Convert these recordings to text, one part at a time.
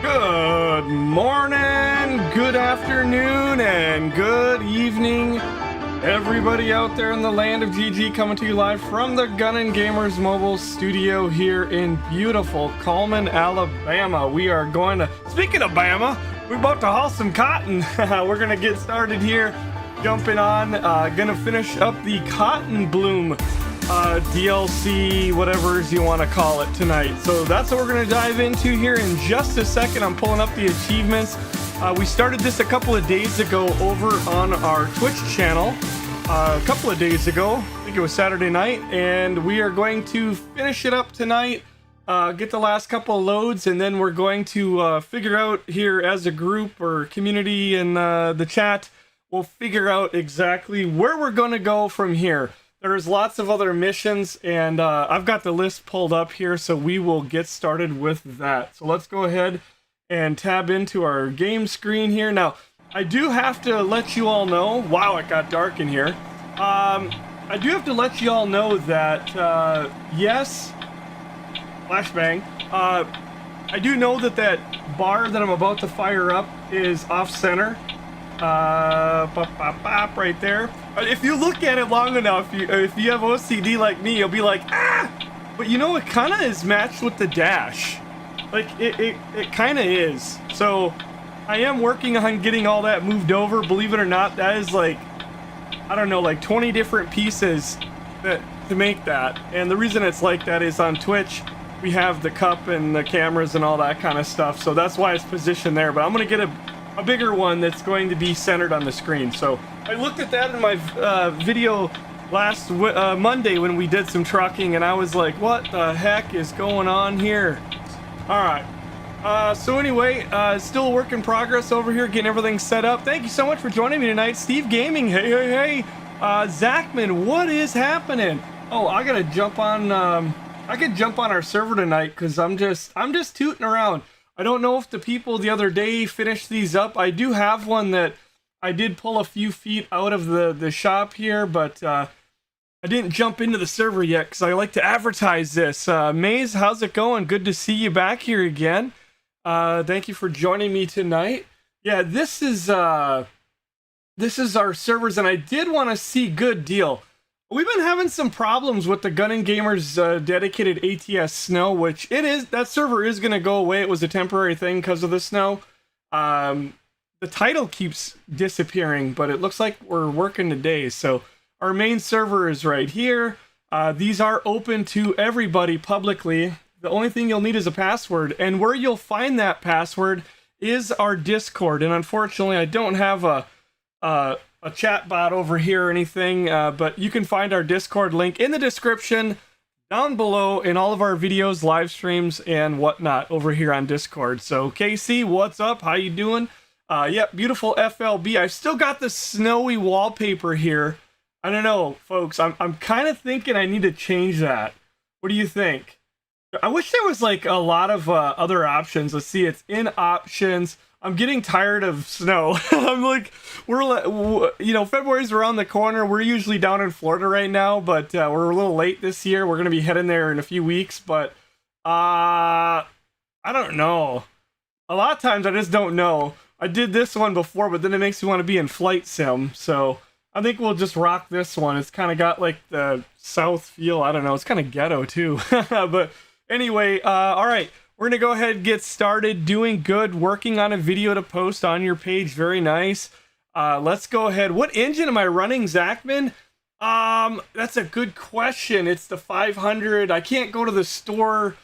Good morning, good afternoon, and good evening, everybody out there in the land of GG, coming to you live from the GunninGamerz mobile studio here in beautiful Cullman, Alabama. We are going to, speaking of Bama, we're about to haul some cotton. We're going to get started here, jumping on, going to finish up the Cotton Bloom DLC, whatever you want to call it, tonight. So that's what we're going to dive into here in just a second. I'm pulling up the achievements. We started this a couple of days ago over on our Twitch channel. A couple of days ago, I think it was Saturday night, and we are going to finish it up tonight, get the last couple of loads, and then we're going to figure out here as a group or community in the chat, we'll figure out exactly where we're going to go from here. There's lots of other missions, and I've got the list pulled up here, so we will get started with that. So let's go ahead and tab into our game screen here. Now, I do have to let you all know, wow, it got dark in here. I do have to let you all know that, yes, flashbang, I do know that that bar that I'm about to fire up is off-center. Right there. If you look at it long enough, if you have OCD like me, you'll be like, ah! But you know, it kind of is matched with the dash. Like, it kind of is. So, I am working on getting all that moved over. Believe it or not, that is like, I don't know, like 20 different pieces to make that. And the reason it's like that is on Twitch, we have the cup and the cameras and all that kind of stuff. So that's why it's positioned there. But I'm going to get a bigger one that's going to be centered on the screen. So I looked at that in my video last Monday when we did some trucking, and I was like, what the heck is going on here? All right. So anyway, still a work in progress over here, getting everything set up. Thank you so much for joining me tonight. Steve Gaming, hey. Zachman, what is happening? Oh, I gotta jump on, I could jump on our server tonight because I'm just tooting around. I don't know if the people the other day finished these up. I do have one that I did pull a few feet out of the shop here, but I didn't jump into the server yet because I like to advertise this. Maze, how's it going? Good to see you back here again. Thank you for joining me tonight. Yeah, this is our servers, and I did want to see good deal. We've been having some problems with the GunninGamerz dedicated ATS snow, which that server is going to go away. It was a temporary thing because of the snow. The title keeps disappearing, but it looks like we're working today. So our main server is right here. These are open to everybody publicly. The only thing you'll need is a password, and where you'll find that password is our Discord. And unfortunately, I don't have a chat bot over here or anything, but you can find our Discord link in the description down below in all of our videos, live streams, and whatnot over here on Discord. So KC, what's up? How you doing? Yep, beautiful FLB. I've still got the snowy wallpaper here. I don't know, folks. I'm kind of thinking I need to change that. What do you think? I wish there was like a lot of other options. Let's see, it's in options. I'm getting tired of snow. I'm like, February's around the corner. We're usually down in Florida right now, but we're a little late this year. We're going to be heading there in a few weeks, but I don't know. A lot of times I just don't know. I did this one before, but then it makes me want to be in Flight Sim, so I think we'll just rock this one. It's kind of got like the South feel. I don't know. It's kind of ghetto too. But anyway, all right. We're going to go ahead and get started. Doing good, working on a video to post on your page. Very nice. Let's go ahead. What engine am I running, Zachman? That's a good question. It's the 500. I can't go to the store.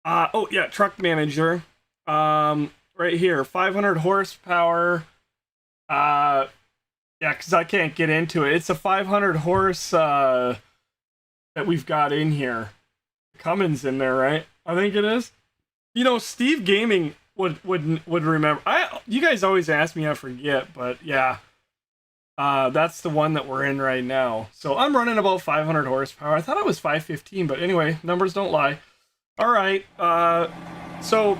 Oh, yeah, Truck Manager. Right here, 500 horsepower. Yeah, because I can't get into it. It's a 500 horse that we've got in here. Cummins in there, right? I think it is. You know, Steve Gaming would remember. You guys always ask me, I forget, but yeah. That's the one that we're in right now. So I'm running about 500 horsepower. I thought it was 515, but anyway, numbers don't lie. All right. So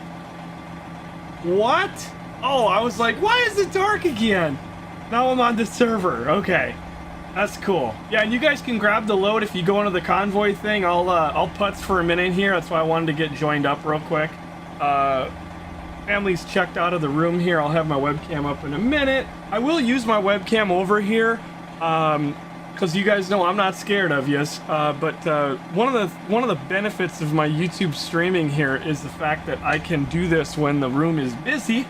what? Oh, I was like, why is it dark again? Now I'm on the server. Okay. That's cool. Yeah, and you guys can grab the load if you go into the convoy thing. I'll putz for a minute here. That's why I wanted to get joined up real quick. Family's checked out of the room here. I'll have my webcam up in a minute. I will use my webcam over here, because you guys know I'm not scared of yous. But one of the benefits of my YouTube streaming here is the fact that I can do this when the room is busy,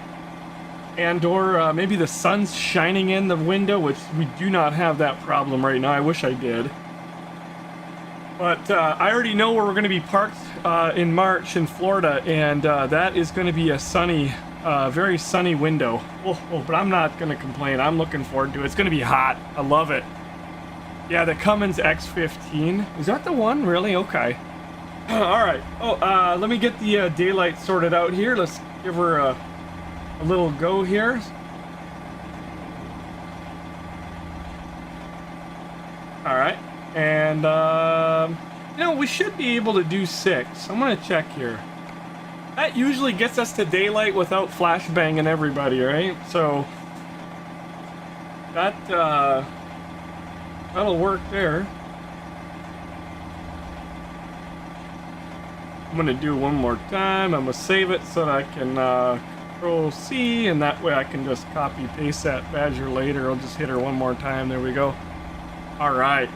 and or maybe the sun's shining in the window, which we do not have that problem right now. I wish I did. But I already know where we're going to be parked in March in Florida, and that is going to be a sunny, very sunny window. But I'm not going to complain. I'm looking forward to it. It's going to be hot. I love it. Yeah, the Cummins X15. Is that the one? Really? Okay. All right. Oh, let me get the daylight sorted out here. Let's give her a little go here. All right. And, you know, we should be able to do 6. I'm going to check here. That usually gets us to daylight without flashbanging everybody, right? So, that, that'll work there. I'm going to do one more time. I'm going to save it so that I can, Control C, and that way I can just copy paste that badger later. I'll just hit her one more time. There we go. All right.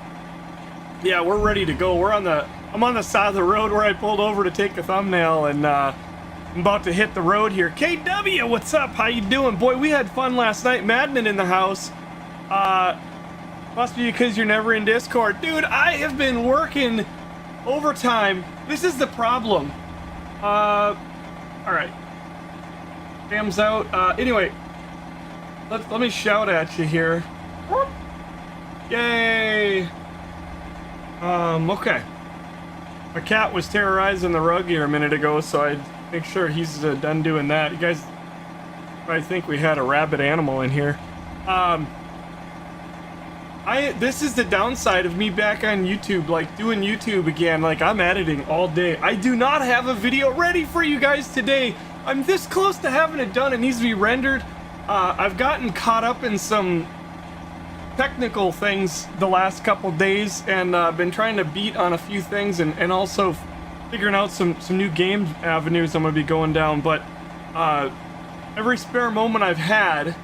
Yeah, we're ready to go. I'm on the side of the road where I pulled over to take a thumbnail, and I'm about to hit the road here. KW, what's up? How you doing? Boy, we had fun last night. Madman in the house. Must be because you're never in Discord. Dude, I have been working overtime. This is the problem. All right. Cam's out. Anyway, let me shout at you here. Yay! Okay. My cat was terrorizing the rug here a minute ago, so I'd make sure he's done doing that. You guys probably think we had a rabid animal in here. This is the downside of me back on YouTube, like doing YouTube again. Like, I'm editing all day. I do not have a video ready for you guys today. I'm this close to having it done. It needs to be rendered. I've gotten caught up in some technical things the last couple days, and been trying to beat on a few things, and also figuring out some new game avenues I'm gonna be going down. But every spare moment I've had,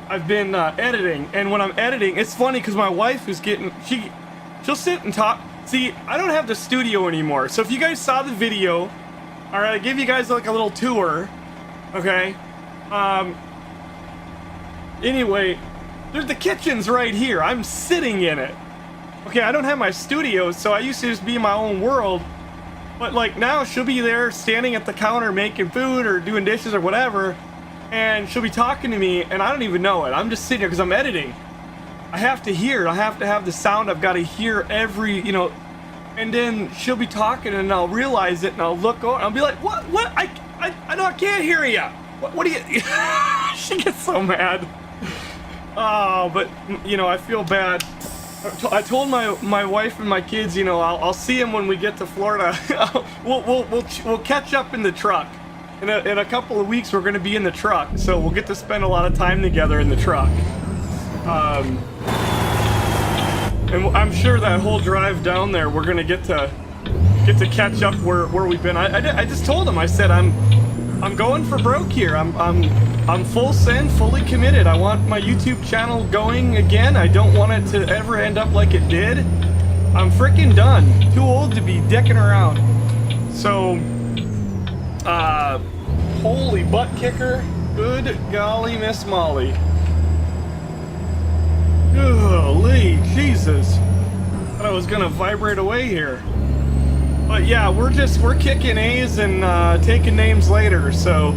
I've been editing, and when I'm editing, it's funny because my wife is she'll sit and talk. See, I don't have the studio anymore, so if you guys saw the video, all right, I gave you guys like a little tour, okay? Anyway, the kitchen's right here. I'm sitting in it. Okay, I don't have my studio, so I used to just be in my own world. But like now, she'll be there standing at the counter making food or doing dishes or whatever, and she'll be talking to me, and I don't even know it. I'm just sitting here because I'm editing. I have to hear. I have to have the sound. I've got to hear every, you know. And then she'll be talking, and I'll realize it, and I'll look over, and I'll be like, "What? What? I know I can't hear you. What do you?" She gets so mad. Oh, but you know, I feel bad. I told my wife and my kids, you know, I'll see them when we get to Florida. we'll catch up in the truck. In a couple of weeks, we're going to be in the truck, so we'll get to spend a lot of time together in the truck. And I'm sure that whole drive down there, we're going to get to catch up where we've been. I just told them, I said I'm going for broke here. I'm full send, fully committed. I want my YouTube channel going again. I don't want it to ever end up like it did. I'm freaking done. Too old to be dicking around. So, holy butt kicker. Good golly, Miss Molly. Holy Jesus. Thought I was gonna vibrate away here. But yeah, we're kicking A's and taking names later. So,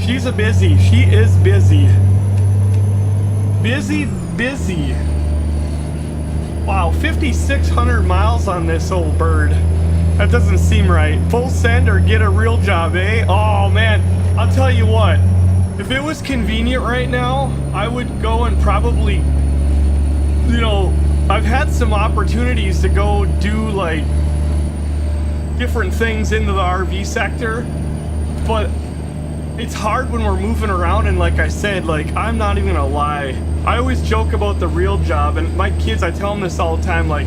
she is busy. Busy. Wow, 5,600 miles on this old bird. That doesn't seem right. Full send or get a real job, eh? Oh man, I'll tell you what. If it was convenient right now, I would go and probably, you know, I've had some opportunities to go do like different things into the RV sector, but it's hard when we're moving around. And like I said, like, I'm not even gonna lie, I always joke about the real job, and my kids, I tell them this all the time, like,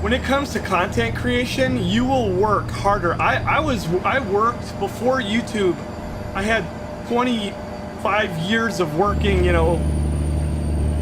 when it comes to content creation, you will work harder. I worked before YouTube. I had 25 years of working, you know,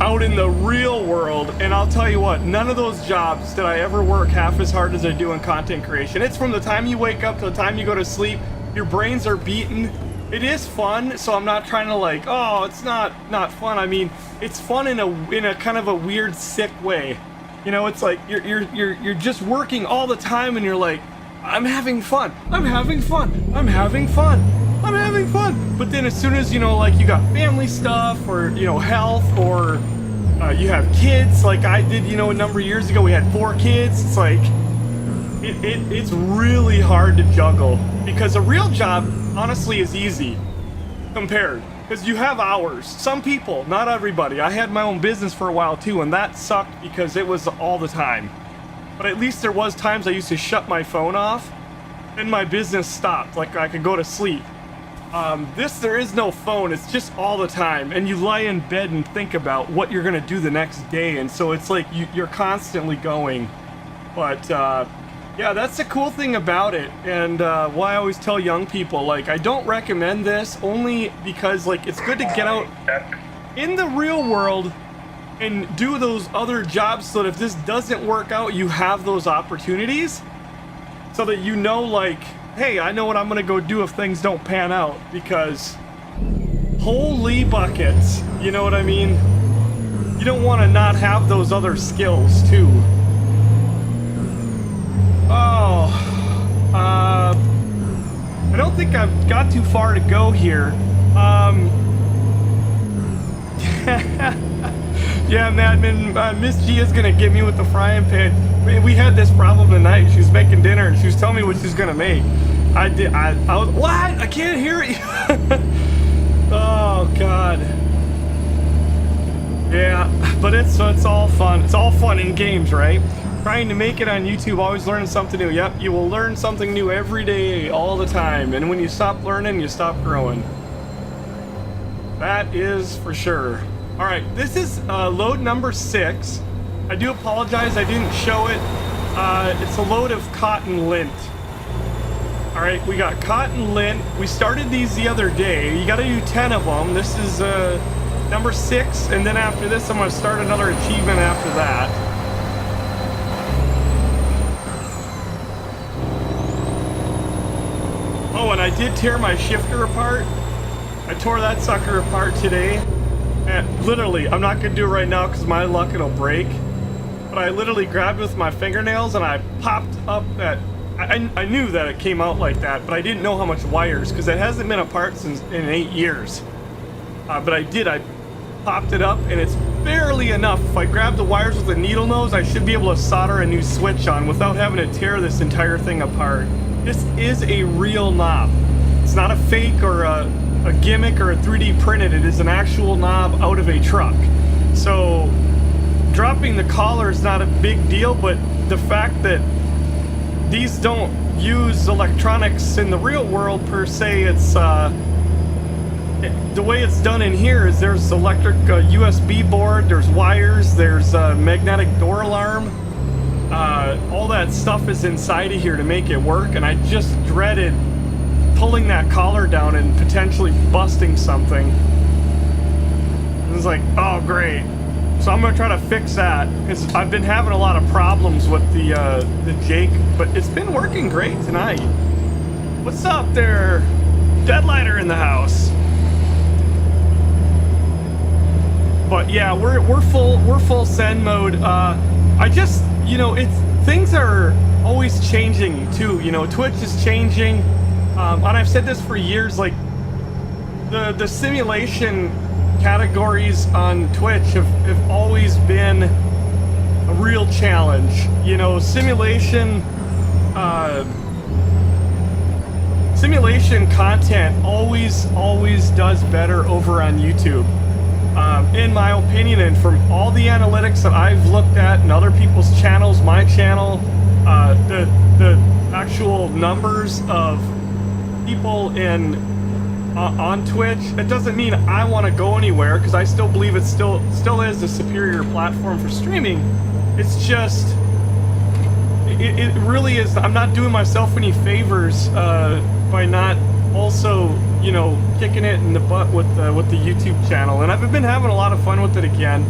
out in the real world, and I'll tell you what, none of those jobs did I ever work half as hard as I do in content creation. It's from the time you wake up to the time you go to sleep, your brains are beaten. It is fun, so I'm not trying to like, oh, it's not fun. I mean, it's fun in a kind of a weird, sick way. You know, it's like you're just working all the time, and you're like, I'm having fun. I'm having fun. I'm having fun. I'm having fun. But then as soon as, you know, like you got family stuff or, you know, health or you have kids like I did, you know, a number of years ago, we had 4 kids. It's like, it's really hard to juggle, because a real job honestly is easy compared, because you have hours. Some people, not everybody. I had my own business for a while too, and that sucked because it was all the time. But at least there was times I used to shut my phone off and my business stopped, like I could go to sleep. There is no phone, it's just all the time, and you lie in bed and think about what you're gonna do the next day, and so it's like you're constantly going. But yeah, that's the cool thing about it, and why I always tell young people, like, I don't recommend this only because, like, it's good to get out in the real world and do those other jobs so that if this doesn't work out, you have those opportunities so that you know, like, hey, I know what I'm gonna go do if things don't pan out, because holy buckets, you know what I mean? You don't want to not have those other skills too. Oh, I don't think I've got too far to go here. Yeah, Madman, Miss G is gonna get me with the frying pan. We had this problem tonight. She was making dinner and she was telling me what she's gonna make. I was, what? I can't hear it. Oh God. Yeah, but it's all fun. It's all fun in games, right? Trying to make it on YouTube, always learning something new. Yep, you will learn something new every day, all the time. And when you stop learning, you stop growing. That is for sure. All right, this is load number 6. I do apologize, I didn't show it. It's a load of cotton lint. All right, we got cotton lint. We started these the other day. You got to do 10 of them. This is number 6, and then after this, I'm going to start another achievement after that. Oh, and I did tear my shifter apart. I tore that sucker apart today. And literally, I'm not going to do it right now because my luck, it'll break. But I literally grabbed it with my fingernails and I popped up that... I knew that it came out like that, but I didn't know how much wires, because it hasn't been apart since in 8 years. But I popped it up, and it's barely enough. If I grab the wires with a needle nose, I should be able to solder a new switch on without having to tear this entire thing apart. This is a real knob. It's not a fake or a gimmick or a 3D printed. It is an actual knob out of a truck. So dropping the collar is not a big deal, but the fact that these don't use electronics in the real world per se, it's the way it's done in here is there's electric USB board, there's wires, there's a magnetic door alarm. All that stuff is inside of here to make it work, and I just dreaded pulling that collar down and potentially busting something. It was like, oh great. So I'm gonna try to fix that, because I've been having a lot of problems with the Jake, but it's been working great tonight. What's up there? Deadliner in the house. But yeah, we're full send mode. I just, you know, things are always changing too. You know, Twitch is changing, and I've said this for years. Like the simulation categories on Twitch have always been a real challenge. You know, simulation content always does better over on YouTube, in my opinion, and from all the analytics that I've looked at and other people's channels, my channel, the actual numbers of people on Twitch, it doesn't mean I want to go anywhere, because I still believe it still is a superior platform for streaming. It's just, it really is. I'm not doing myself any favors by not also, you know, kicking it in the butt with the YouTube channel, and I've been having a lot of fun with it again.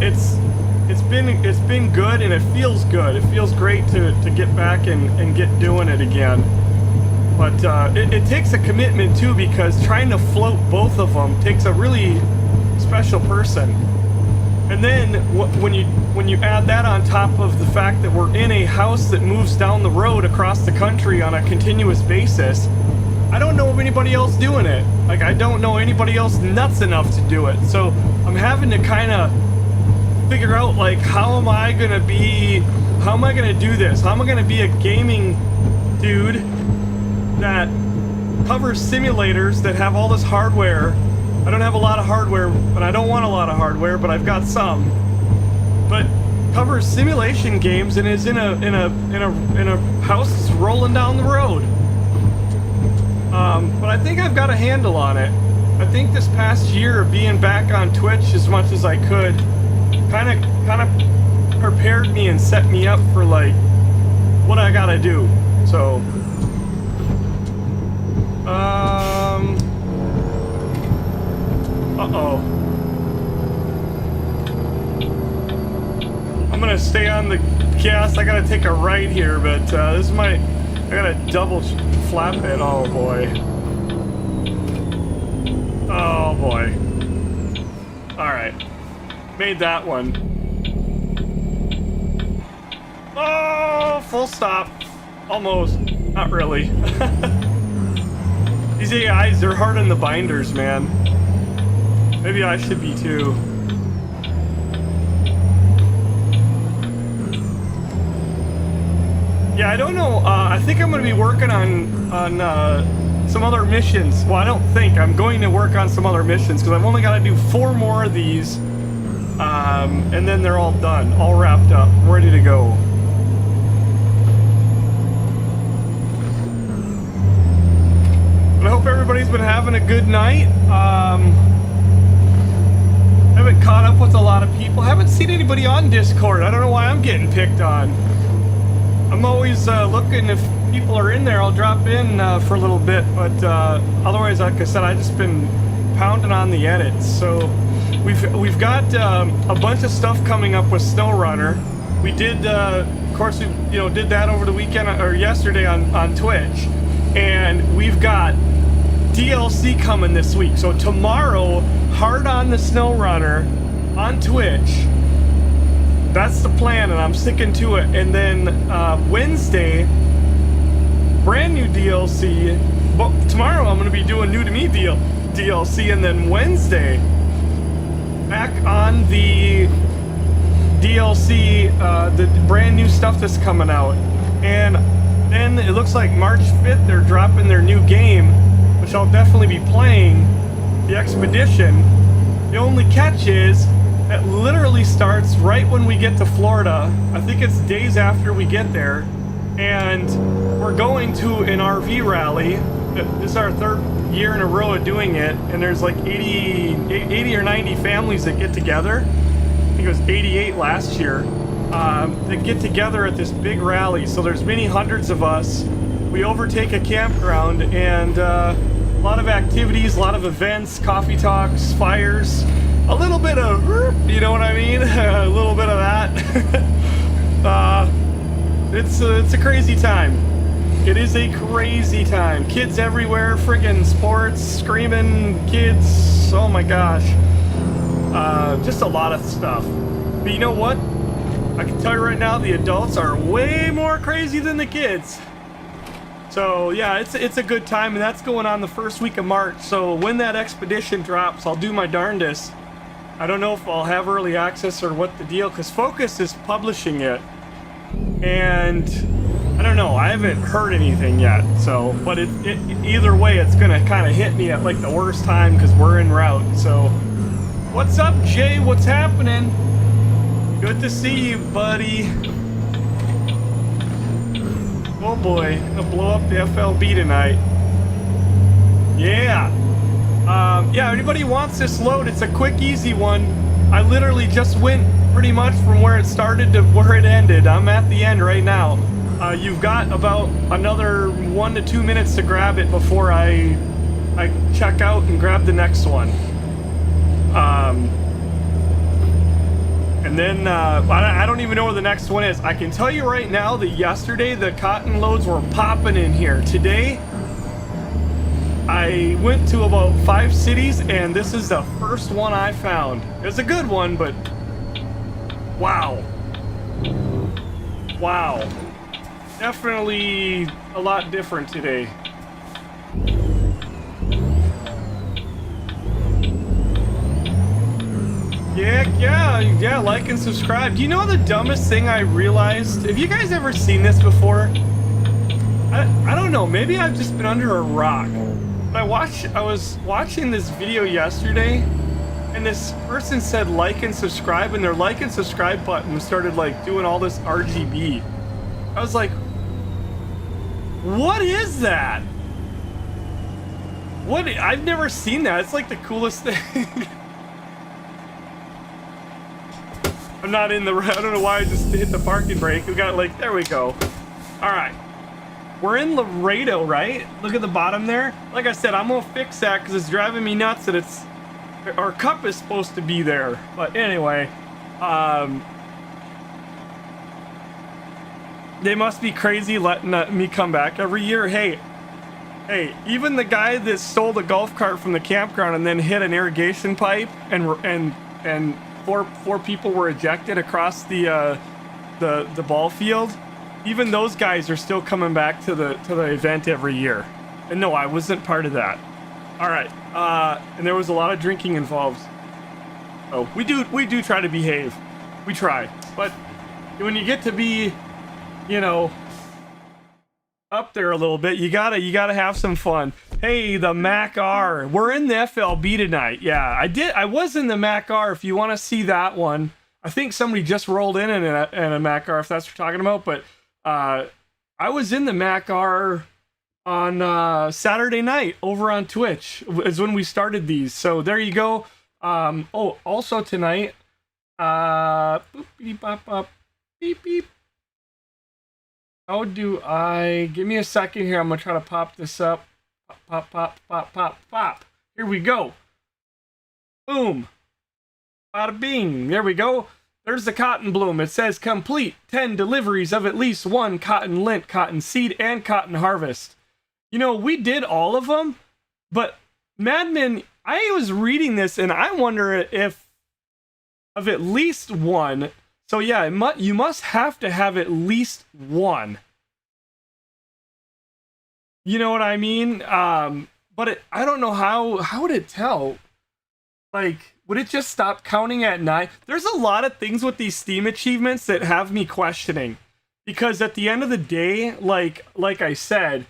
It's been good, and it feels good. It feels great to get back and get doing it again. But it takes a commitment too, because trying to float both of them takes a really special person. And then when you add that on top of the fact that we're in a house that moves down the road across the country on a continuous basis, I don't know of anybody else doing it. Like, I don't know anybody else nuts enough to do it. So I'm having to kind of figure out, like, how am I gonna do this? How am I gonna be a gaming dude that covers simulators that have all this hardware? I don't have a lot of hardware, and I don't want a lot of hardware, but I've got some. But covers simulation games and is in a house that's rolling down the road. But I think I've got a handle on it. I think this past year of being back on Twitch as much as I could kind of prepared me and set me up for, like, what I gotta do. So uh-oh. I'm gonna stay on the gas. I gotta take a right here, but this is I gotta double flap it. Oh boy. Oh boy. Alright. Made that one. Oh, full stop. Almost. Not really. These AIs, they're hard on the binders, man. Maybe I should be too. Yeah, I don't know. I think I'm going to be working on some other missions. Well, I don't think. I'm going to work on some other missions because I've only got to do 4 more of these. And then they're all done, all wrapped up, ready to go. But I hope everybody's been having a good night. Haven't caught up with a lot of people. Haven't seen anybody on Discord. I don't know why I'm getting picked on. I'm always looking. If people are in there, I'll drop in for a little bit. But otherwise, like I said, I've just been pounding on the edits. So we've got a bunch of stuff coming up with SnowRunner. We did, of course, we did that over the weekend or yesterday on Twitch, and we've got DLC coming this week. So tomorrow, hard on the SnowRunner on Twitch. That's the plan, and I'm sticking to it. And then Wednesday, brand new DLC. Well, tomorrow I'm going to be doing new to me DLC, and then Wednesday, back on the DLC, the brand new stuff that's coming out. And then it looks like March 5th they're dropping their new game, which I'll definitely be playing, the Expedition. The only catch is that literally starts right when we get to Florida. I think it's days after we get there, and we're going to an RV rally. This is our 3rd year in a row of doing it, and there's like 80 or 90 families that get together. I think it was 88 last year. That get together at this big rally. So there's many hundreds of us. We overtake a campground, and a lot of activities, a lot of events, coffee talks, fires, a little bit of, you know what I mean? A little bit of that. It's a crazy time. It is a crazy time. Kids everywhere, friggin' sports, screaming kids. Oh my gosh. Just a lot of stuff. But you know what? I can tell you right now, the adults are way more crazy than the kids. So yeah, it's a good time, and that's going on the first week of March. So when that Expedition drops, I'll do my darndest. I don't know if I'll have early access or what the deal, because Focus is publishing it. And I don't know, I haven't heard anything yet. So, but either way, it's gonna kind of hit me at like the worst time because we're en route. So, what's up, Jay? What's happening? Good to see you, buddy. Oh boy, I'll blow up the FLB tonight. Yeah. Yeah, anybody wants this load, it's a quick, easy one. I literally just went pretty much from where it started to where it ended. I'm at the end right now. You've got about another 1 to 2 minutes to grab it before I check out and grab the next one. And then I don't even know where the next one is. I can tell you right now that yesterday the cotton loads were popping in here. Today, I went to about 5 cities, and this is the first one I found. It's a good one, but wow. Wow. Definitely a lot different today. Yeah, like and subscribe. Do you know the dumbest thing I realized? Have you guys ever seen this before? I don't know, maybe I've just been under a rock. But I was watching this video yesterday, and this person said like and subscribe, and their like and subscribe button started like doing all this RGB. I was like, what is that? What? I've never seen that. It's like the coolest thing. I'm not in the, I don't know why I just hit the parking brake. We got like, there we go. All right. We're in Laredo, right? Look at the bottom there. Like I said, I'm gonna fix that because it's driving me nuts that it's, our cup is supposed to be there. But anyway, they must be crazy letting me come back every year. Hey, even the guy that stole the golf cart from the campground and then hit an irrigation pipe and four people were ejected across the ball field. Even those guys are still coming back to the event every year. And no, I wasn't part of that. All right, and there was a lot of drinking involved. Oh, we do try to behave. We try, but when you get to be, you know, up there a little bit, you gotta have some fun. Hey, the Mac R, we're in the FLB tonight. Yeah, I was in the Mac R. If you want to see that one, I think somebody just rolled in a Mac R, if that's what you're talking about. But I was in the Mac R on Saturday night over on Twitch is when we started these. So there you go. Oh, also tonight, boop, beep, bop, bop, beep, beep. How do I, give me a second here. I'm going to try to pop this up. Pop, pop, pop, pop, pop. Here we go. Boom. Bada bing. There we go. There's the cotton bloom. It says complete 10 deliveries of at least one cotton lint, cotton seed, and cotton harvest. You know, we did all of them, but Madman, I was reading this and I wonder if of at least one. So yeah, you must have to have at least one. You know what I mean? But I don't know how would it tell? Like, would it just stop counting at 9? There's a lot of things with these Steam achievements that have me questioning. Because at the end of the day, like I said,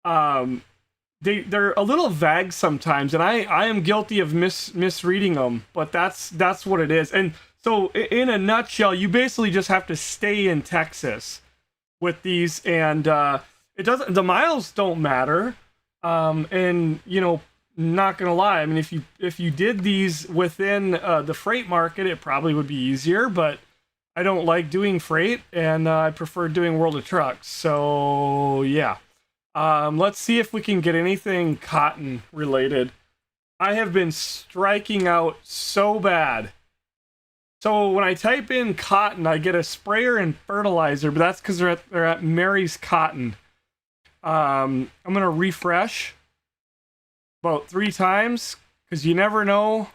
they're a little vague sometimes, and I am guilty of misreading them, but that's what it is. And so in a nutshell, you basically just have to stay in Texas with these, and the miles don't matter. And you know, not gonna lie, I mean, if you did these within the freight market, it probably would be easier, but I don't like doing freight, and I prefer doing World of Trucks. So yeah, let's see if we can get anything cotton related. I have been striking out so bad. So when I type in cotton, I get a sprayer and fertilizer, but that's because they're at Mary's Cotton. I'm gonna refresh about 3 times because you never know.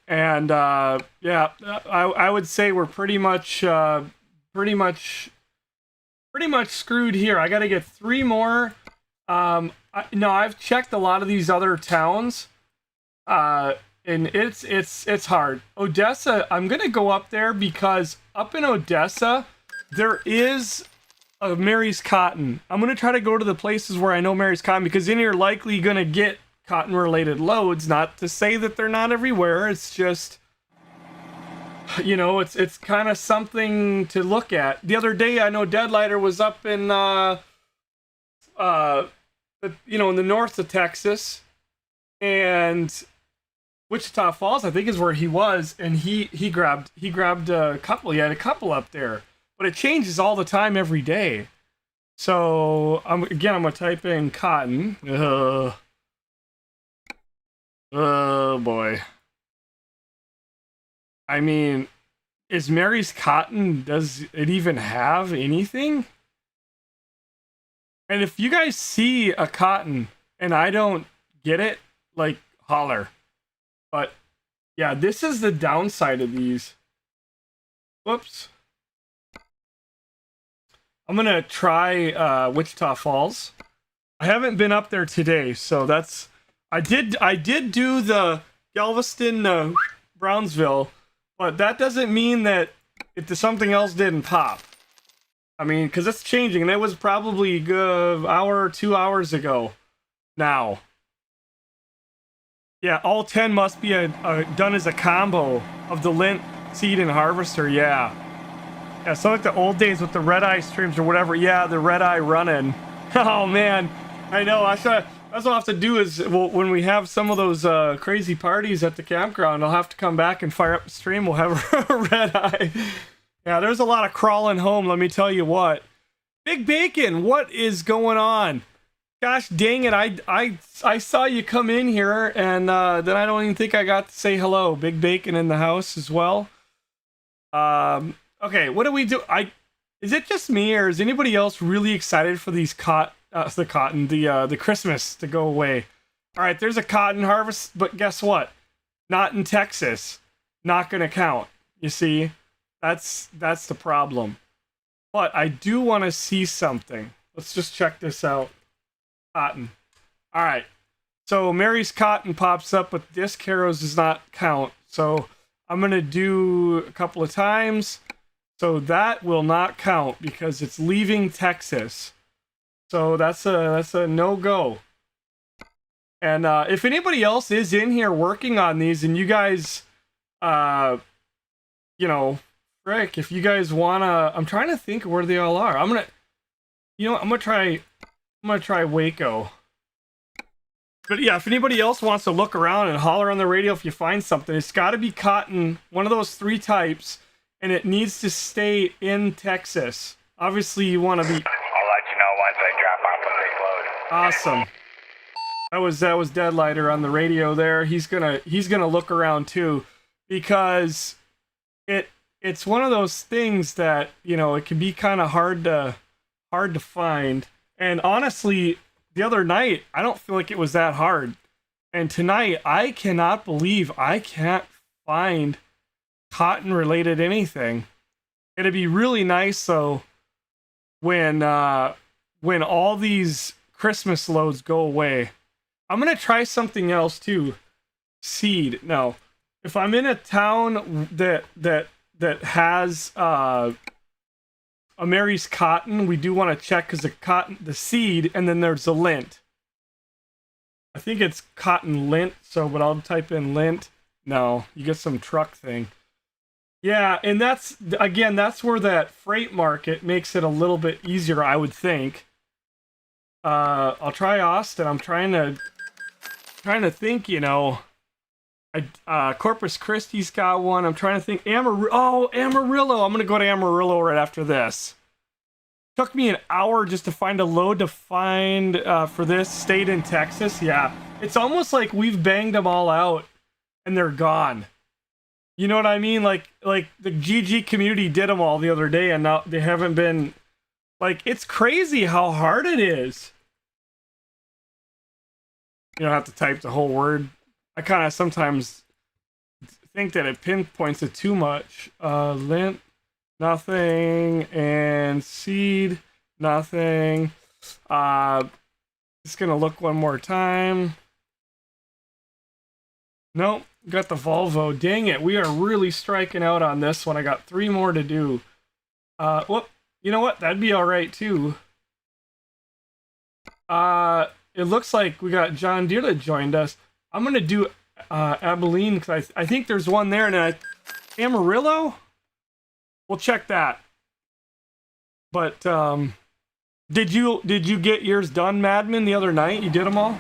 And yeah, I would say we're pretty much screwed here. I got to get 3 more. No, I've checked a lot of these other towns. And it's hard. Odessa, I'm gonna go up there because up in Odessa there is a Mary's Cotton. I'm gonna try to go to the places where I know Mary's Cotton, because then you're likely gonna get cotton related loads. Not to say that they're not everywhere, it's just, you know, it's kind of something to look at. The other day I know Deadlighter was up in you know, in the north of Texas, and Wichita Falls, I think, is where he was, and he grabbed a couple. He had a couple up there. But but it changes all the time every day. So again, I'm gonna type in cotton. Oh boy. I mean, is Mary's cotton, does it even have anything? And if you guys see a cotton and I don't get it, like, holler. But yeah, this is the downside of these. Whoops. I'm gonna try Wichita Falls. I haven't been up there today, so that's I did do the Galveston Brownsville, but that doesn't mean that if something else didn't pop. I mean, because it's changing, and it was probably a good hour or 2 hours ago now. Yeah, all 10 must be done as a combo of the lint, seed, and harvester, yeah. Yeah, so like the old days with the red-eye streams or whatever, yeah, the red-eye running. Oh, man, I know, that's what I'll have to do is, well, when we have some of those crazy parties at the campground, I'll have to come back and fire up the stream, we'll have a red-eye. Yeah, there's a lot of crawling home, let me tell you what. Big Bacon, what is going on? Gosh dang it, I saw you come in here, and then I don't even think I got to say hello. Big Bacon in the house as well. Okay, what do we do? Is it just me, or is anybody else really excited for these the Christmas to go away? All right, there's a cotton harvest, but guess what? Not in Texas. Not gonna count. You see? That's the problem. But I do want to see something. Let's just check this out. Cotton. All right. So Mary's cotton pops up, but disc arrows does not count. So I'm gonna do a couple of times. So that will not count because it's leaving Texas. So that's a no-go. And if anybody else is in here working on these, and you guys, you know, frick, if you guys wanna, I'm trying to think where they all are. I'm gonna try Waco. But yeah, if anybody else wants to look around and holler on the radio if you find something, it's got to be cotton, one of those 3 types, and it needs to stay in Texas. Obviously, you want to be. I'll let you know once I drop off when they load. Awesome. That was Deadlighter on the radio there. He's gonna look around too, because it's one of those things that, you know, it can be kind of hard to find. And honestly, the other night I don't feel like it was that hard. And tonight I cannot believe I can't find cotton related anything. It'd be really nice though when all these Christmas loads go away. I'm gonna try something else too. Seed. No. If I'm in a town that has a Mary's cotton, we do want to check because the seed, and then there's the lint. I think it's cotton lint, but I'll type in lint. No, you get some truck thing. Yeah, and that's where that freight market makes it a little bit easier, I would think. I'll try Austin. I'm trying to think, you know. Corpus Christi's got one. I'm trying to think. Amarillo. I'm gonna go to Amarillo right after this. Took me an hour just to find a load to find for this state in Texas. Yeah, it's almost like we've banged them all out and they're gone. You know what I mean? Like the GG community did them all the other day, and now they haven't been. Like, it's crazy how hard it is. You don't have to type the whole word. I kind of sometimes think that it pinpoints it too much. Lint, nothing, and seed, nothing. Just gonna look one more time. Nope, got the Volvo. Dang it, we are really striking out on this one. I got 3 more to do. Whoop, you know what? That'd be all right too. It looks like we got John Deere that joined us. I'm gonna do Abilene because I think there's one there, and Amarillo. We'll check that. But did you get yours done, Madman, the other night? You did them all?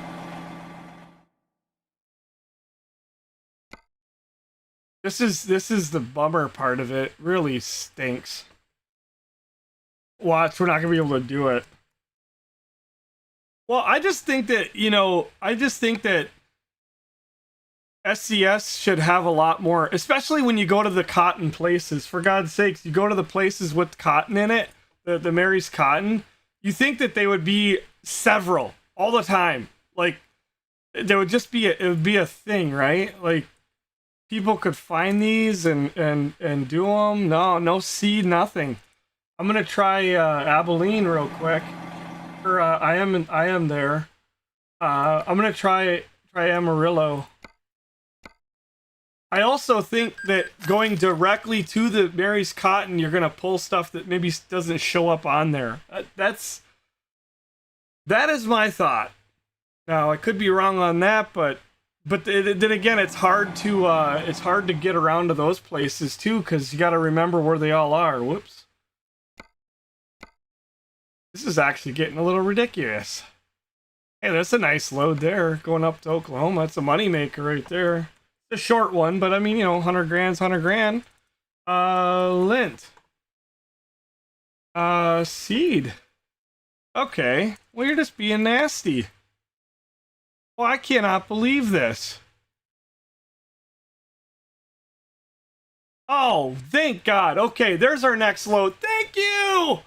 This is the bummer part of it. Really stinks. Watch, we're not gonna be able to do it. Well, I just think that, you know, SCS should have a lot more, especially when you go to the cotton places. For God's sakes, you go to the places with cotton in it, the Mary's cotton, you think that they would be several all the time. Like, there would just be it would be a thing, right? Like, people could find these and do them. No seed, nothing. I'm gonna try Abilene real quick. Or I am there. I'm gonna try Amarillo. I also think that going directly to the Mary's Cotton, you're gonna pull stuff that maybe doesn't show up on there. That is my thought. Now I could be wrong on that, but then again, it's hard to get around to those places too, because you got to remember where they all are. Whoops. This is actually getting a little ridiculous. Hey, that's a nice load there, going up to Oklahoma. That's a moneymaker right there. It's a short one, but I mean, you know, 100 grand's 100 grand. Lint. Seed. Okay. Well, you're just being nasty. Well, I cannot believe this. Oh, thank God. Okay, there's our next load. Thank you!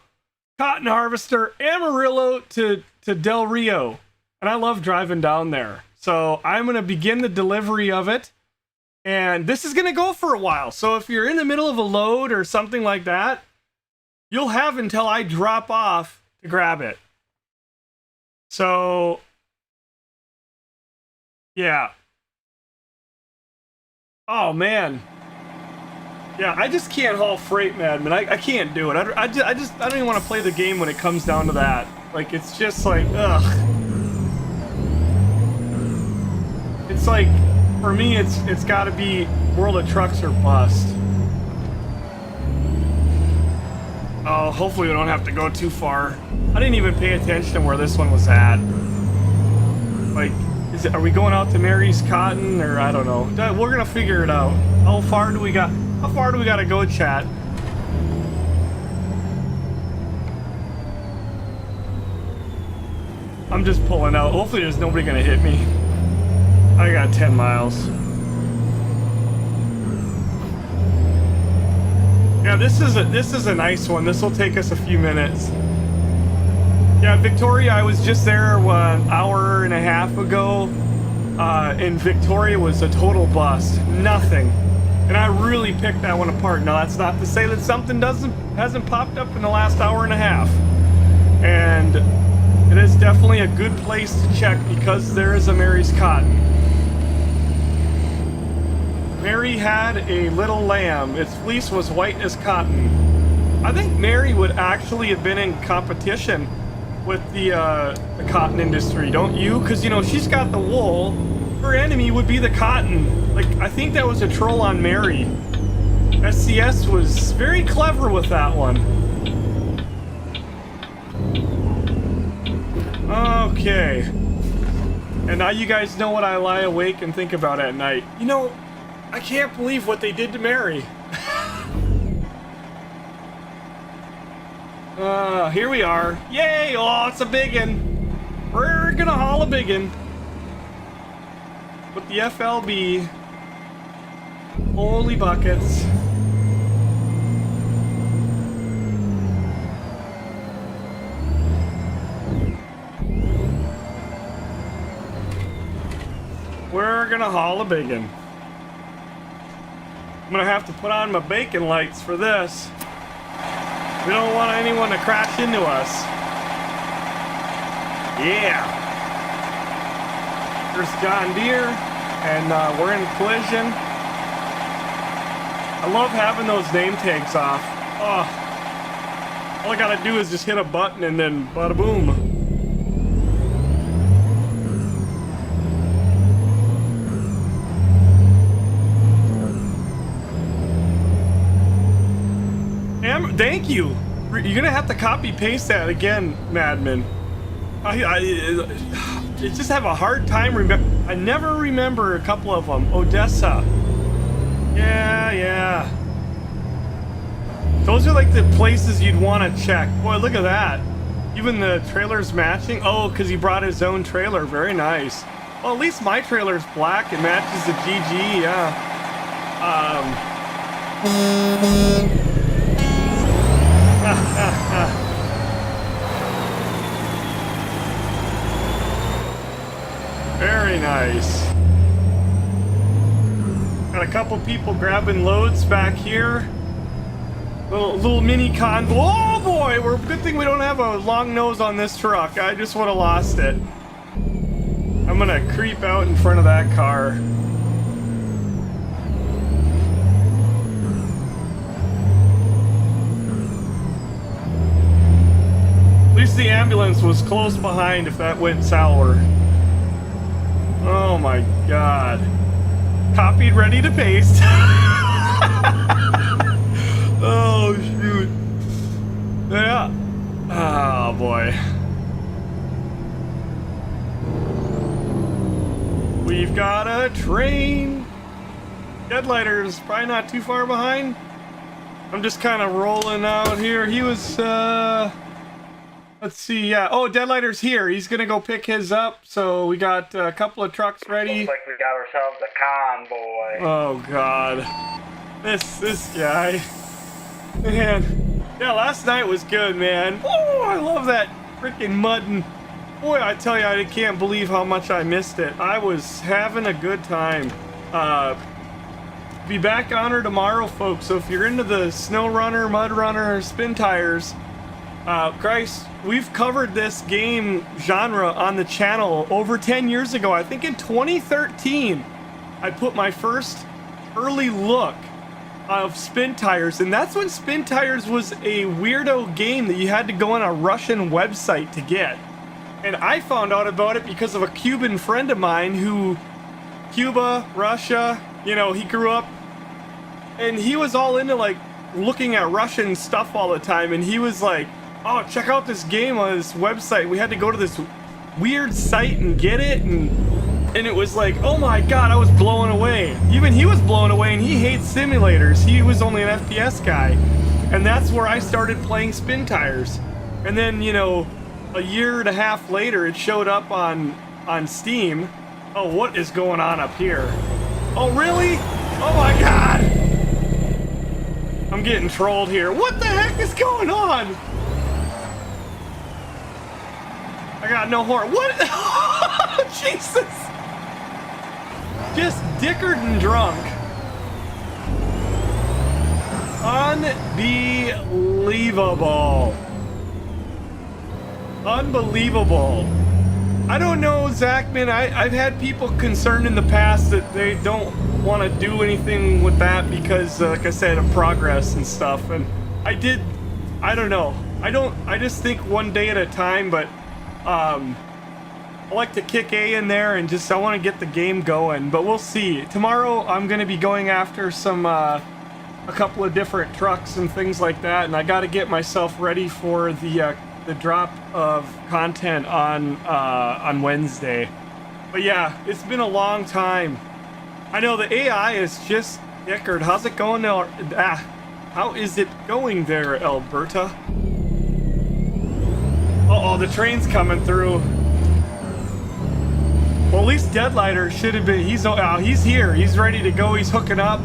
Cotton Harvester, Amarillo to Del Rio. And I love driving down there. So I'm going to begin the delivery of it. And this is going to go for a while. So if you're in the middle of a load or something like that, you'll have until I drop off to grab it. So, yeah. Oh, man. Yeah, I just can't haul freight, Madman. I can't do it. I don't even want to play the game when it comes down to that. Like, it's just like, ugh. It's like, for me, it's got to be World of Trucks or bust. Oh, hopefully we don't have to go too far. I didn't even pay attention to where this one was at. Like, are we going out to Mary's Cotton, or I don't know. We're gonna figure it out. How far do we got to go, chat? I'm just pulling out. Hopefully there's nobody gonna hit me. I got 10 miles. Yeah, this is a nice one. This will take us a few minutes. Yeah, Victoria, I was just there an hour and a half ago, and Victoria was a total bust. Nothing. And I really picked that one apart. Now, that's not to say that something hasn't popped up in the last hour and a half. And it is definitely a good place to check because there is a Mary's Cotton. Mary had a little lamb. Its fleece was white as cotton. I think Mary would actually have been in competition with the cotton industry, don't you? Because, you know, she's got the wool. Her enemy would be the cotton. Like, I think that was a troll on Mary. SCS was very clever with that one. Okay. And now you guys know what I lie awake and think about at night. You know, I can't believe what they did to Mary. Here we are. Yay! Oh, it's a biggin. We're gonna haul a biggin. With the FLB. Holy buckets. We're gonna haul a biggin. I'm gonna have to put on my bacon lights for this. We don't want anyone to crash into us. Yeah. There's John Deere, and we're in collision. I love having those name tags off. Oh, all I gotta do is just hit a button and then bada boom. Thank you. You're gonna have to copy paste that again, Madman. I just have a hard time I never remember a couple of them. Odessa. Yeah. Those are like the places you'd want to check. Boy, look at that. Even the trailer's matching. Oh, because he brought his own trailer. Very nice. Well, at least my trailer's black. It matches the GG, yeah. Very nice. Got a couple people grabbing loads back here. Little mini convoy. Oh boy, good thing we don't have a long nose on this truck. I just would have lost it. I'm gonna creep out in front of that car. At least the ambulance was close behind if that went sour. Oh my god. Copied, ready to paste. Oh shoot. Yeah. Oh boy. We've got a train. Deadlighter's probably not too far behind. I'm just kind of rolling out here. He was let's see, yeah. Oh, Deadlighter's here. He's gonna go pick his up. So we got a couple of trucks ready. Looks like we got ourselves a convoy. Oh god. This guy. Man. Yeah, last night was good, man. Oh, I love that freaking mud. And boy, I tell you, I can't believe how much I missed it. I was having a good time. Be back on her tomorrow, folks. So if you're into the snow runner, mud runner, spin tires, Christ, we've covered this game genre on the channel over 10 years ago. I think in 2013, I put my first early look of spin tires, and that's when spin tires was a weirdo game that you had to go on a Russian website to get. And I found out about it because of a Cuban friend of mine who, Cuba, Russia, you know, he grew up and he was all into like looking at Russian stuff all the time, and he was like, oh, check out this game on this website. We had to go to this weird site and get it, and it was like, oh my god, I was blown away. Even he was blown away, and he hates simulators. He was only an FPS guy. And that's where I started playing spin tires. And then, you know, a year and a half later, it showed up on Steam. Oh, what is going on up here? Oh, really? Oh my god! I'm getting trolled here. What the heck is going on? I got no horn. What? Jesus! Just dickered and drunk. Unbelievable. Unbelievable. I don't know, Zachman. I've had people concerned in the past that they don't want to do anything with that because, like I said, of progress and stuff. And I don't know. I just think one day at a time, but I like to kick A in there and just, I want to get the game going, but we'll see. Tomorrow I'm going to be going after some, a couple of different trucks and things like that, and I got to get myself ready for the drop of content on Wednesday. But yeah, it's been a long time. I know the AI is just dickered. How's it going now? How is it going there, Alberta? Uh-oh, the train's coming through. Well, at least Deadlighter should have been. He's here. He's ready to go. He's hooking up.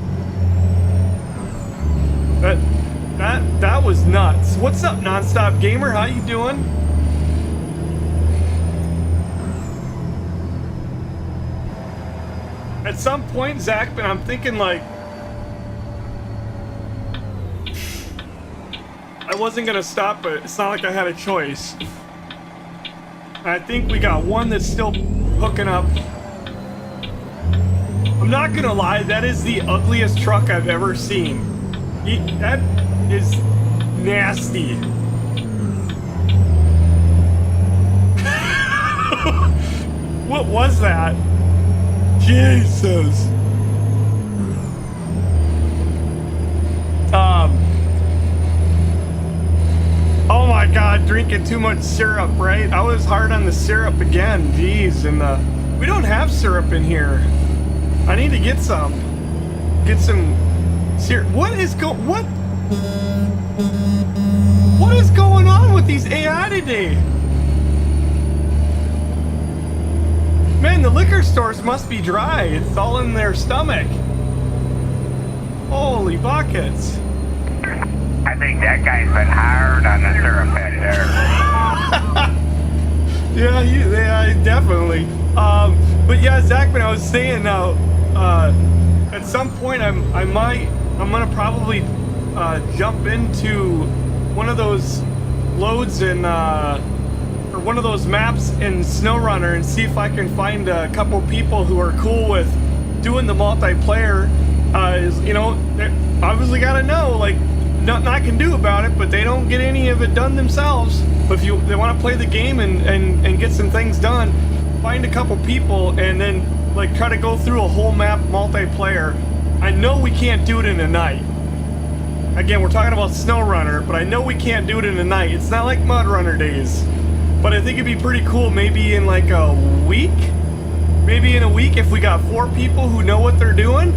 That was nuts. What's up, Nonstop Gamer? How you doing? At some point, Zach, but I'm thinking like I wasn't gonna stop, but it's not like I had a choice. I think we got one that's still hooking up. I'm not gonna lie, that is the ugliest truck I've ever seen. That is nasty. What was that? Jesus. Oh my god, drinking too much syrup, right? I was hard on the syrup again. Jeez, and we don't have syrup in here. I need to get some. Get some syrup. What is what? What is going on with these AI today? Man, the liquor stores must be dry. It's all in their stomach. Holy buckets. I think that guy's been hard on the syrup head there. Yeah, definitely. But yeah, Zachman, I was saying now, at some point I'm gonna probably jump into one of those loads in or one of those maps in SnowRunner and see if I can find a couple people who are cool with doing the multiplayer. You know, obviously gotta know, like, nothing I can do about it, but they don't get any of it done themselves. But if they want to play the game and get some things done, find a couple people and then like try to go through a whole map multiplayer. I know we can't do it in a night. Again, we're talking about SnowRunner, but I know we can't do it in a night. It's not like Mud Runner days. But I think it'd be pretty cool maybe in like a week. Maybe in a week if we got 4 people who know what they're doing.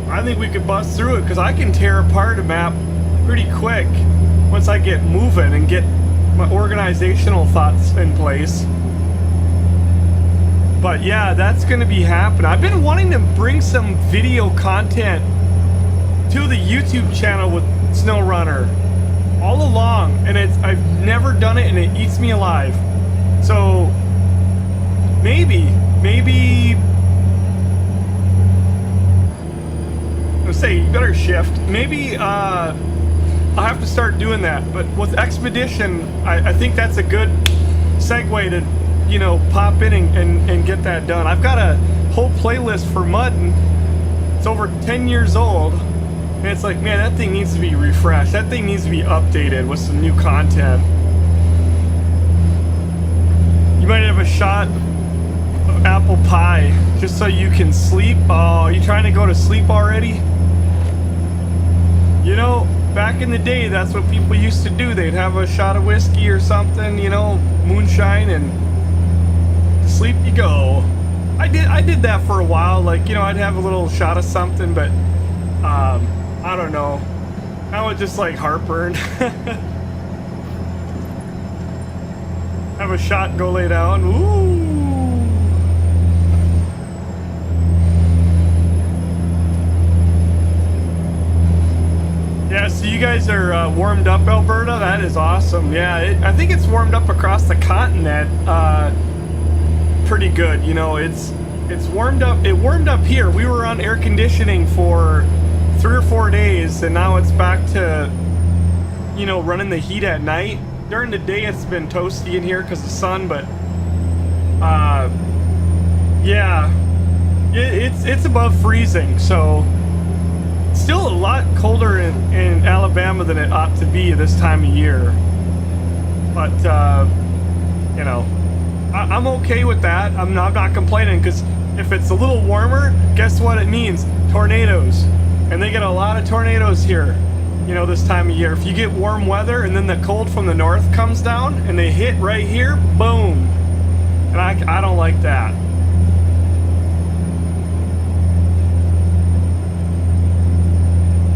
I think we could bust through it because I can tear apart a map pretty quick once I get moving and get my organizational thoughts in place. But yeah, that's going to be happening. I've been wanting to bring some video content to the YouTube channel with SnowRunner all along, and I've never done it and it eats me alive. So maybe say you better shift. Maybe I'll have to start doing that. But with Expedition, I think that's a good segue to, you know, pop in and get that done. I've got a whole playlist for Mud, and it's over 10 years old, and it's like, man, that thing needs to be refreshed. That thing needs to be updated with some new content. You might have a shot of apple pie just so you can sleep. Oh, you trying to go to sleep already? You know, back in the day, that's what people used to do. They'd have a shot of whiskey or something, you know, moonshine, and to sleep you go. I did that for a while. Like, you know, I'd have a little shot of something, but I don't know. I would just like heartburn. Have a shot and go lay down. Ooh. Yeah, so you guys are warmed up, Alberta. That is awesome. Yeah, I think it's warmed up across the continent pretty good. You know, it's warmed up. It warmed up here. We were on air conditioning for 3 or 4 days, and now it's back to, you know, running the heat at night. During the day, it's been toasty in here because of the sun, but yeah, it's above freezing, so. Still a lot colder in Alabama than it ought to be this time of year. But, you know, I'm okay with that. I'm not complaining, because if it's a little warmer, guess what it means? Tornadoes. And they get a lot of tornadoes here, you know, this time of year. If you get warm weather and then the cold from the north comes down and they hit right here, boom. And I don't like that.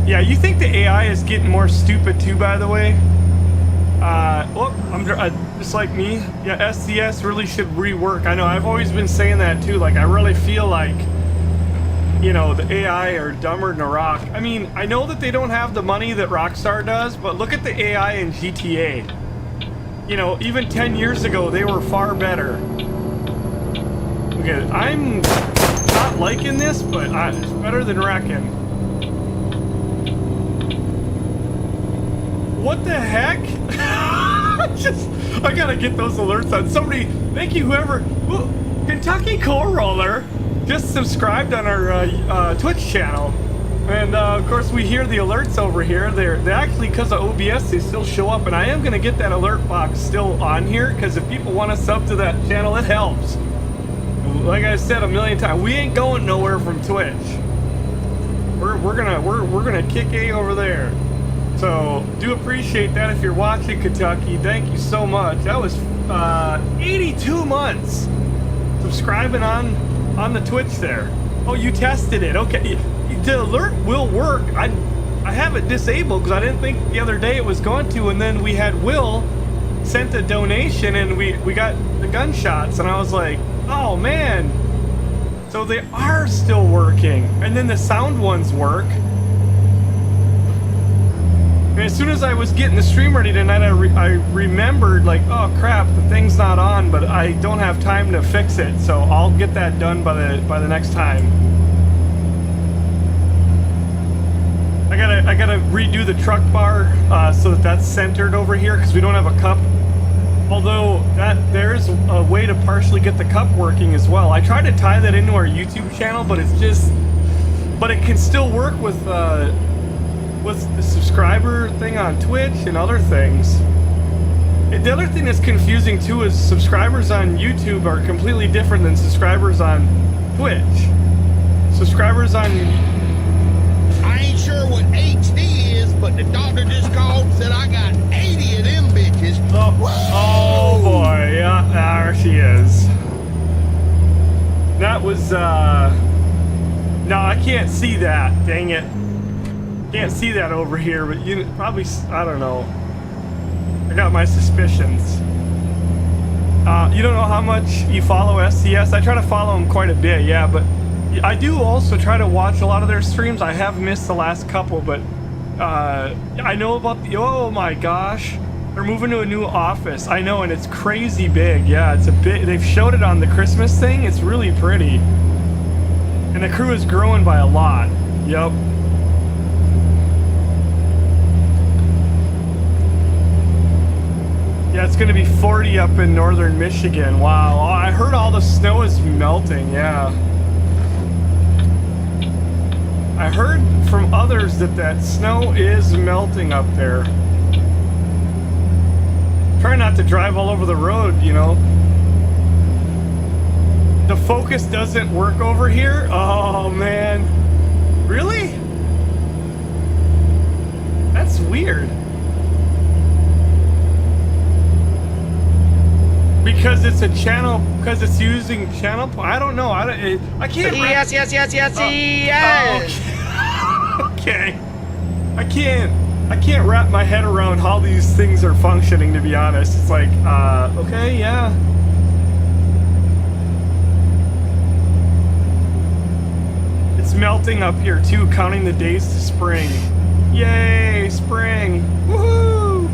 Yeah, you think the AI is getting more stupid too, by the way? I'm just like me. Yeah, SCS really should rework. I know, I've always been saying that too. Like, I really feel like, you know, the AI are dumber than a rock. I mean, I know that they don't have the money that Rockstar does, but look at the AI in GTA. You know, even 10 years ago, they were far better. Okay, I'm not liking this, but it's better than wrecking. What the heck? I gotta get those alerts on. Somebody, thank you, whoever. Ooh, Kentucky Coal Roller just subscribed on our Twitch channel. And of course, we hear the alerts over here. They actually, because of OBS, they still show up. And I am gonna get that alert box still on here, because if people want to sub to that channel, it helps. Like I said a million times, we ain't going nowhere from Twitch. We're gonna kick A over there. So, do appreciate that if you're watching, Kentucky. Thank you so much. That was 82 months subscribing on the Twitch there. Oh, you tested it. Okay. The alert will work. I have it disabled because I didn't think the other day it was going to, and then we had Will sent a donation and we got the gunshots, and I was like, oh man. So they are still working, and then the sound ones work. And as soon as I was getting the stream ready tonight, I remembered, like, oh crap, the thing's not on, but I don't have time to fix it, so I'll get that done by the next time. I gotta redo the truck bar so that's centered over here because we don't have a cup. Although there's a way to partially get the cup working as well. I tried to tie that into our YouTube channel, but it can still work with the subscriber thing on Twitch and other things. The other thing that's confusing too is subscribers on YouTube are completely different than subscribers on Twitch. Subscribers on... I ain't sure what HD is, but the doctor just called and said I got 80 of them bitches. Oh boy, yeah, there she is. That was, no, I can't see that, dang it. Can't see that over here, but you probably, I don't know. I got my suspicions. You don't know how much you follow SCS? I try to follow them quite a bit, yeah, but I do also try to watch a lot of their streams. I have missed the last couple, but I know about the, oh my gosh, they're moving to a new office. I know, and it's crazy big. Yeah, it's a bit, they've showed it on the Christmas thing. It's really pretty. And the crew is growing by a lot. Yep. Yeah, it's gonna be 40 up in northern Michigan. Wow, I heard all the snow is melting, yeah. I heard from others that snow is melting up there. Try not to drive all over the road, you know. The focus doesn't work over here? Oh, man. Really? That's weird. Because it's a channel, because it's using channel, I don't know. I can't. Yes. Okay. I can't wrap my head around how these things are functioning, to be honest. It's like, okay, yeah. It's melting up here too, counting the days to spring. Yay, spring. Woohoo!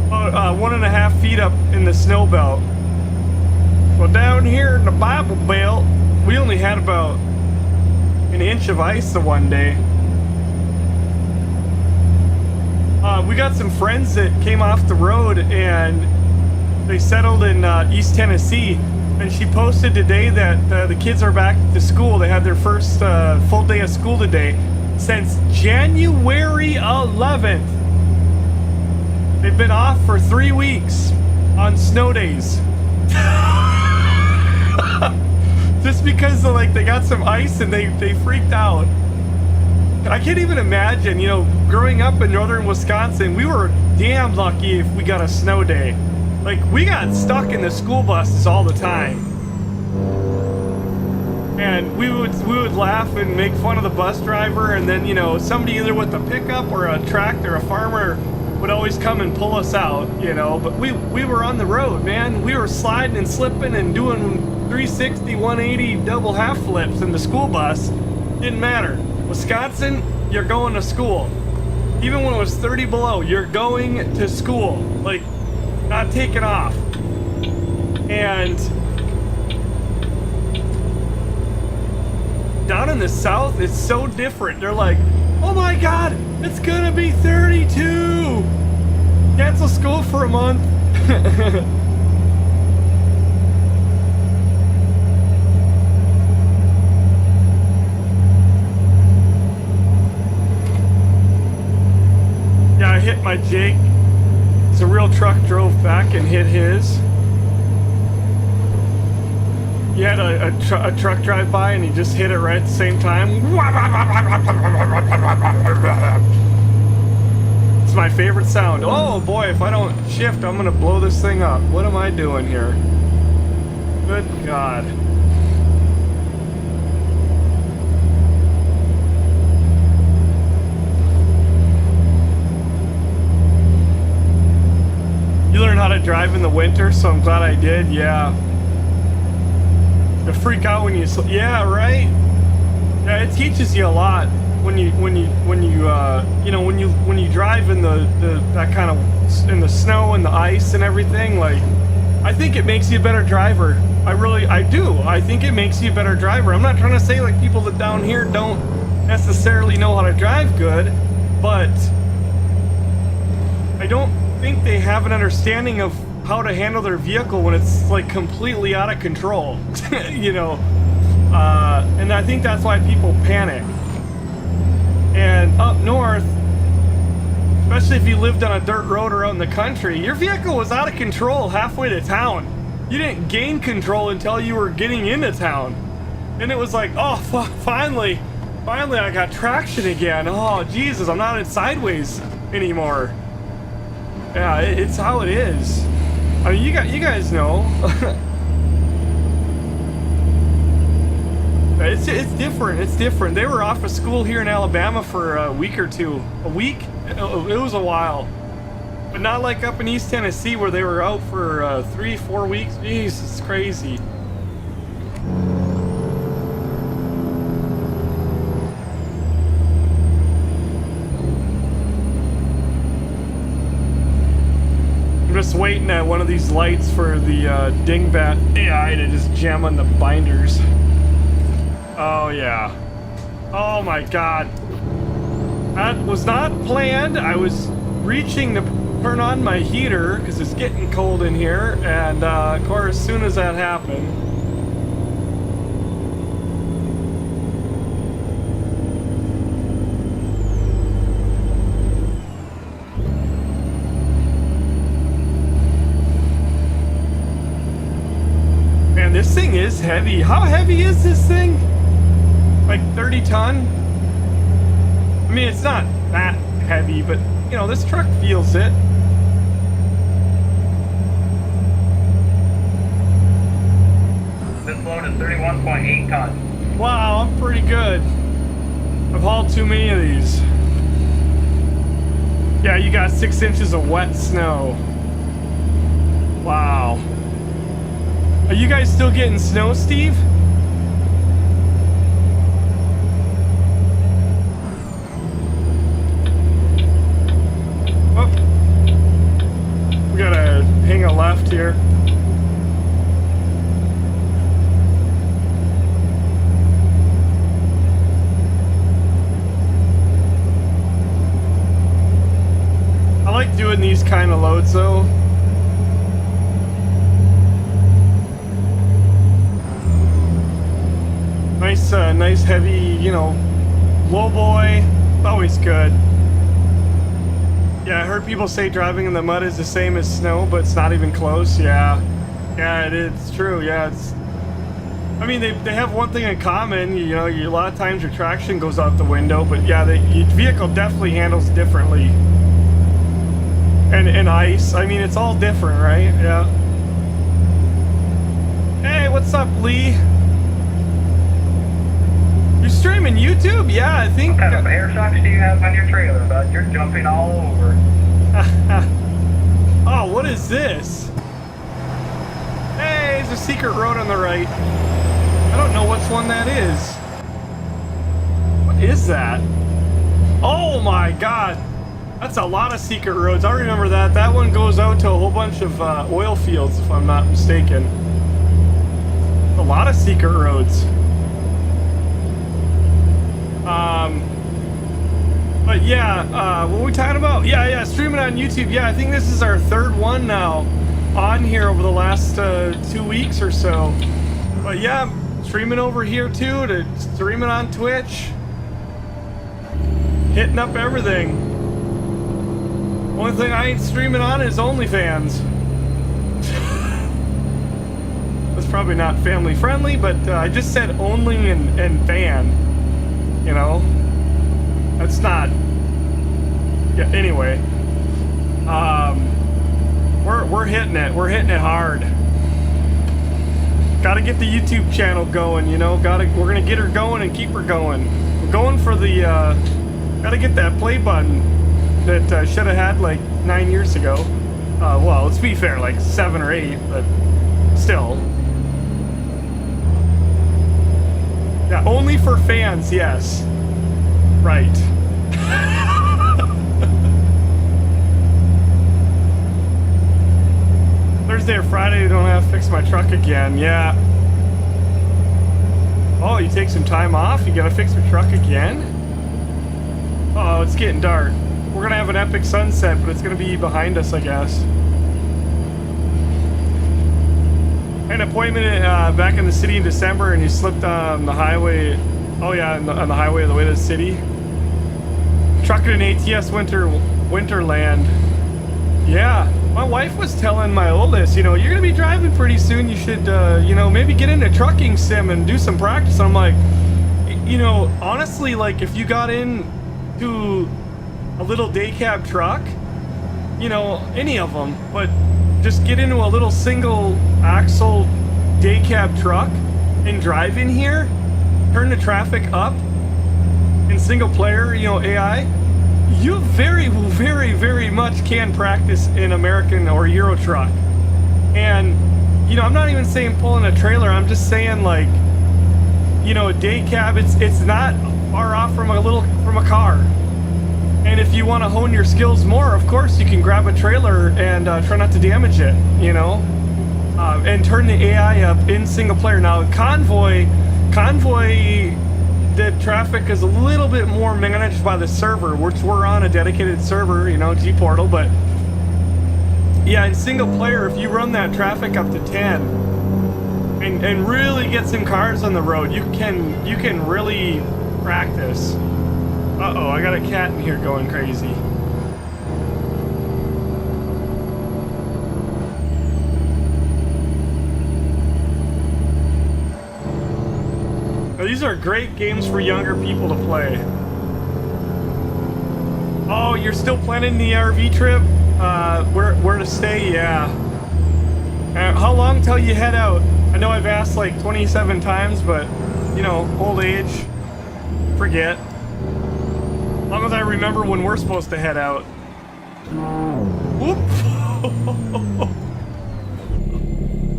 About 1.5 feet up in the snow belt. Well, down here in the Bible Belt, we only had about an inch of ice the one day. We got some friends that came off the road and they settled in East Tennessee, and she posted today that the kids are back to school. They had their first full day of school today since January 11th. They've been off for 3 weeks on snow days. Just because they got some ice and they freaked out. I can't even imagine, you know, growing up in northern Wisconsin, we were damn lucky if we got a snow day. Like, we got stuck in the school buses all the time. And we would laugh and make fun of the bus driver, and then, you know, somebody either with a pickup or a tractor, a farmer, would always come and pull us out, you know. But we were on the road, man. We were sliding and slipping and doing 360, 180 double half flips in the school bus. Didn't matter. Wisconsin, you're going to school. Even when it was 30 below, you're going to school. Like, not taking off. And down in the south, it's so different. They're like, oh my God, it's gonna be 32. Cancel school for a month. Yeah, I hit my Jake. It's a real truck drove back and hit his. You had a truck drive by and he just hit it right at the same time. It's my favorite sound. Oh boy, if I don't shift, I'm gonna blow this thing up. What am I doing here? Good God. drive in the winter, so I'm glad I did. Yeah. To freak out when you, yeah, right. Yeah, it teaches you a lot when you drive in that kind of in the snow and the ice and everything. Like, I think it makes you a better driver. I do. I think it makes you a better driver. I'm not trying to say like people that down here don't necessarily know how to drive good, but I don't think they have an understanding of how to handle their vehicle when it's like completely out of control. You know, and I think that's why people panic. And up north, especially if you lived on a dirt road or out in the country, your vehicle was out of control halfway to town. You didn't gain control until you were getting into town. And it was like, oh, finally I got traction again. Oh, Jesus, I'm not in sideways anymore. Yeah, it's how it is. I mean, you guys know. It's different. It's different. They were off of school here in Alabama for a week or two. A week? It was a while. But not like up in East Tennessee where they were out for 3-4 weeks. Jeez, it's crazy. I'm just waiting at one of these lights for the dingbat AI to just jam on the binders. Oh yeah. Oh my god. That was not planned. I was reaching to turn on my heater because it's getting cold in here, and of course, as soon as that happened, man, this thing is heavy. How heavy is this thing? Like 30 ton? I mean, it's not that heavy, but you know, this truck feels it. This load is 31.8 tons. Wow, I'm pretty good. I've hauled too many of these. Yeah, you got 6 inches of wet snow. Wow. Are you guys still getting snow, Steve? Oh. We gotta hang a left here. I like doing these kind of loads though. Nice heavy, you know, low boy. Always good. Yeah, I heard people say driving in the mud is the same as snow, but it's not even close. Yeah, it is. It's true. Yeah, it's. I mean, they have one thing in common. You know, a lot of times your traction goes out the window, but yeah, your vehicle definitely handles differently. And ice. I mean, it's all different, right? Yeah. Hey, what's up, Lee? You're streaming YouTube? Yeah, I think. What kind of air shocks do you have on your trailer, bud? You're jumping all over. Oh, what is this? Hey, there's a secret road on the right. I don't know which one that is. What is that? Oh my god. That's a lot of secret roads. I remember that. That one goes out to a whole bunch of oil fields, if I'm not mistaken. A lot of secret roads. But yeah, what were we talking about? Yeah, streaming on YouTube. Yeah, I think this is our third one now on here over the last 2 weeks or so. But yeah, streaming over here too, to streaming on Twitch. Hitting up everything. Only thing I ain't streaming on is OnlyFans. That's probably not family friendly, but I just said only and fan. You know? That's not... Yeah, anyway. We're hitting it. We're hitting it hard. Gotta get the YouTube channel going, you know? We're gonna get her going and keep her going. We're going for the... gotta get that play button that should have had like 9 years ago. Well, let's be fair, like 7 or 8, but still. Yeah, only for fans, yes. Right. Thursday or Friday, you don't have to fix my truck again. Yeah. Oh, you take some time off? You gotta fix your truck again? Uh oh, it's getting dark. We're gonna have an epic sunset, but it's gonna be behind us, I guess. I had an appointment back in the city in December, and he slipped on the highway. Oh yeah, on the highway on the way to the city. Trucking in ATS Winterland. Yeah, my wife was telling my oldest, you know, you're gonna be driving pretty soon. You should, you know, maybe get into trucking sim and do some practice. And I'm like, you know, honestly, like if you got into a little day cab truck, you know, any of them, but just get into a little single axle day cab truck and drive in here, turn the traffic up in single player, you know, AI, you very, very much can practice in American or Euro truck. And, you know, I'm not even saying pulling a trailer, I'm just saying like, you know, a day cab, it's not far off from a car. And if you want to hone your skills more, of course, you can grab a trailer and try not to damage it, you know, and turn the AI up in single player. Now, Convoy, the traffic is a little bit more managed by the server, which we're on a dedicated server, you know, G-Portal. But yeah, in single player, if you run that traffic up to 10 and really get some cars on the road, you can really practice. Uh-oh, I got a cat in here going crazy. Now, these are great games for younger people to play. Oh, you're still planning the RV trip? Where to stay? Yeah. How long till you head out? I know I've asked like 27 times, but, you know, old age, forget. As long as I remember when we're supposed to head out. Whoop!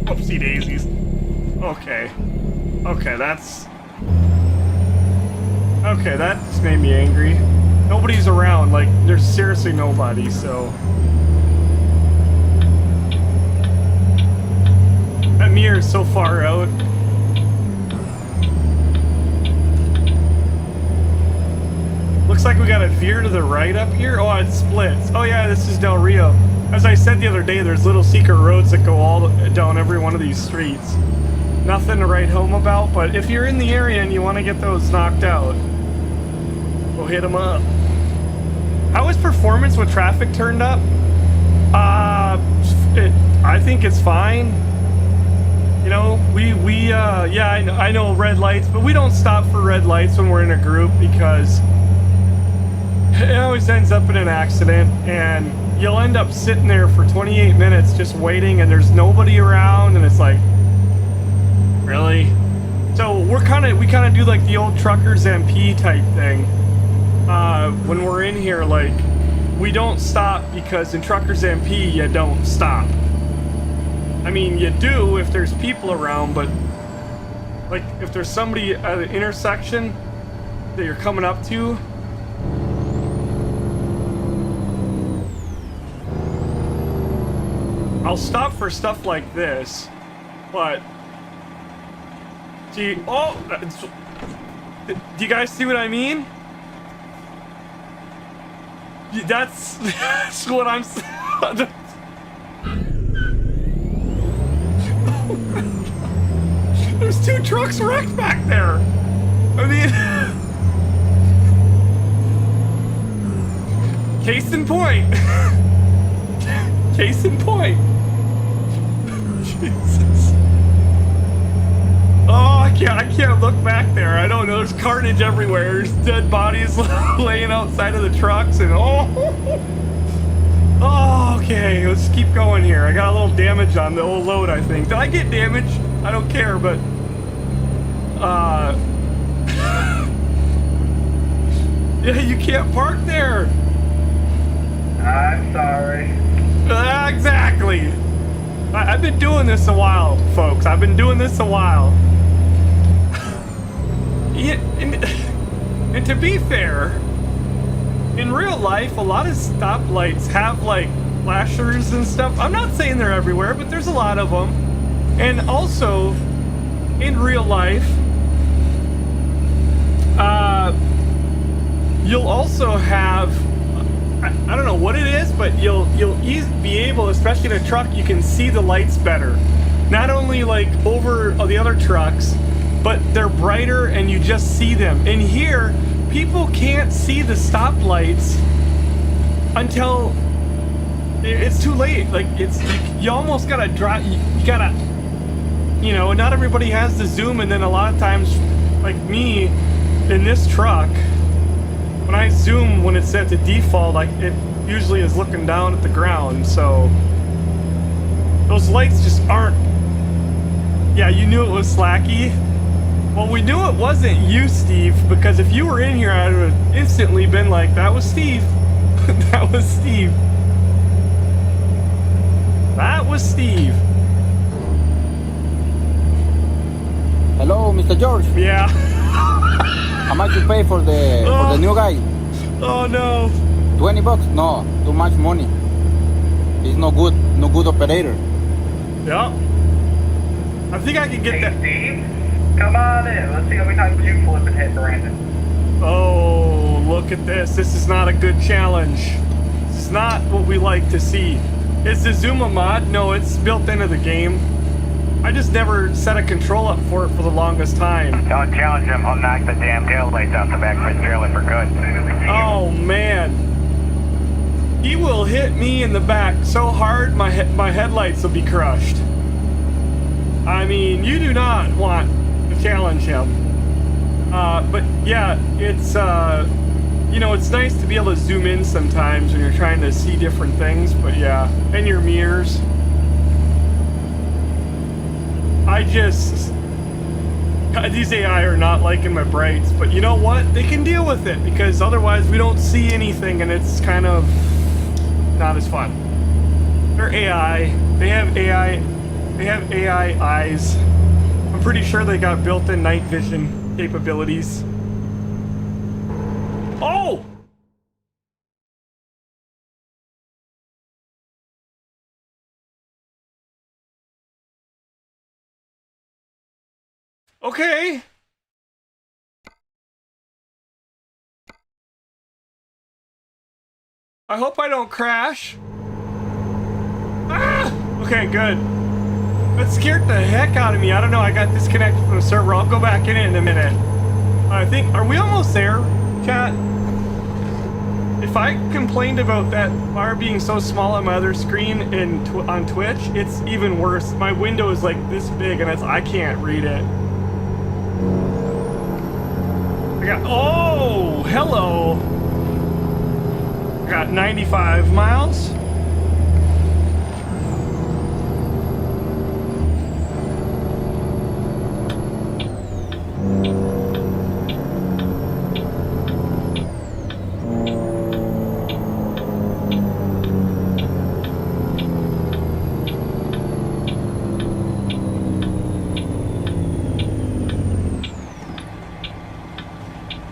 Oopsie daisies. Okay. Okay, that's... Okay, that just made me angry. Nobody's around, like, there's seriously nobody, so... That mirror is so far out. Looks like we got a veer to the right up here. Oh, it splits. Oh yeah, this is Del Rio. As I said the other day, there's little secret roads that go all down every one of these streets. Nothing to write home about, but if you're in the area and you want to get those knocked out, go hit them up. How is performance with traffic turned up? I think it's fine. You know, yeah, I know red lights, but we don't stop for red lights when we're in a group because it always ends up in an accident, and you'll end up sitting there for 28 minutes just waiting, and there's nobody around, and it's like, really? So we kind of do like the old truckers MP type thing. When we're in here, like, we don't stop because in truckers MP you don't stop. I mean, you do if there's people around, but like if there's somebody at an intersection that you're coming up to, I'll stop for stuff like this, but do you guys see what I mean? That's what I'm saying. There's 2 trucks wrecked back there. I mean, case in point. Case in point. Jesus. Oh, I can't look back there. I don't know. There's carnage everywhere. There's dead bodies laying outside of the trucks, and oh, okay. Let's keep going here. I got a little damage on the old load, I think. Did I get damage? I don't care, but yeah, you can't park there. I'm sorry. Exactly. I've been doing this a while, folks. I've been doing this a while. Yeah, and to be fair, in real life, a lot of stoplights have like flashers and stuff. I'm not saying they're everywhere, but there's a lot of them. And also, in real life, you'll also have, I don't know what it is, but you'll be able, especially in a truck, you can see the lights better. Not only like over the other trucks, but they're brighter and you just see them. And here, people can't see the stoplights until it's too late. Like you almost gotta drive. You gotta, you know. Not everybody has the zoom, and then a lot of times, like me, in this truck, when I zoom when it's set to default, like it usually is looking down at the ground. So those lights just aren't. Yeah, you knew it was slacky. Well, we knew it wasn't you, Steve, because if you were in here, I would have instantly been like, that was Steve. That was Steve. That was Steve. Hello, Mr. George. Yeah. How much you pay for the new guy? Oh no. $20? No, too much money. He's no good operator. Yeah. I think I can get that. Steve, come on in. Let's see how many times you flip and hit Brandon. Oh, look at this. This is not a good challenge. This is not what we like to see. Is the zoom a mod? No, it's built into the game. I just never set a control up for it for the longest time. Don't challenge him. He'll knock the damn tail lights out the back of his trailer for good. Oh, man. He will hit me in the back so hard my headlights will be crushed. I mean, you do not want to challenge him. But yeah, it's, you know, it's nice to be able to zoom in sometimes when you're trying to see different things, but yeah, and your mirrors. These AI are not liking my brights, but you know what? They can deal with it because otherwise we don't see anything and it's kind of not as fun. They're AI. They have AI eyes. I'm pretty sure they got built-in night vision capabilities. Oh! Okay. I hope I don't crash. Ah! Okay, good. That scared the heck out of me. I don't know. I got disconnected from the server. I'll go back in it in a minute. I think, are we almost there, chat? If I complained about that bar being so small on my other screen on Twitch, it's even worse. My window is like this big and I can't read it. Oh, hello. I got 95 miles.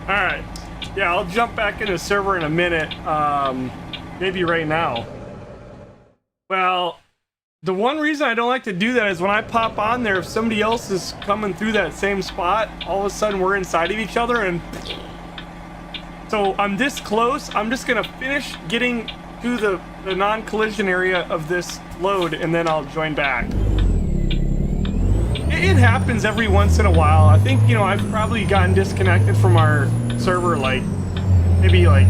Alright. Yeah, I'll jump back into the server in a minute. Maybe right now. Well, the one reason I don't like to do that is when I pop on there, if somebody else is coming through that same spot, all of a sudden we're inside of each other and... So I'm this close, I'm just gonna finish getting to the non-collision area of this load and then I'll join back. It happens every once in a while. I think, you know, I've probably gotten disconnected from our server like maybe like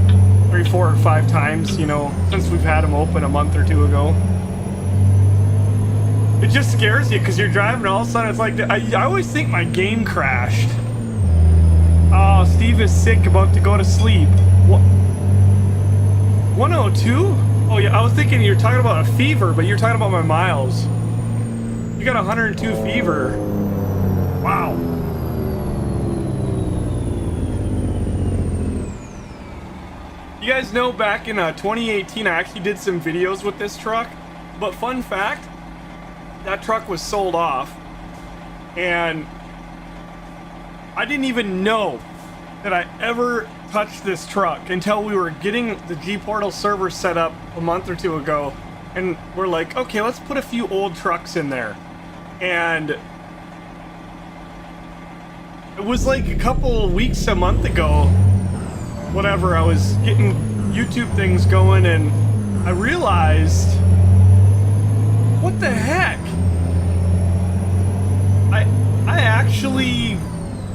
3, 4, or 5 times, you know, since we've had them open a month or 2 ago. It just scares you because you're driving and all of a sudden it's like, I always think my game crashed. Oh, Steve is sick, about to go to sleep. What? 102? Oh yeah, I was thinking you're talking about a fever, but you're talking about my miles. You got 102 fever. Wow. You guys know back in 2018, I actually did some videos with this truck. But fun fact, that truck was sold off. And I didn't even know that I ever touched this truck until we were getting the G-Portal server set up a month or two ago. And we're like, okay, let's put a few old trucks in there. And it was like a couple weeks, a month ago, whatever, I was getting YouTube things going and I realized, what the heck? I actually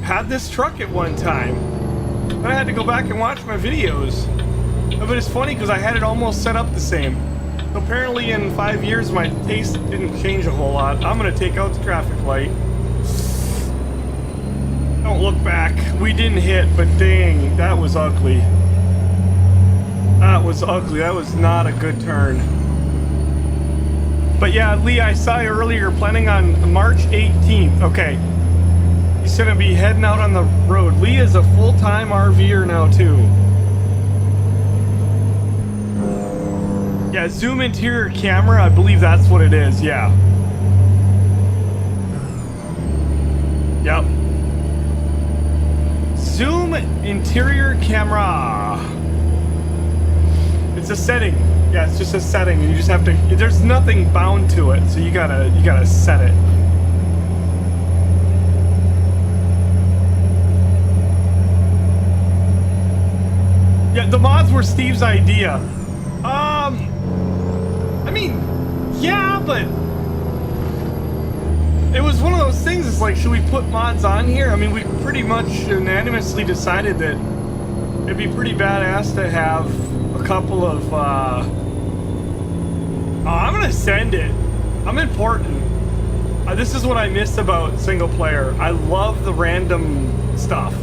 had this truck at one time. And I had to go back and watch my videos. But it's funny because I had it almost set up the same. So apparently in 5 years my taste didn't change a whole lot. I'm gonna take out the traffic light. Don't look back. We didn't hit, but dang, that was ugly. That was ugly. That was not a good turn. But yeah, Lee, I saw you earlier planning on March 18th. Okay. He's gonna be heading out on the road. Lee is a full-time RVer now too. Yeah, zoom interior camera, I believe that's what it is, yeah. Yep. Zoom interior camera. It's a setting. Yeah, it's just a setting. You just have to, there's nothing bound to it, so you gotta set it. Yeah, the mods were Steve's idea. I mean, yeah, but it was one of those things. It's like, should we put mods on here? I mean, we pretty much unanimously decided that it'd be pretty badass to have a couple of, I'm gonna send it. I'm important. This is what I miss about single player. I love the random stuff.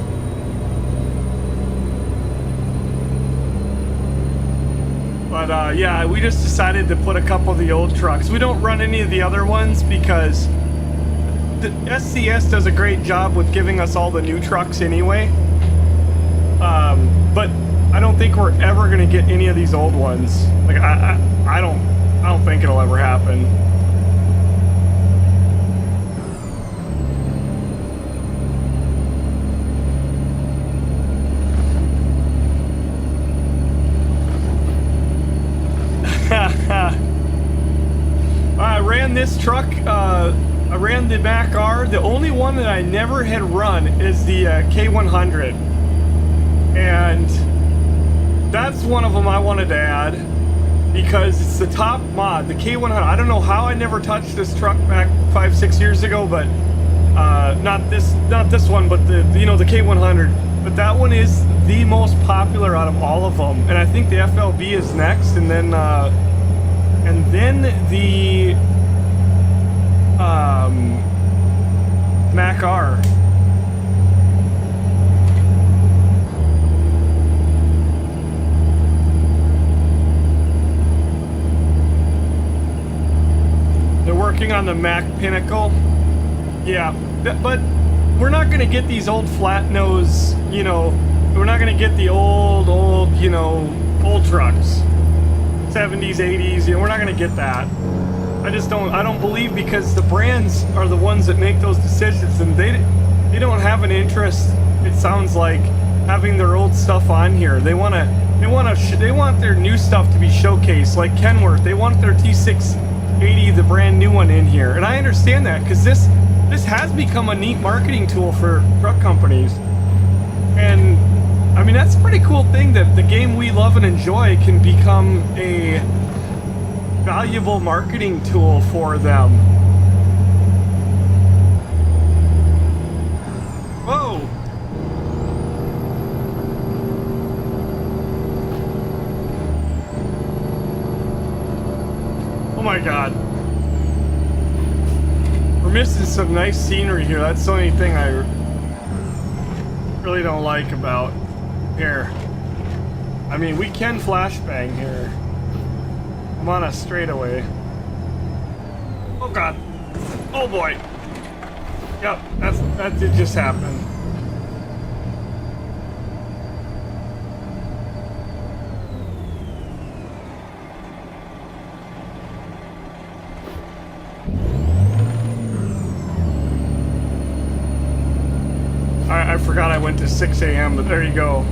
But yeah, we just decided to put a couple of the old trucks. We don't run any of the other ones because the SCS does a great job with giving us all the new trucks anyway. But I don't think we're ever gonna get any of these old ones. Like I don't think it'll ever happen. I ran this truck, I ran the Mac R. The only one that I never had run is the K100. And that's one of them I wanted to add because it's the top mod, the K100. I don't know how I never touched this truck back 5-6 years ago, but not this one, but the the K100. But that one is the most popular out of all of them, and I think the FLB is next, and then the Mac R. They're working on the Mac Pinnacle. Yeah, but we're not gonna get these old flat nose, we're not gonna get the old trucks. 70s, 80s, we're not gonna get that. I don't believe, because the brands are the ones that make those decisions, and they don't have an interest, it sounds like, having their old stuff on here. They want their new stuff to be showcased, like Kenworth. They want their T680, the brand new one, in here. And I understand that, because this has become a neat marketing tool for truck companies. And I mean, that's a pretty cool thing that the game we love and enjoy can become a valuable marketing tool for them. Whoa! Oh my god. We're missing some nice scenery here. That's the only thing I really don't like about here. I mean, we can flashbang here. I'm on a straightaway. Oh god. Oh boy. Yep, that did just happen. forgot I went to 6 a.m., but there you go.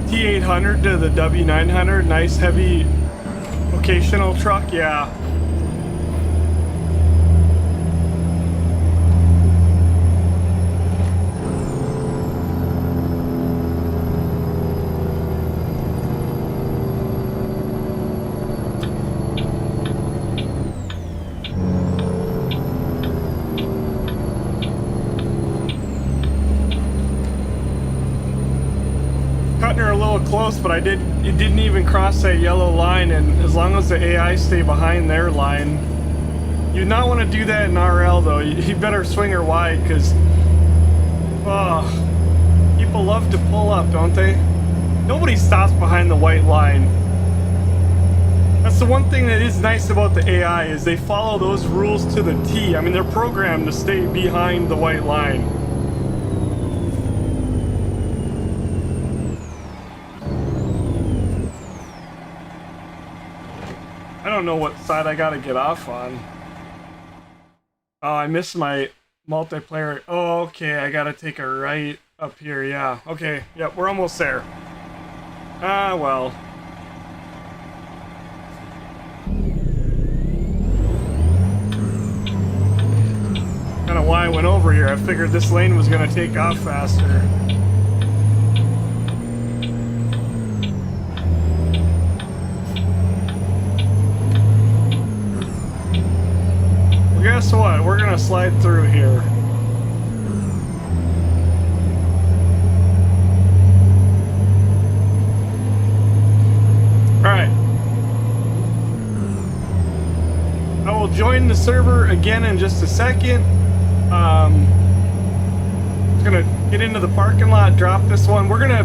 T800 to the W900, nice heavy vocational truck, yeah. Close, but it didn't even cross that yellow line, and as long as the AI stay behind their line, you not want to do that in RL though. You better swing her wide, because people love to pull up, don't they? Nobody stops behind the white line. That's the one thing that is nice about the AI, is they follow those rules to the T. I mean, they're programmed to stay behind the white line. I don't know what side I gotta get off on. Oh, I missed my multiplayer. Oh, okay, I gotta take a right up here, yeah. Okay, yep, we're almost there. Ah, well. Kinda why I went over here. I figured this lane was gonna take off faster. Guess what? We're gonna slide through here. Alright. I will join the server again in just a second. Gonna get into the parking lot, drop this one. We're gonna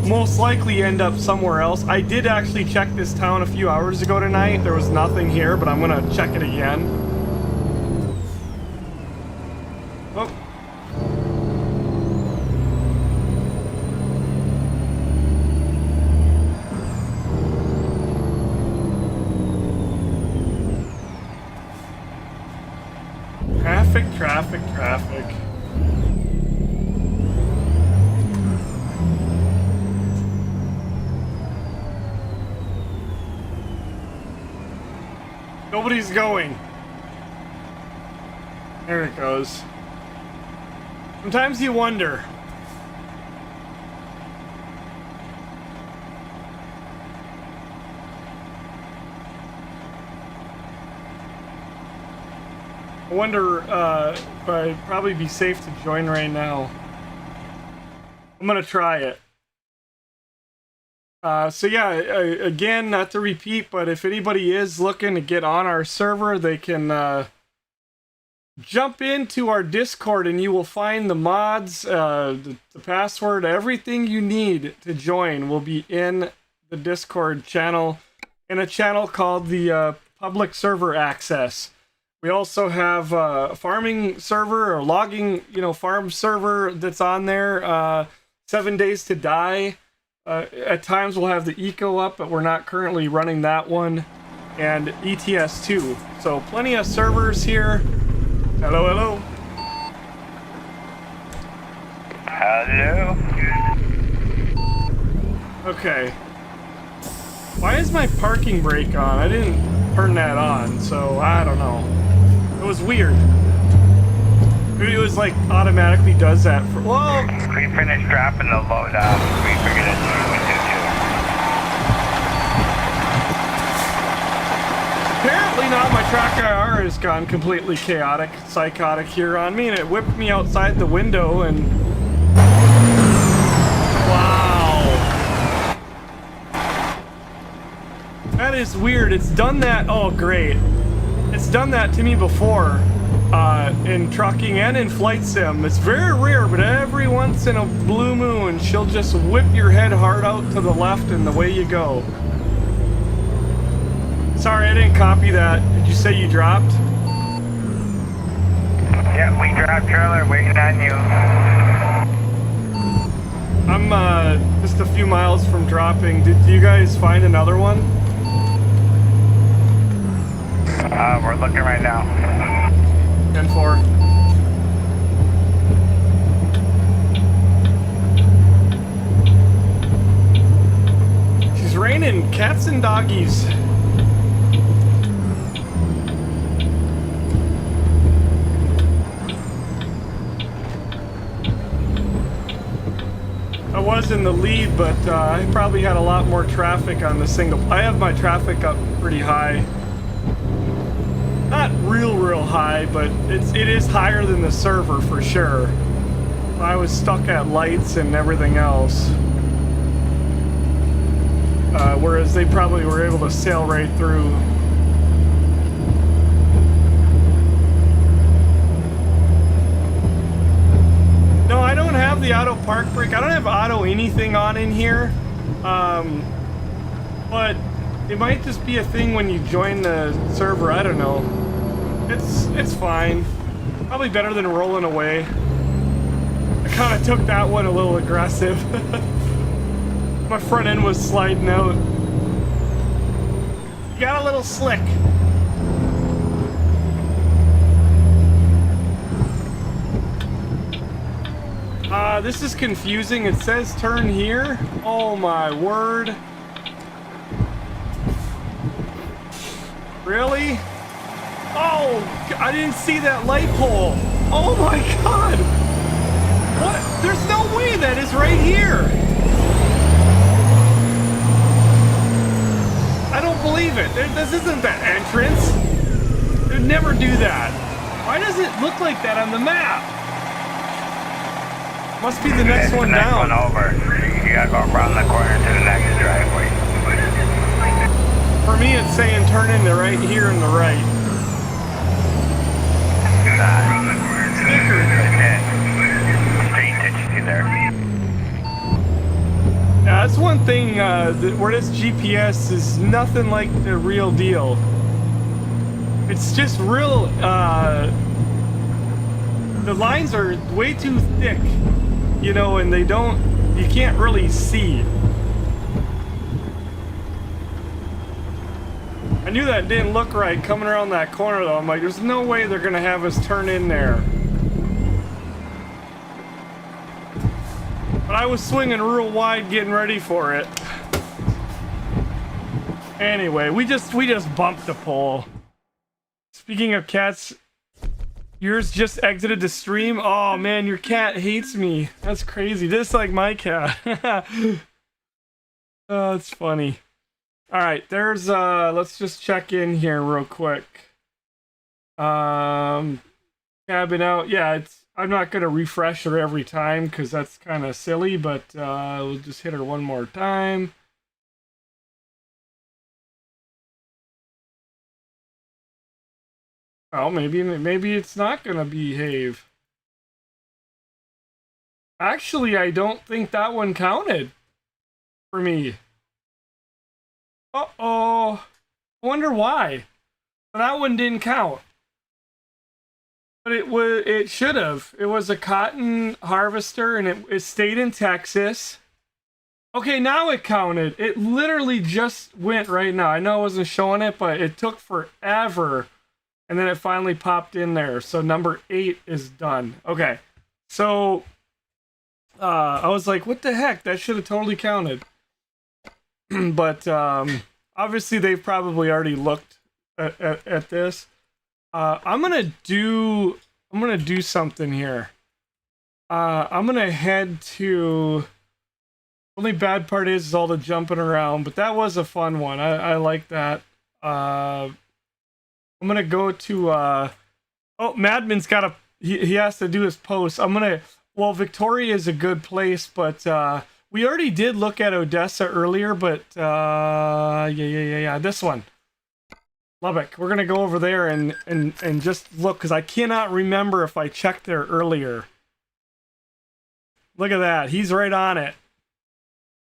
most likely end up somewhere else. I did actually check this town a few hours ago tonight. There was nothing here, but I'm gonna check it again. Oh. Traffic. Nobody's going. There it goes. Sometimes you wonder. I wonder if I'd probably be safe to join right now. I'm gonna try it. So yeah, again, not to repeat, but if anybody is looking to get on our server, they can jump into our Discord and you will find the mods, the password, everything you need to join will be in the Discord channel, in a channel called the Public Server Access. We also have a farming server or logging, farm server that's on there. 7 Days to Die. At times we'll have the Eco up, but we're not currently running that one. And ATS 2. So plenty of servers here. Hello. Hello. Okay. Why is my parking brake on? I didn't turn that on, so I don't know. It was weird. Maybe it was like automatically does that for. Whoa! We finished dropping the load off. We figured it's what we do too. Apparently not. My track IR has gone completely chaotic, psychotic here on me, and it whipped me outside the window and. Wow! That is weird. It's done that. Oh, great. It's done that to me before. In trucking and in flight sim. It's very rare, but every once in a blue moon, she'll just whip your head hard out to the left and away you go. Sorry, I didn't copy that. Did you say you dropped? Yeah, we dropped trailer waiting on you. I'm just a few miles from dropping. Did you guys find another one? We're looking right now. 10-4. She's raining cats and doggies. I was in the lead, but I probably had a lot more traffic on the single. I have my traffic up pretty high. Not real high, but it is higher than the server for sure. I was stuck at lights and everything else. Whereas they probably were able to sail right through. No, I don't have the auto park brake. I don't have auto anything on in here. But it might just be a thing when you join the server. I don't know. It's fine. Probably better than rolling away. I kind of took that one a little aggressive. My front end was sliding out. You got a little slick. This is confusing. It says turn here. Oh my word. Really? Oh, I didn't see that light pole. Oh my god. What? There's no way that is right here. I don't believe it. This isn't that entrance. They'd never do that. Why does it look like that on the map? Must be the next one next down. One over. You gotta go around the corner to the next driveway. For me, it's saying turn in the right here and the right. Yeah, that's one thing where this GPS is nothing like the real deal. It's just real. The lines are way too thick, you know, and you can't really see. I knew that didn't look right coming around that corner though. I'm like, there's no way they're gonna have us turn in there. But I was swinging real wide getting ready for it. Anyway, we just bumped the pole. Speaking of cats, yours just exited the stream. Oh man, your cat hates me. That's crazy. Just like my cat. Oh, it's funny. All right, there's let's just check in here real quick. Cabin out. Yeah, I'm not gonna refresh her every time because that's kind of silly, but we'll just hit her one more time. Oh, maybe it's not gonna behave. Actually, I don't think that one counted for me. Uh-oh. I wonder why. That one didn't count. But it should have. It was a cotton harvester and it stayed in Texas. Okay, now it counted. It literally just went right now. I know I wasn't showing it, but it took forever. And then it finally popped in there. So number 8 is done. Okay. So I was like, what the heck? That should have totally counted. But obviously they've probably already looked at this. I'm gonna do something here. I'm gonna head to. Only bad part is all the jumping around, but that was a fun one. I like that. I'm gonna go to. Oh, Madman's got he has to do his post. Well, Victoria is a good place, but we already did look at Odessa earlier, but yeah, this one. Lubbock. We're gonna go over there and just look because I cannot remember if I checked there earlier. Look at that. He's right on it.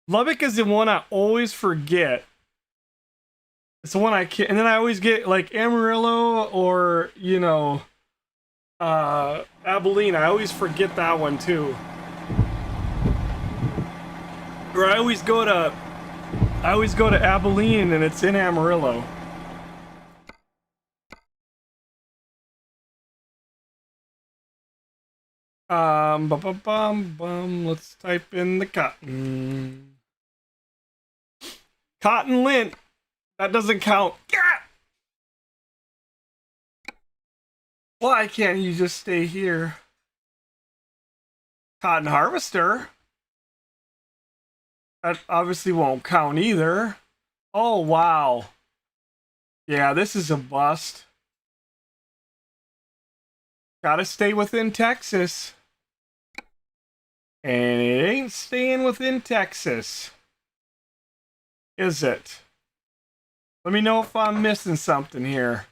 Lubbock is the one I always forget. It's the one I can't, and then I always get like Amarillo or Abilene. I always forget that one too. Or I always go to Abilene and it's in Amarillo. Let's type in the cotton. Cotton lint. That doesn't count. Gah! Why can't you just stay here? Cotton harvester. That obviously won't count either. Oh, wow. Yeah, this is a bust. Gotta stay within Texas. And it ain't staying within Texas. Is it? Let me know if I'm missing something here.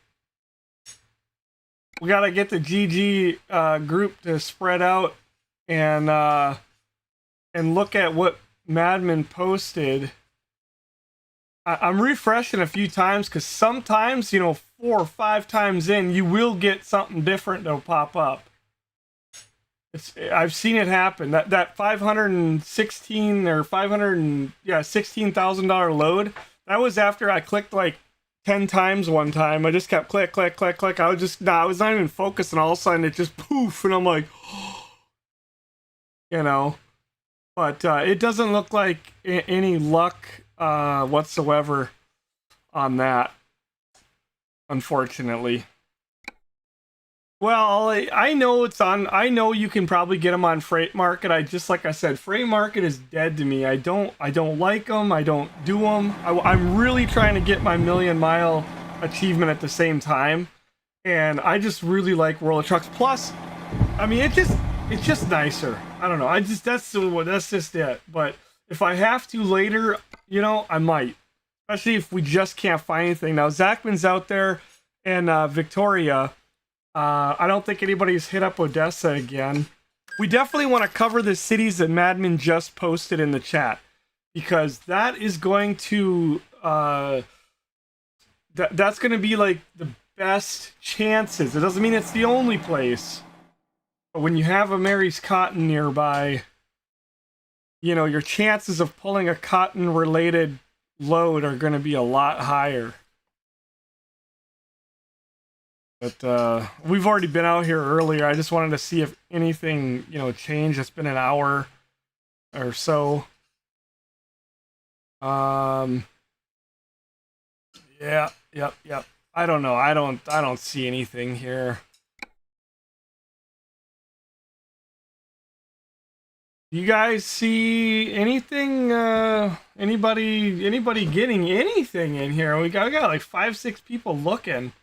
We gotta get the GG group to spread out and look at what Madman posted. I'm refreshing a few times because sometimes, 4 or 5 times in, you will get something different that'll pop up. I've seen it happen. That 516 or $16,000 load. That was after I clicked like 10 times one time. I just kept click, click, click, click. I was not even focused, and all of a sudden it just poof, and I'm like, But it doesn't look like any luck whatsoever on that, unfortunately. Well, I know it's on. I know you can probably get them on Freight Market. Like I said, Freight Market is dead to me. I don't like them. I don't do them. I'm really trying to get my million mile achievement at the same time, and I just really like World of Trucks. Plus, I mean, it's just nicer. I don't know. That's just it. But if I have to later, I might. Especially if we just can't find anything. Now Zachman's out there, and Victoria. I don't think anybody's hit up Odessa again. We definitely want to cover the cities that Madman just posted in the chat, because that is going to that's going to be like the best chances. It doesn't mean it's the only place, but when you have a Mary's Cotton nearby, your chances of pulling a cotton related load are going to be a lot higher. But we've already been out here earlier. I just wanted to see if anything, changed. It's been an hour or so. Yeah, yep. I don't know. I don't see anything here. You guys see anything? Anybody getting anything in here? We got like 5-6 people looking.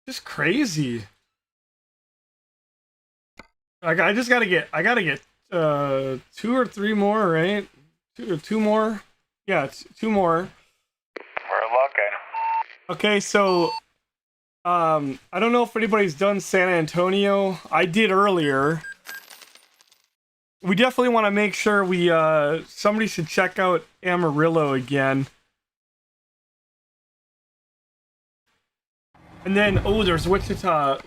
Just crazy. I gotta get 2 or 3 more, right? 2 more. Yeah, 2 more. We're looking. Okay, so I don't know if anybody's done San Antonio. I did earlier. We definitely want to make sure somebody should check out Amarillo again. And then, there's Wichita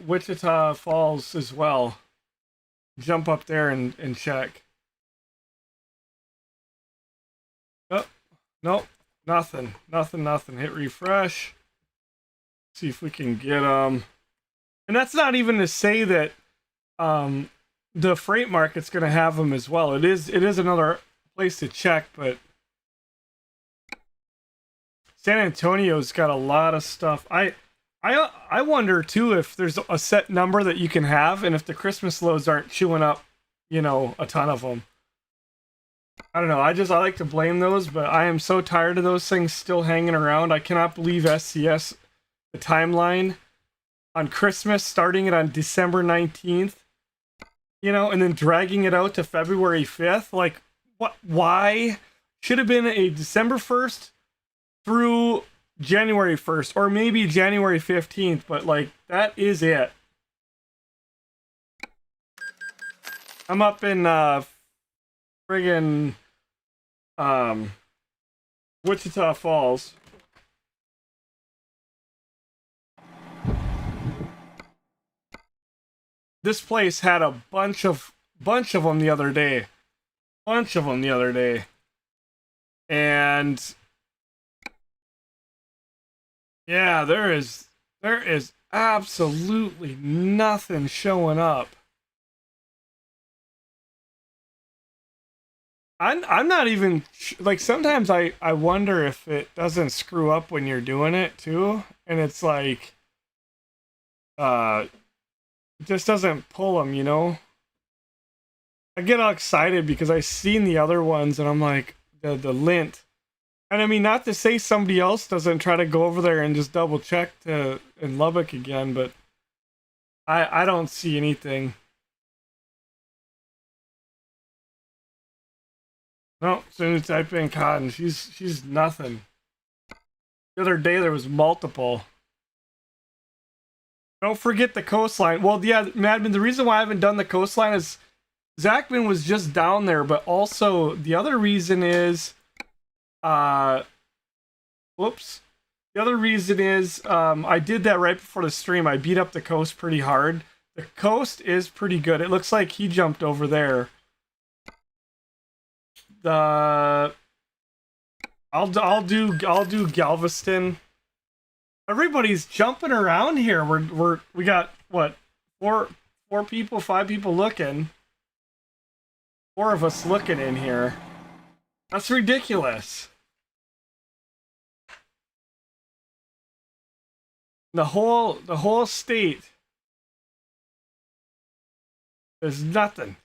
Falls as well. Jump up there and check. Oh, nope, nothing. Hit refresh. See if we can get them. And that's not even to say that the Freight Market's going to have them as well. It is another place to check, but San Antonio's got a lot of stuff. I wonder too if there's a set number that you can have, and if the Christmas loads aren't chewing up, a ton of them. I don't know. I like to blame those, but I am so tired of those things still hanging around. I cannot believe SCS, the timeline on Christmas, starting it on December 19th, and then dragging it out to February 5th. Like, what? Why? Should have been a December 1st through January 1st, or maybe January 15th, but like, that is it. I'm up in friggin' Wichita Falls. This place had a bunch of them the other day. And yeah, there is absolutely nothing showing up. I'm not even like, sometimes I wonder if it doesn't screw up when you're doing it too, and it's like it just doesn't pull them, you know. I get all excited because I seen the other ones and I'm like the lint, and I mean, not to say somebody else doesn't try to go over there and just double check in Lubbock again, but I don't see anything. No, as soon as I type in cotton, she's nothing. The other day there was multiple. Don't forget the coastline. Well, yeah, Madman, the reason why I haven't done the coastline is Zachman was just down there, but also the other reason is, whoops. The other reason is, I did that right before the stream. I beat up the coast pretty hard. The coast is pretty good. It looks like he jumped over there. I'll do Galveston. Everybody's jumping around here. We got what, four people, 5 people looking. 4 of us looking in here. That's ridiculous. The whole state. There's nothing.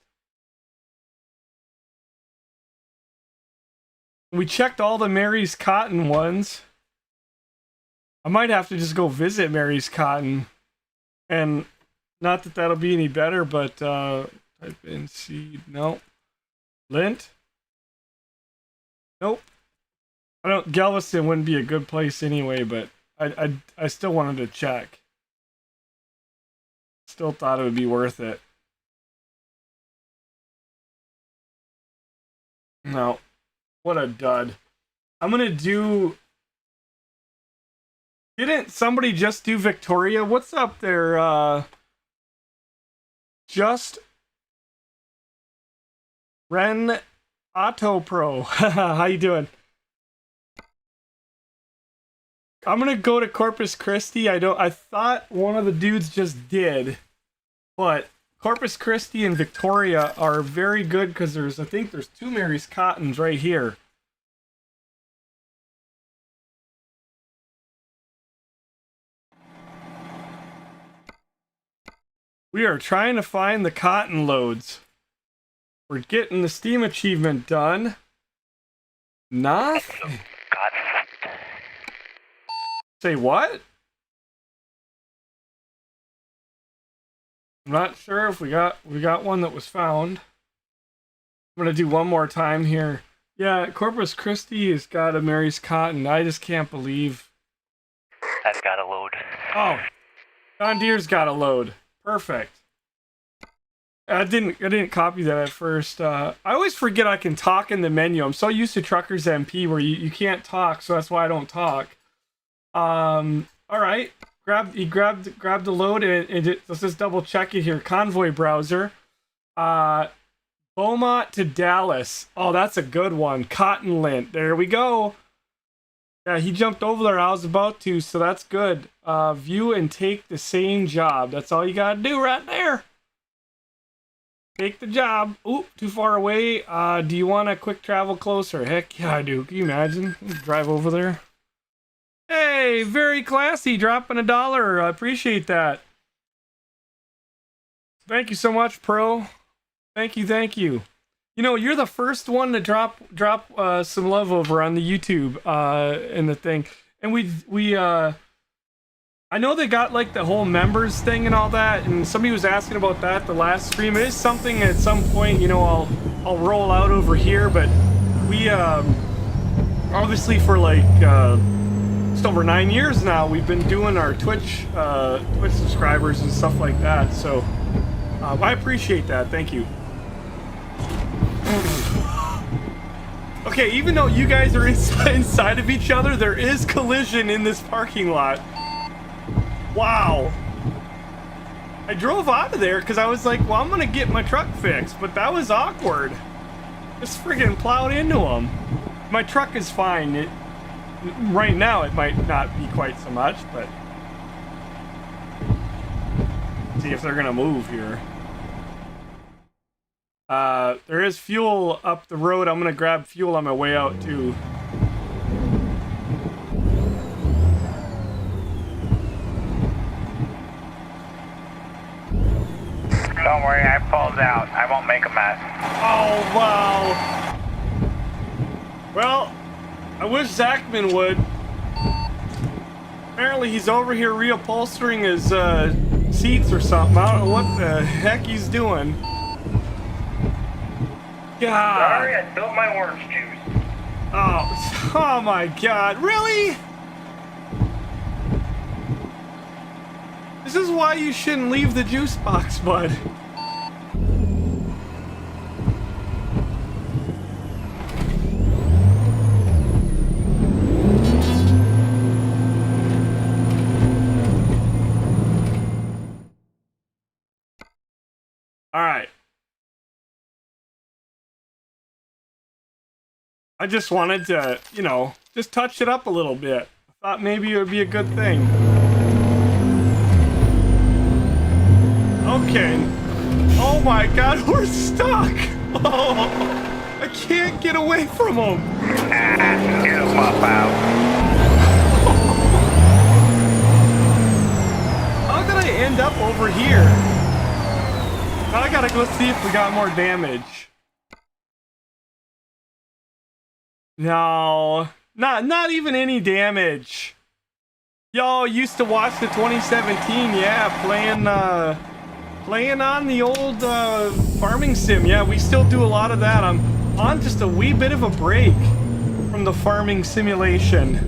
We checked all the Mary's Cotton ones. I might have to just go visit Mary's Cotton. And not that that'll be any better, but type in seed. No. Lint. Nope. Galveston wouldn't be a good place anyway, but I still wanted to check. Still thought it would be worth it. No. What a dud. I'm gonna do... Didn't somebody just do Victoria? What's up there, Just... Ren Auto Pro. How you doing? I'm gonna go to Corpus Christi. I thought one of the dudes just did, but Corpus Christi and Victoria are very good because I think there's 2 Mary's Cottons right here. We are trying to find the cotton loads. We're getting the Steam achievement done. Nothing. Say what? I'm not sure if we got one that was found. I'm gonna do one more time here. Yeah, Corpus Christi has got a Mary's Cotton. I just can't believe. That's got a load. Oh, John Deere's got a load. Perfect. I didn't copy that at first. I always forget I can talk in the menu. I'm so used to Truckers MP where you can't talk, so that's why I don't talk. All right. He grabbed the load and let's just double check it here. Convoy browser. Beaumont to Dallas. Oh, that's a good one. Cotton lint. There we go. Yeah, he jumped over there. I was about to, so that's good. View and take the same job. That's all you gotta do right there. Take the job. Oop, too far away. Do you want a quick travel closer? Heck yeah, I do. Can you imagine? Drive over there. Hey, very classy. Dropping $1. I appreciate that. Thank you so much, Pro. Thank you. You know, you're the first one to drop some love over on the YouTube and the thing. And we I know they got like the whole members thing and all that, and somebody was asking about that the last stream. It is something at some point, you know, I'll roll out over here, but we obviously for like just over 9 years now we've been doing our Twitch subscribers and stuff like that, so I appreciate that. Thank you. Okay, even though you guys are inside of each other, there is collision in this parking lot. Wow. I drove out of there because I was like, well, I'm going to get my truck fixed, but that was awkward. Just friggin' plowed into him. My truck is fine. Right now, it might not be quite so much, but... see if they're going to move here. There is fuel up the road. I'm gonna grab fuel on my way out too. Don't worry, I pulled out. I won't make a mess. Oh, wow. Well, I wish Zachman would. Apparently he's over here reupholstering his seats or something. I don't know what the heck he's doing. God. Sorry, I spilled my orange juice. Oh my God, really? This is why you shouldn't leave the juice box, bud. All right. I just wanted to, you know, just touch it up a little bit. I thought maybe it would be a good thing. Okay. Oh my God, we're stuck. Oh, I can't get away from them. Get him up out. How did I end up over here? Now I gotta go see if we got more damage. No, not even any damage. Y'all used to watch the 2017, yeah, playing on the old farming sim. Yeah, we still do a lot of that. I'm on just a wee bit of a break from the farming simulation.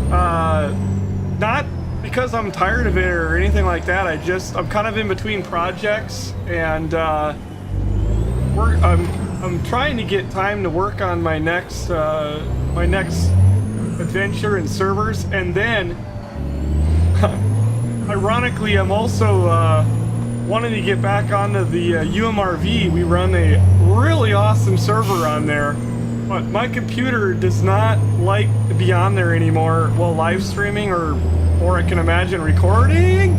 Not because I'm tired of it or anything like that. I'm kind of in between projects, and I'm trying to get time to work on my next adventure and servers, and then ironically I'm also wanting to get back onto the UMRV. We run a really awesome server on there, but my computer does not like to be on there anymore while live streaming or I can imagine recording.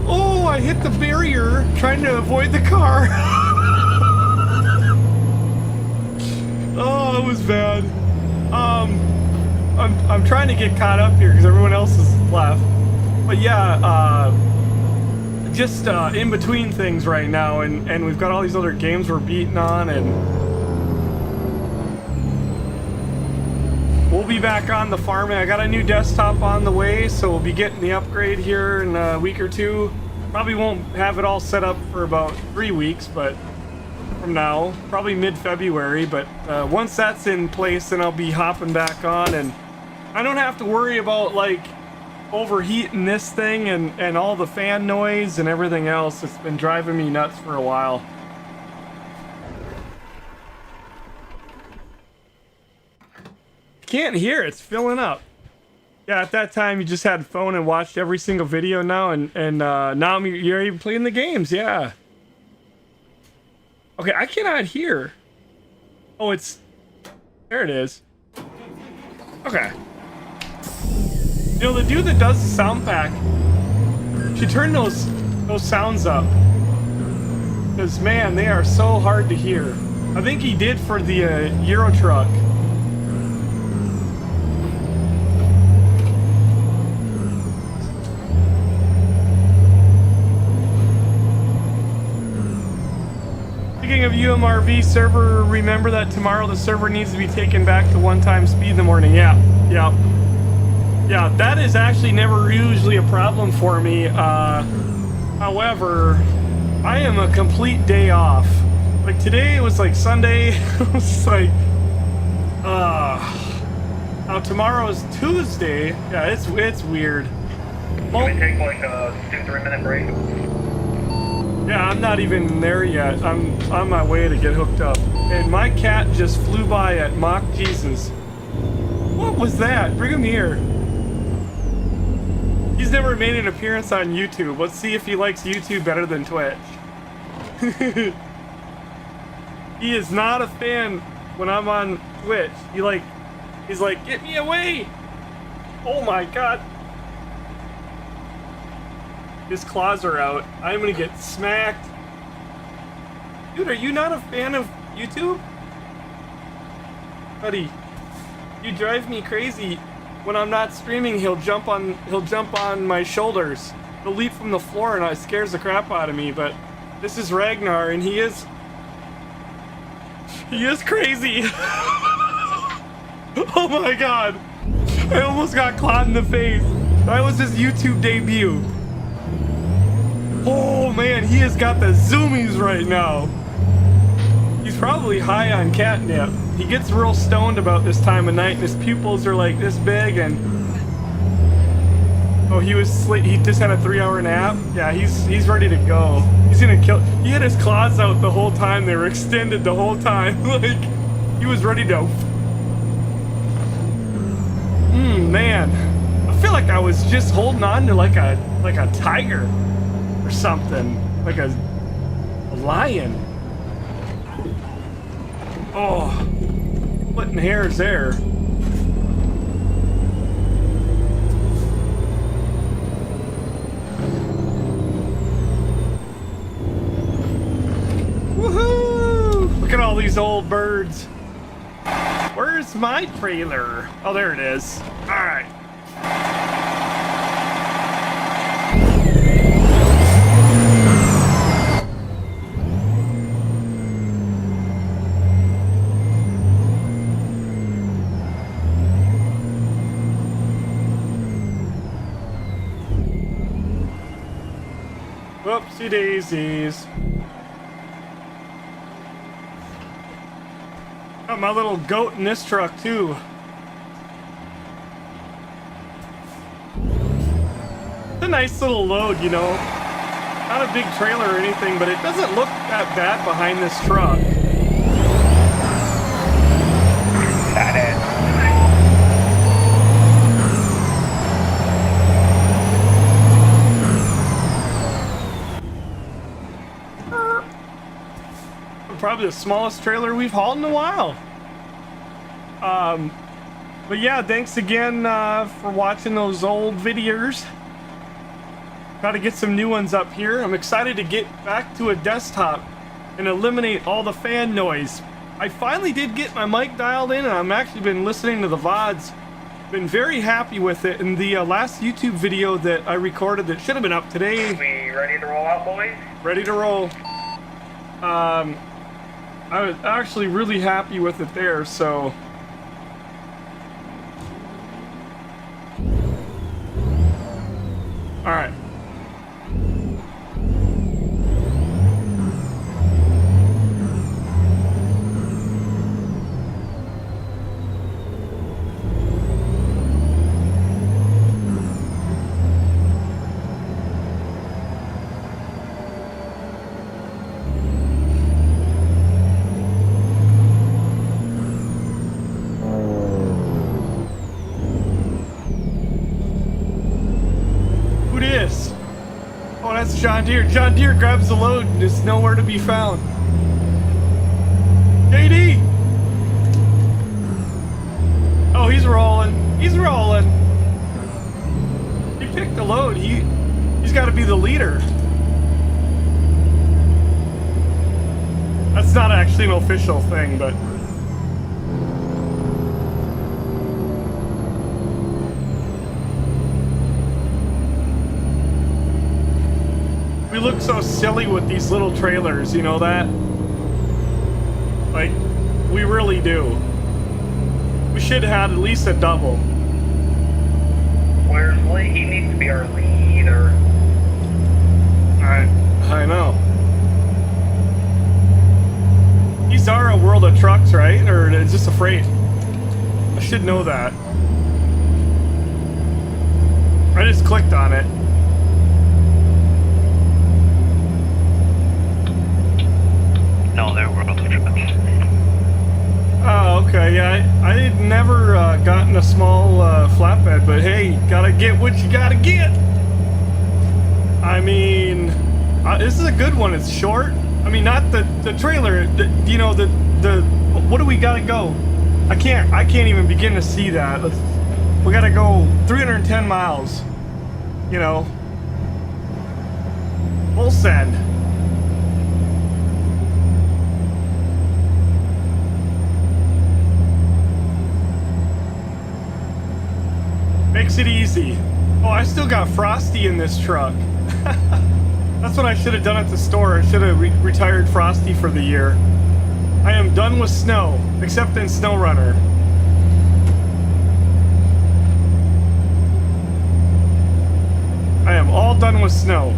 Oh, I hit the barrier trying to avoid the car. Oh, that was bad. I'm trying to get caught up here because everyone else is left. But yeah, just in between things right now, and we've got all these other games we're beating on, and we'll be back on the farming. I got a new desktop on the way, so we'll be getting the upgrade here in a week or two. Probably won't have it all set up for about 3 weeks, but from now, probably mid-February, but once that's in place, then I'll be hopping back on, and I don't have to worry about like overheating this thing and all the fan noise and everything else. It's been driving me nuts for a while. Can't hear, it's filling up. Yeah, at that time you just had a phone and watched every single video now, and now you're even playing the games, yeah. Okay, I cannot hear. Oh, there it is. Okay. You know, the dude that does the sound pack should turn those sounds up. Because, man, they are so hard to hear. I think he did for the Euro truck. Speaking of UMRV server, remember that tomorrow the server needs to be taken back to one-time speed in the morning. Yeah, that is actually never usually a problem for me. However, I am a complete day off. Like today, it was like Sunday. It was like, now tomorrow is Tuesday. Yeah, it's weird. Well, Can we take like a 2-3 minute break? yeah, I'm not even there yet. I'm on my way to get hooked up. And my cat just flew by at Mock Jesus. What was that? Bring him here. He's never made an appearance on YouTube. Let's see if he likes YouTube better than Twitch. He is not a fan when I'm on Twitch. He's like, get me away! Oh my God. His claws are out. I'm gonna get smacked. Dude, are you not a fan of YouTube? Buddy, you drive me crazy. When I'm not streaming, he'll jump on my shoulders. He'll leap from the floor and it scares the crap out of me, but this is Ragnar and he is crazy. Oh my god. I almost got caught in the face. That was his YouTube debut. Oh man, he has got the zoomies right now. He's probably high on catnip. He gets real stoned about this time of night and his pupils are like this big and... Oh, he just had a 3-hour nap? Yeah, he's ready to go. He's gonna kill... He had his claws out the whole time. They were extended the whole time. Like, he was ready to... Man. I feel like I was just holding on to like a tiger or something. Like a lion. Oh, splitting hairs there. Woohoo! Look at all these old birds. Where's my trailer? Oh, there it is. All right. Whoopsie daisies. Got my little goat in this truck too. It's a nice little load, you know. Not a big trailer or anything, but it doesn't look that bad behind this truck. That is. Probably the smallest trailer we've hauled in a while. But yeah, thanks again for watching those old videos. Got to get some new ones up here. I'm excited to get back to a desktop and eliminate all the fan noise. I finally did get my mic dialed in and I've actually been listening to the VODs. Been very happy with it. And the last YouTube video that I recorded that should have been up today. We ready to roll out, boys? Ready to roll. I was actually really happy with it there, so... Alright. John Deere. John Deere grabs the load and is nowhere to be found. JD! Oh, he's rolling. He's rolling. He picked the load. He's got to be the leader. That's not actually an official thing, but... We look so silly with these little trailers, you know that? Like, we really do. We should have had at least a double. Where's Lee? He needs to be our leader. I know. These are a World of Trucks, right? Or is this a freight? I should know that. I just clicked on it. No, they're World of Trucks. Oh, okay, yeah, I had never gotten a small flatbed, but hey, gotta get what you gotta get. I mean, this is a good one. It's short. I mean, not the trailer. You know, the what do we gotta go? I can't even begin to see that. We gotta go 310 miles. You know, full send. makes it easy. Oh, I still got Frosty in this truck. That's what I should have done at the store. I should have retired Frosty for the year. I am done with snow, except in SnowRunner. I am all done with snow.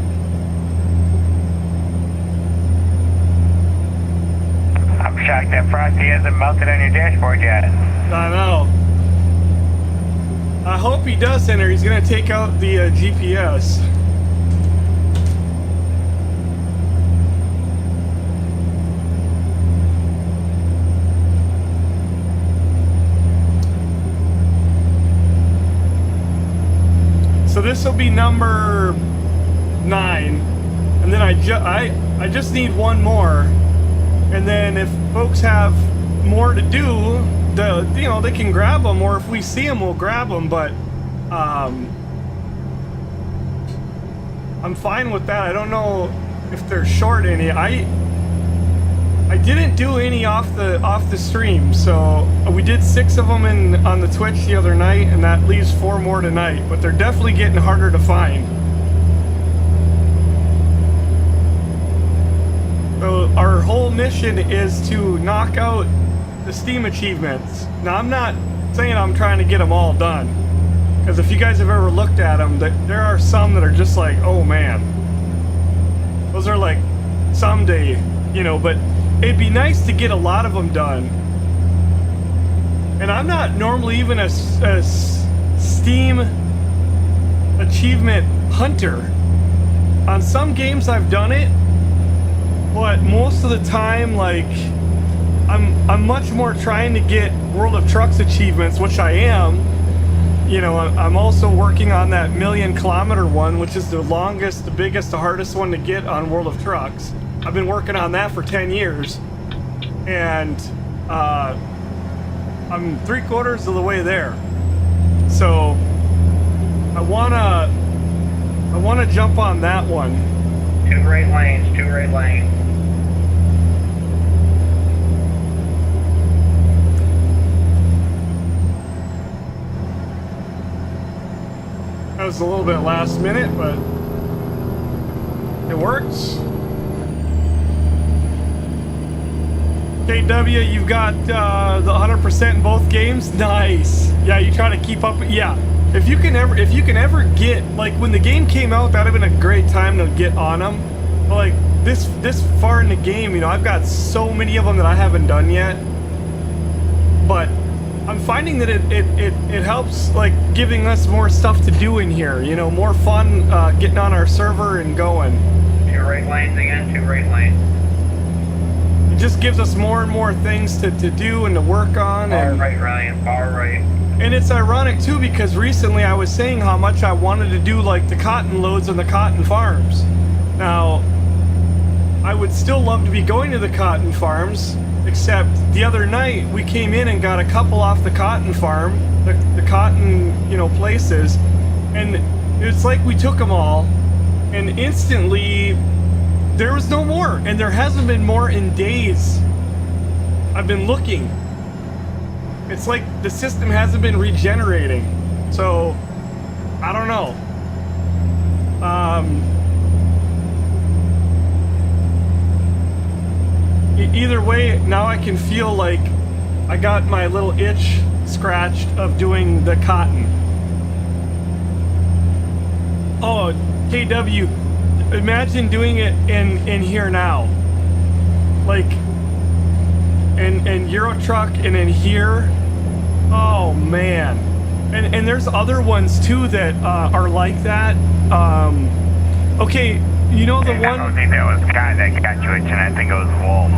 I'm shocked that Frosty hasn't melted on your dashboard yet. I know. I hope he doesn't, or he's gonna take out the GPS. So this will be number 9, and then I just need one more, and then if folks have more to do, they can grab them, or if we see them, we'll grab them. But I'm fine with that. I don't know if they're short any. I didn't do any off the stream, so we did 6 of them on the Twitch the other night, and that leaves 4 more tonight. But they're definitely getting harder to find. So our whole mission is to knock out the Steam achievements. Now, I'm not saying I'm trying to get them all done, because if you guys have ever looked at them, there are some that are just like, oh man, those are like someday, but it'd be nice to get a lot of them done. And I'm not normally even a Steam achievement hunter. On some games I've done it, but most of the time, like, I'm much more trying to get World of Trucks achievements, which I am. I'm also working on that 1,000,000-kilometer one, which is the longest, the biggest, the hardest one to get on World of Trucks. I've been working on that for 10 years, and I'm 3/4 of the way there. So I wanna jump on that one. 2 right lanes, 2 right lanes. That was a little bit last minute, but it works. KW, you've got the 100% in both games. Nice. Yeah, you try to keep up. Yeah, if you can ever get, like, when the game came out, that'd have been a great time to get on them. But like this far in the game, I've got so many of them that I haven't done yet. But I'm finding that it helps, like, giving us more stuff to do in here. More fun getting on our server and going. 2 right lanes again, 2 right lanes. It just gives us more and more things to do and to work on. Far right, Ryan, far right. And it's ironic too, because recently I was saying how much I wanted to do, like, the cotton loads on the cotton farms. Now, I would still love to be going to the cotton farms, except the other night we came in and got a couple off the cotton farm, the cotton, places, and it's like we took them all, and instantly there was no more, and there hasn't been more in days. I've been looking. It's like the system hasn't been regenerating, so I don't know. Either way, now I can feel like I got my little itch scratched of doing the cotton. Oh, KW, imagine doing it in here now. Like, in Euro Truck and in here. Oh man. And there's other ones too that are like that. Okay, the one. I don't think that was cotton that got you itching. I think it was wool.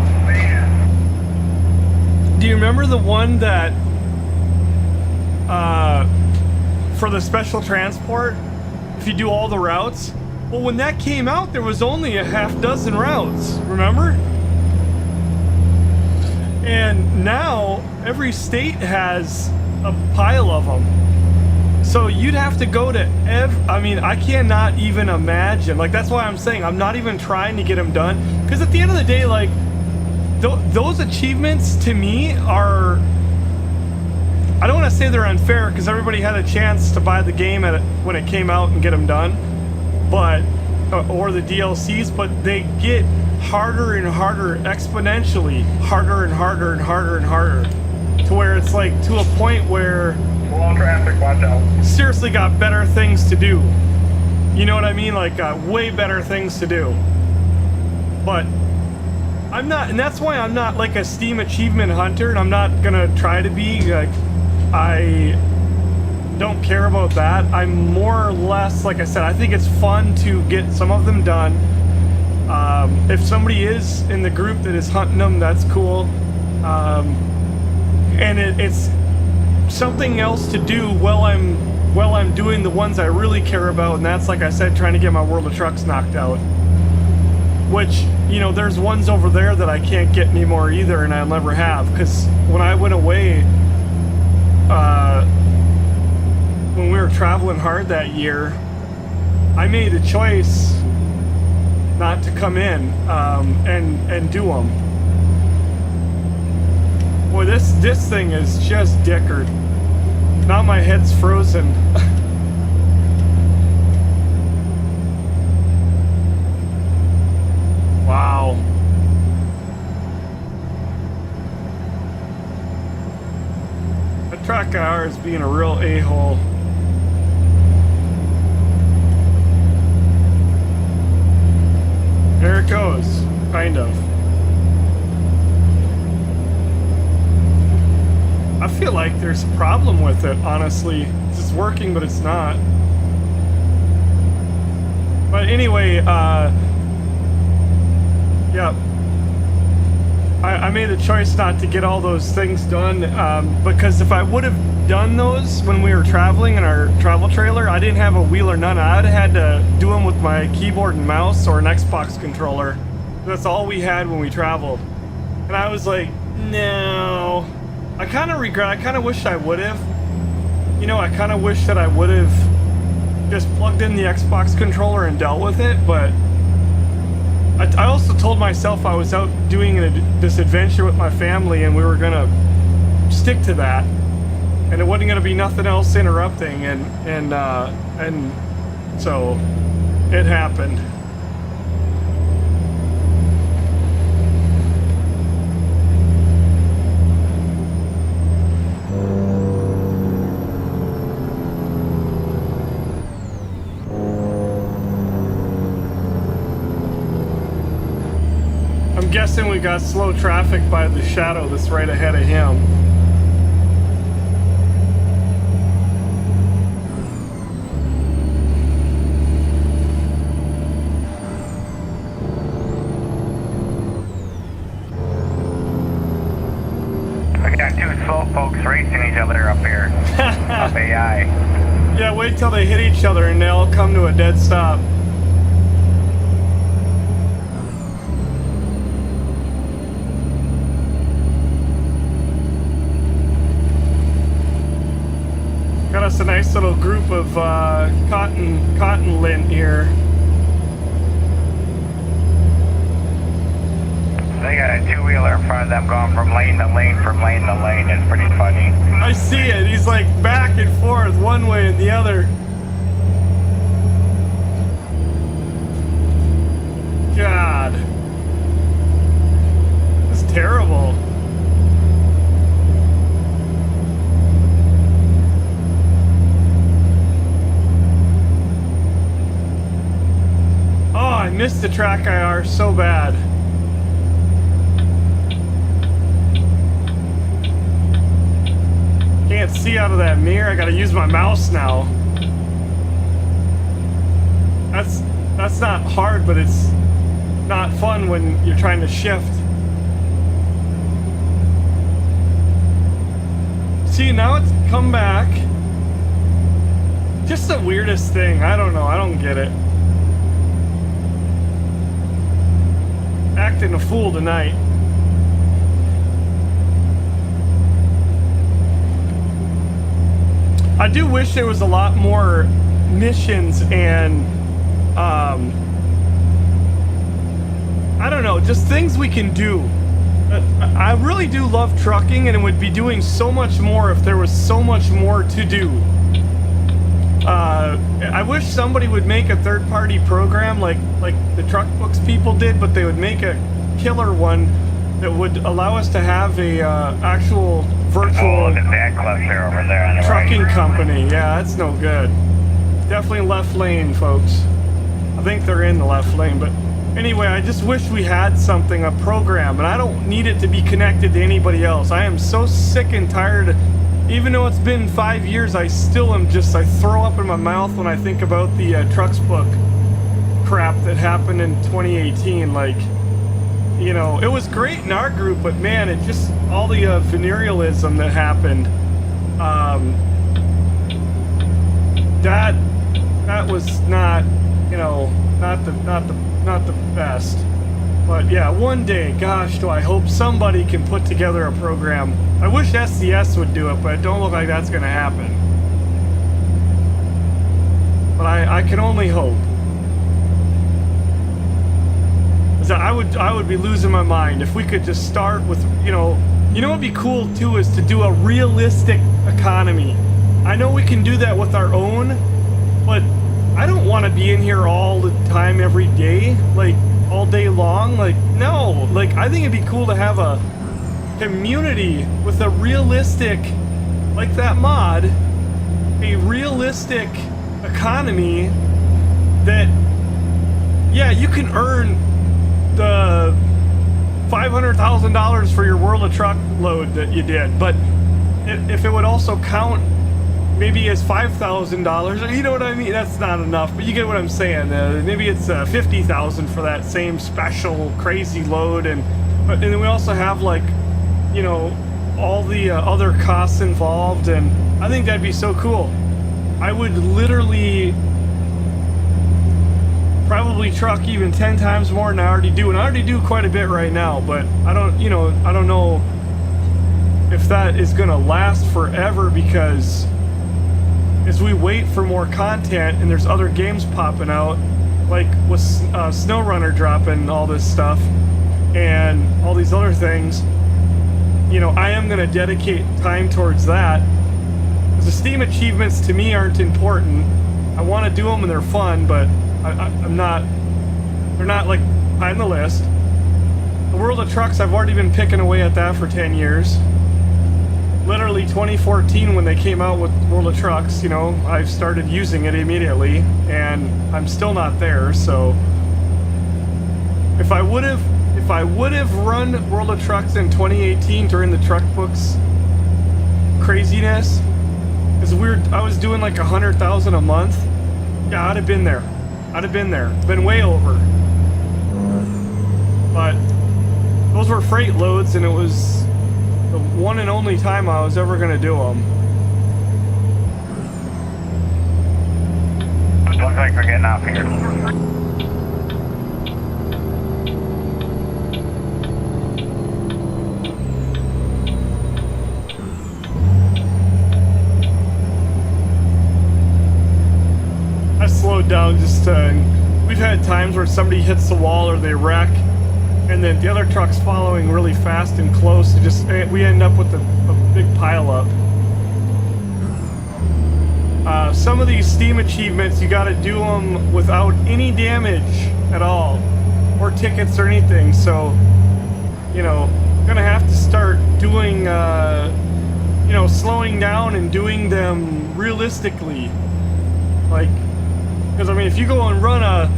Do you remember the one that for the special transport, if you do all the routes? Well, when that came out, there was only a half dozen routes, remember? And now every state has a pile of them. So you'd have to go to I cannot even imagine. Like, that's why I'm saying I'm not even trying to get them done. Because at the end of the day, like, those achievements to me are I don't want to say they're unfair because everybody had a chance to buy the game when it came out and get them done, but or the DLCs, but they get harder and harder, exponentially harder and harder and harder and harder, to where it's like to a point where Slow traffic, watch out. seriously got better things to do. You know what I mean? Like way better things to do. But I'm not, and that's why I'm not like a Steam achievement hunter, and I'm not gonna try to be. Like, I don't care about that. I'm more or less, like I said, I think it's fun to get some of them done. If somebody is in the group that is hunting them, that's cool. And it's something else to do while I'm doing the ones I really care about, and that's, like I said, trying to get my World of Trucks knocked out. Which, you know, there's ones over there that I can't get anymore either, and I'll never have, because when I went away, when we were traveling hard that year, I made a choice not to come in and do them. Boy, this thing is just dickered. Now my head's frozen. Wow. That track IR is being a real a-hole. There it goes, kind of. I feel like there's a problem with it, honestly. It's working, but it's not. But anyway, yeah. I made a choice not to get all those things done, because if I would have done those when we were traveling in our travel trailer, I didn't have a wheel or none. I'd have had to do them with my keyboard and mouse or an Xbox controller. That's all we had when we traveled. And I was like, no. I kind of regret, I kind of wish I would have. You know, I kind of wish that I would have just plugged in the Xbox controller and dealt with it, but I also told myself I was out doing this adventure with my family, and we were gonna stick to that, and it wasn't gonna be nothing else interrupting, and so it happened. I'm guessing we got slow traffic by the shadow that's right ahead of him. We got two slow folks racing each other up here. Up AI. Yeah, wait till they hit each other and they'll come to a dead stop. Got us a nice little group of cotton lint here. They got a two-wheeler in front of them going from lane to lane, from lane to lane. It's pretty funny. I see it. He's like back and forth one way and the other. God. This is terrible. Oh, I missed the track IR so bad. Can't see out of that mirror. I gotta use my mouse now. That's not hard, but it's not fun when you're trying to shift. See, now it's come back. Just the weirdest thing. I don't know. I don't get it. Acting a fool tonight. I do wish there was a lot more missions and I don't know, just things we can do I really do love trucking, and it would be doing so much more if there was so much more to do. I wish somebody would make a third-party program like the truck books people did, but they would make a killer one that would allow us to have a actual virtual Look at that cluster over there on the trucking right. company. Yeah, that's no good. Definitely left lane, folks. I think they're in the left lane, but anyway, I just wish we had something, a program, and I don't need it to be connected to anybody else. I am so sick and tired. Even though it's been 5 years, I still am just, I throw up in my mouth when I think about the Trucks Book crap that happened in 2018. Like, you know, it was great in our group, but man, it just, all the venerealism that happened, that was not, you know, not the best. But yeah, one day, gosh, do I hope somebody can put together a program. I wish SCS would do it, but it don't look like that's gonna happen. But I can only hope. 'Cause I would be losing my mind if we could just start with, you know what'd be cool too is to do a realistic economy. I know we can do that with our own, but I don't want to be in here all the time every day, like all day long. Like, no, like I think it'd be cool to have a community with a realistic, like that mod, a realistic economy that, yeah, you can earn the $500,000 for your World of Truck load that you did, but if it would also count maybe as $5,000, you know what I mean? That's not enough, but you get what I'm saying. Maybe it's $50,000 for that same special crazy load, and then we also have, like, you know, all the other costs involved, and I think that'd be so cool. I would literally probably truck even 10 times more than I already do, and I already do quite a bit right now, but I don't know if that is gonna last forever, because as we wait for more content and there's other games popping out, like with SnowRunner dropping all this stuff and all these other things, you know, I am going to dedicate time towards that. Because the Steam achievements to me aren't important. I want to do them and they're fun, but I'm not, they're not like high on the list. The World of Trucks, I've already been picking away at that for 10 years. Literally 2014 when they came out with World of Trucks, you know, I've started using it immediately, and I'm still not there. So if I would have run World of Trucks in 2018 during the Truck Books craziness, because I was doing like 100,000 a month. Yeah, I'd have been there. Been way over. But those were freight loads, and it was the one and only time I was ever going to do them. Looks like we're getting off here. I slowed down just we've had times where somebody hits the wall or they wreck, and then the other truck's following really fast and close. We end up with a big pile up. Some of these Steam achievements, you got to do them without any damage at all, or tickets or anything. So, you know, gonna have to start doing, you know, slowing down and doing them realistically. Like, because I mean, if you go and run a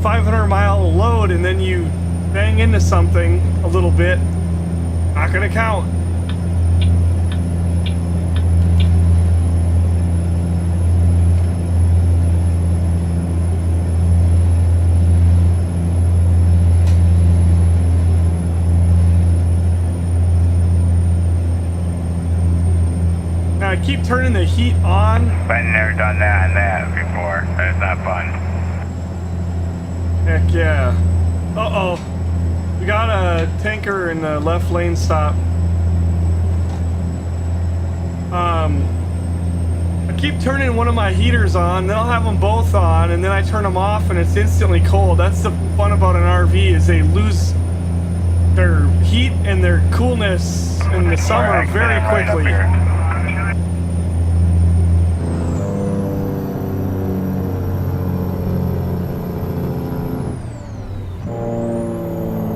500-mile load and then you bang into something a little bit, not gonna count. Now I keep turning the heat on. I've never done that and that before. That's not fun. Heck yeah. Uh-oh. We got a tanker in the left lane stop. I keep turning one of my heaters on, then I'll have them both on, and then I turn them off and it's instantly cold. That's the fun about an RV, is they lose their heat and their coolness in the summer very quickly.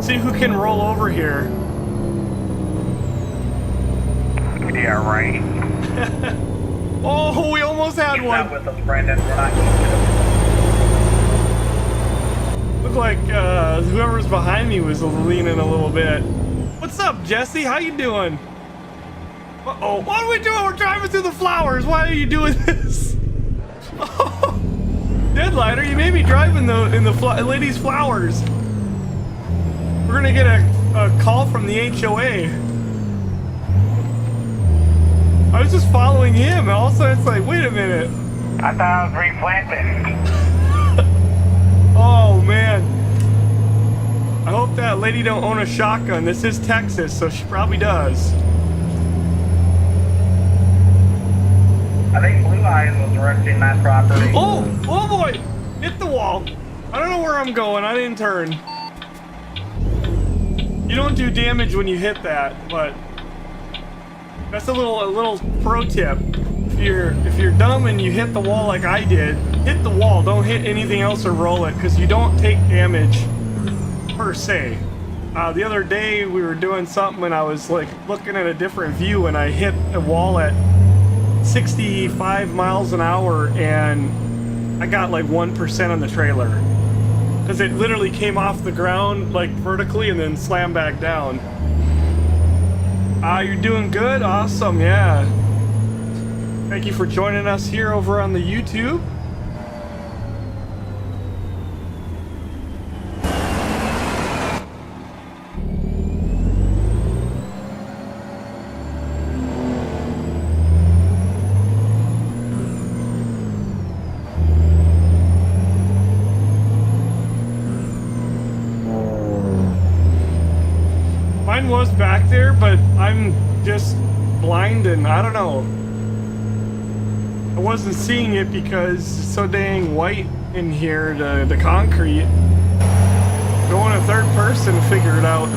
See who can roll over here. Yeah, right. Oh, we almost had Keep one. that with us, Brendan. We're not Looked like whoever's behind me was leaning a little bit. What's up, Jesse? How you doing? Uh-oh, what are we doing? We're driving through the flowers. Why are you doing this? Oh, Deadlighter, you made me drive in the ladies' flowers. We're gonna get a call from the HOA. I was just following him, and all of a sudden it's like, wait a minute. I thought I was replanting. Oh man. I hope that lady don't own a shotgun. This is Texas, so she probably does. I think Blue Eyes was renting that property. Oh boy! Hit the wall. I don't know where I'm going. I didn't turn. You don't do damage when you hit that, but that's a little pro tip. If you're dumb and you hit the wall like I did, hit the wall. Don't hit anything else or roll it, because you don't take damage per se. The other day we were doing something and I was like looking at a different view and I hit a wall at 65 miles an hour and I got like 1% on the trailer. Because it literally came off the ground like vertically and then slammed back down. You're doing good? Awesome, yeah. Thank you for joining us here over on the YouTube. Mine was back there, but I'm just blind and I don't know. I wasn't seeing it because it's so dang white in here, the concrete. Going a third person to figure it out.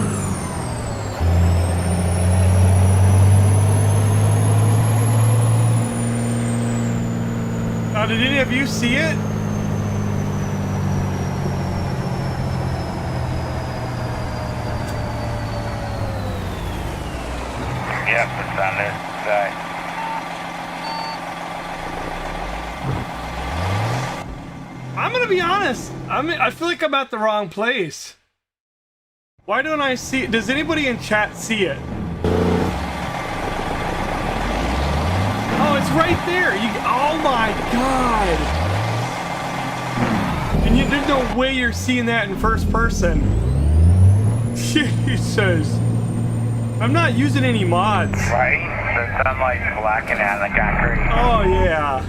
Now, did any of you see it? Yep, it's on this side. I'm gonna be honest. I feel like I'm at the wrong place. Why don't I see it? Does anybody in chat see it? Oh, it's right there. Oh my god. And there's no way you're seeing that in first person. Jesus. I'm not using any mods. Right? The sunlight's blacking out the concrete. Oh yeah.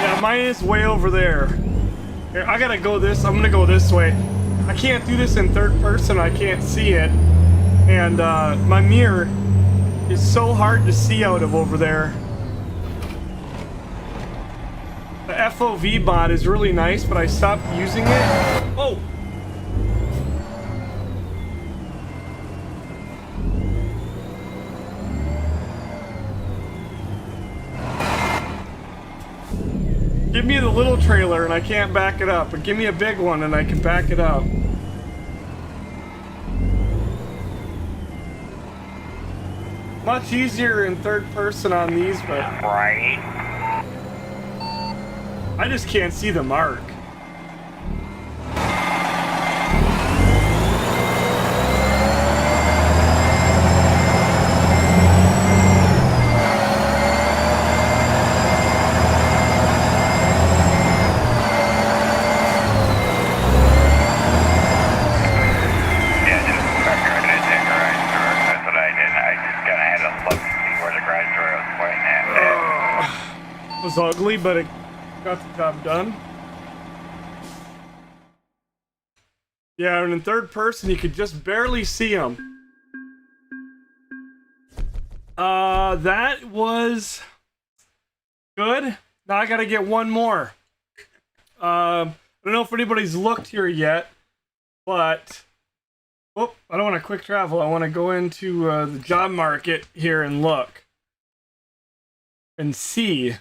Yeah, mine is way over there. Here, I gotta go this. I'm gonna go this way. I can't do this in third person. I can't see it, and my mirror is so hard to see out of over there. The FOV mod is really nice, but I stopped using it. Oh. Give me the little trailer and I can't back it up, but give me a big one and I can back it up. Much easier in third person on these, but Right? I just can't see the mark. Was ugly, but it got the job done. Yeah, and in third person, you could just barely see him. That was good. Now I gotta get one more. I don't know if anybody's looked here yet, but oh, I don't want to quick travel. I want to go into the job market here and look and see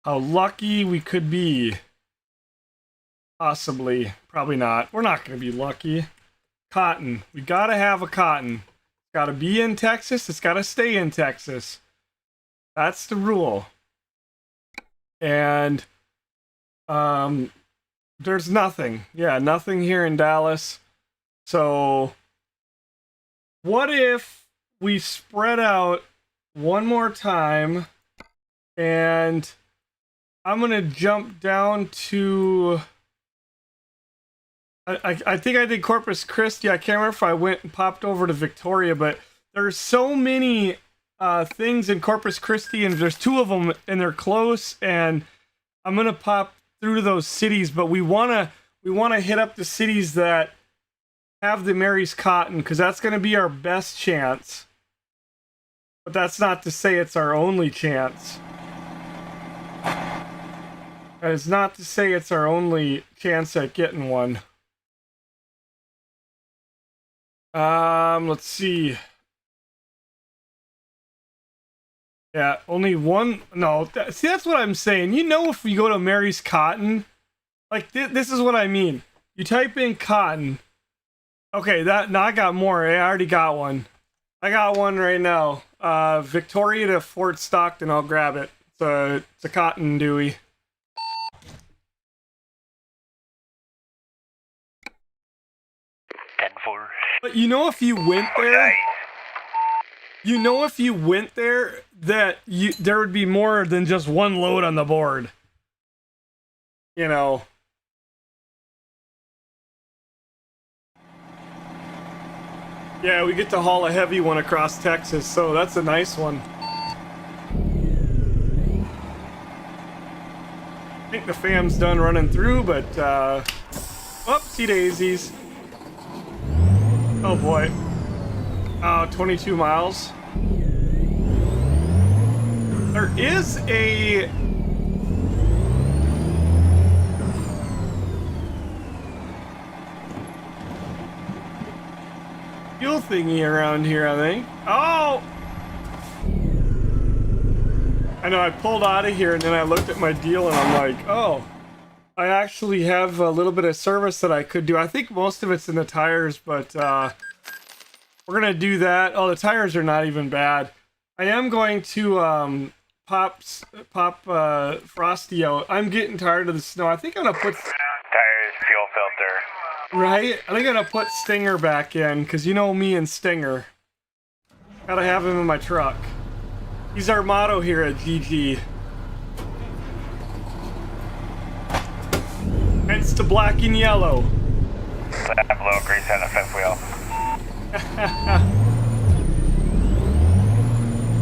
how lucky we could be. Possibly, probably not. We're not going to be lucky. Cotton. We got to have a cotton. It's got to be in Texas. It's got to stay in Texas. That's the rule. And there's nothing. Yeah, nothing here in Dallas. So what if we spread out one more time, and I'm going to jump down to... I think I did Corpus Christi. I can't remember if I went and popped over to Victoria, but there's so many things in Corpus Christi, and there's two of them, and they're close, and I'm gonna pop through those cities, but we wanna hit up the cities that have the Mary's cotton, because that's gonna be our best chance. But that's not to say it's our only chance. That is not to say it's our only chance at getting one. Let's see. Yeah, only one. No, see, that's what I'm saying. You know, if we go to Mary's Cotton, like this is what I mean. You type in cotton. Okay, now I got more. I already got one. I got one right now. Victoria to Fort Stockton. I'll grab it. It's a cotton Dewey. But you know, if you went there, that there would be more than just one load on the board. You know. Yeah, we get to haul a heavy one across Texas, so that's a nice one. I think the fam's done running through, but whoopsie daisies. Oh boy. 22 miles. There is a fuel thingy around here, I think. Oh! I know, I pulled out of here and then I looked at my deal and I'm like, oh, I actually have a little bit of service that I could do. I think most of it's in the tires, but we're gonna do that. Oh, the tires are not even bad. I am going to pop Frosty out. I'm getting tired of the snow. I think I'm gonna put Tires, fuel filter. right. I think I'm gonna put Stinger back in, because you know me and Stinger. Gotta have him in my truck. He's our motto here at GG. Hence the black and yellow. That blow grease on the fifth wheel.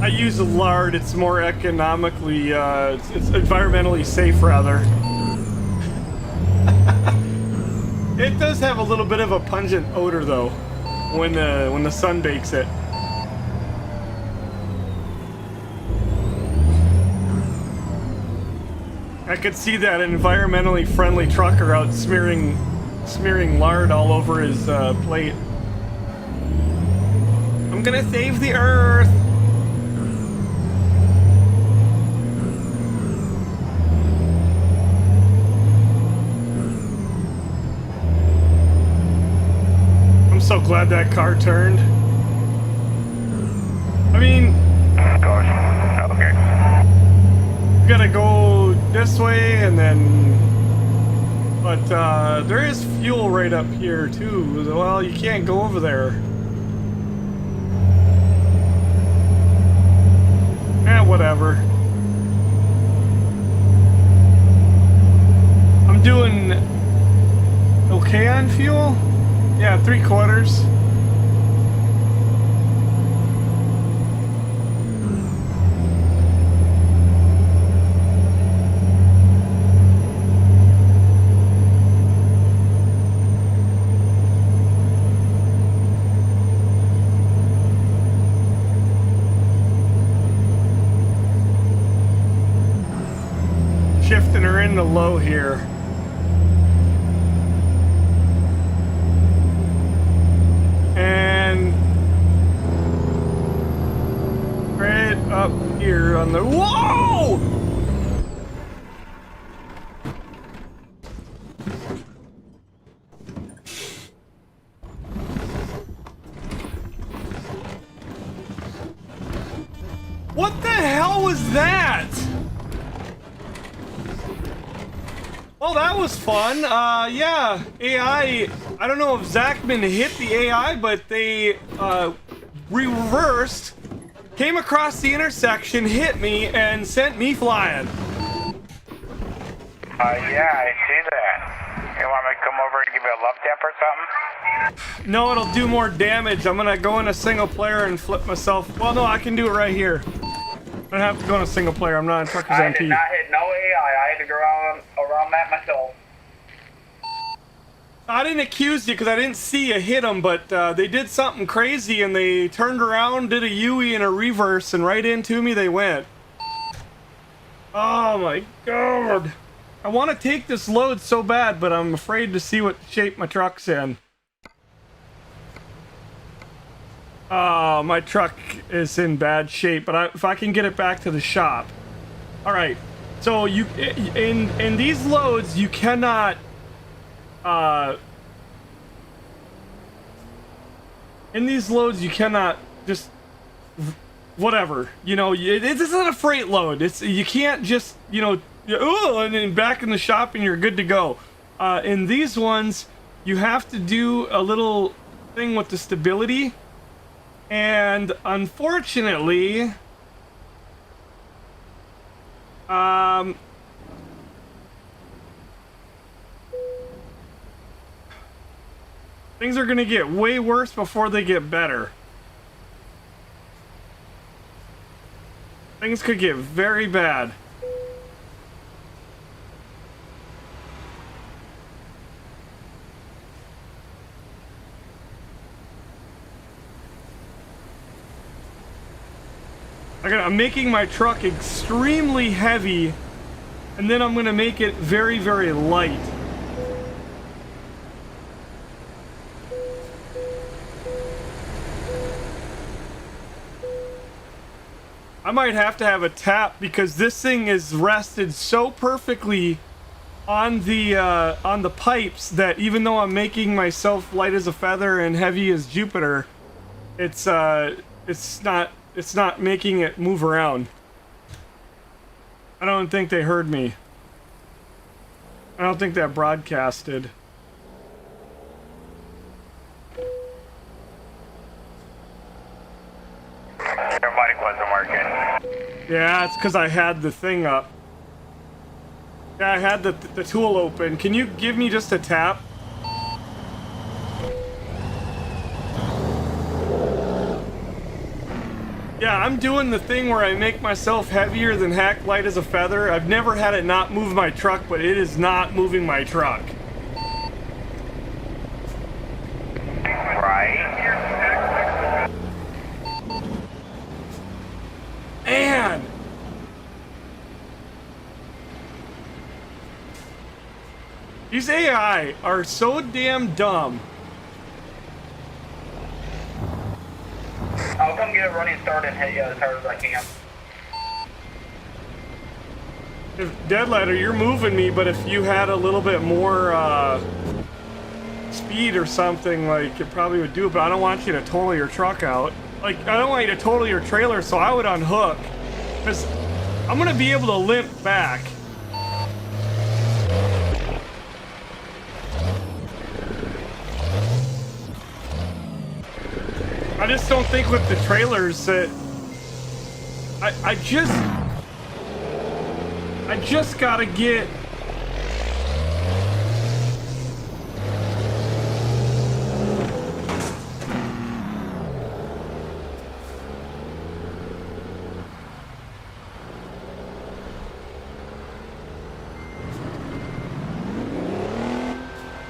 I use a lard. It's more economically, it's environmentally safe, rather. It does have a little bit of a pungent odor, though, when the sun bakes it. I could see that environmentally friendly trucker out smearing lard all over his plate. I'm gonna save the earth. I'm so glad that car turned. I mean, Okay. we gotta go this way and then, but there is fuel right up here too. Well, you can't go over there. Whatever. I'm doing okay on fuel. Yeah, 3/4. kind of low here. And right up here on the, whoa! What the hell was that? Well, that was fun. Yeah, AI, I don't know if Zachman hit the AI, but they reversed, came across the intersection, hit me, and sent me flying. Yeah, I see that. You want me to come over and give you a love tap or something? No, it'll do more damage. I'm gonna go in a single player and flip myself. Well, no, I can do it right here. I don't have to go in a single player. I'm not in Truckers I MP. did not hit no AI. I had to go around that myself. I didn't accuse you because I didn't see you hit them, but they did something crazy and they turned around, did a UE and a reverse, and right into me they went. Oh my god. I want to take this load so bad, but I'm afraid to see what shape my truck's in. Oh, my truck is in bad shape, but if I can get it back to the shop. All right. So you in these loads you cannot in these loads you cannot just whatever, you know, this isn't a freight load. It's, you can't just, you know, and then back in the shop and you're good to go. In these ones you have to do a little thing with the stability, and unfortunately things are gonna get way worse before they get better. Things could get very bad. I'm making my truck extremely heavy, and then I'm gonna make it very, very light. I might have to have a tap because this thing is rested so perfectly on the pipes that even though I'm making myself light as a feather and heavy as Jupiter, it's not making it move around. I don't think they heard me. I don't think that broadcasted. Your mic wasn't working. Yeah, it's because I had the thing up. Yeah, I had the tool open. Can you give me just a tap? Yeah, I'm doing the thing where I make myself heavier than heck, light as a feather. I've never had it not move my truck, but it is not moving my truck. Right. Man! These AI are so damn dumb. I'll come get it running start and hit you as hard as I can. If Deadlighter, you're moving me, but if you had a little bit more speed or something, like, it probably would do it, but I don't want you to total your truck out. Like, I don't want you to total your trailer, so I would unhook. Because I'm going to be able to limp back. I just don't think with the trailers that I just gotta get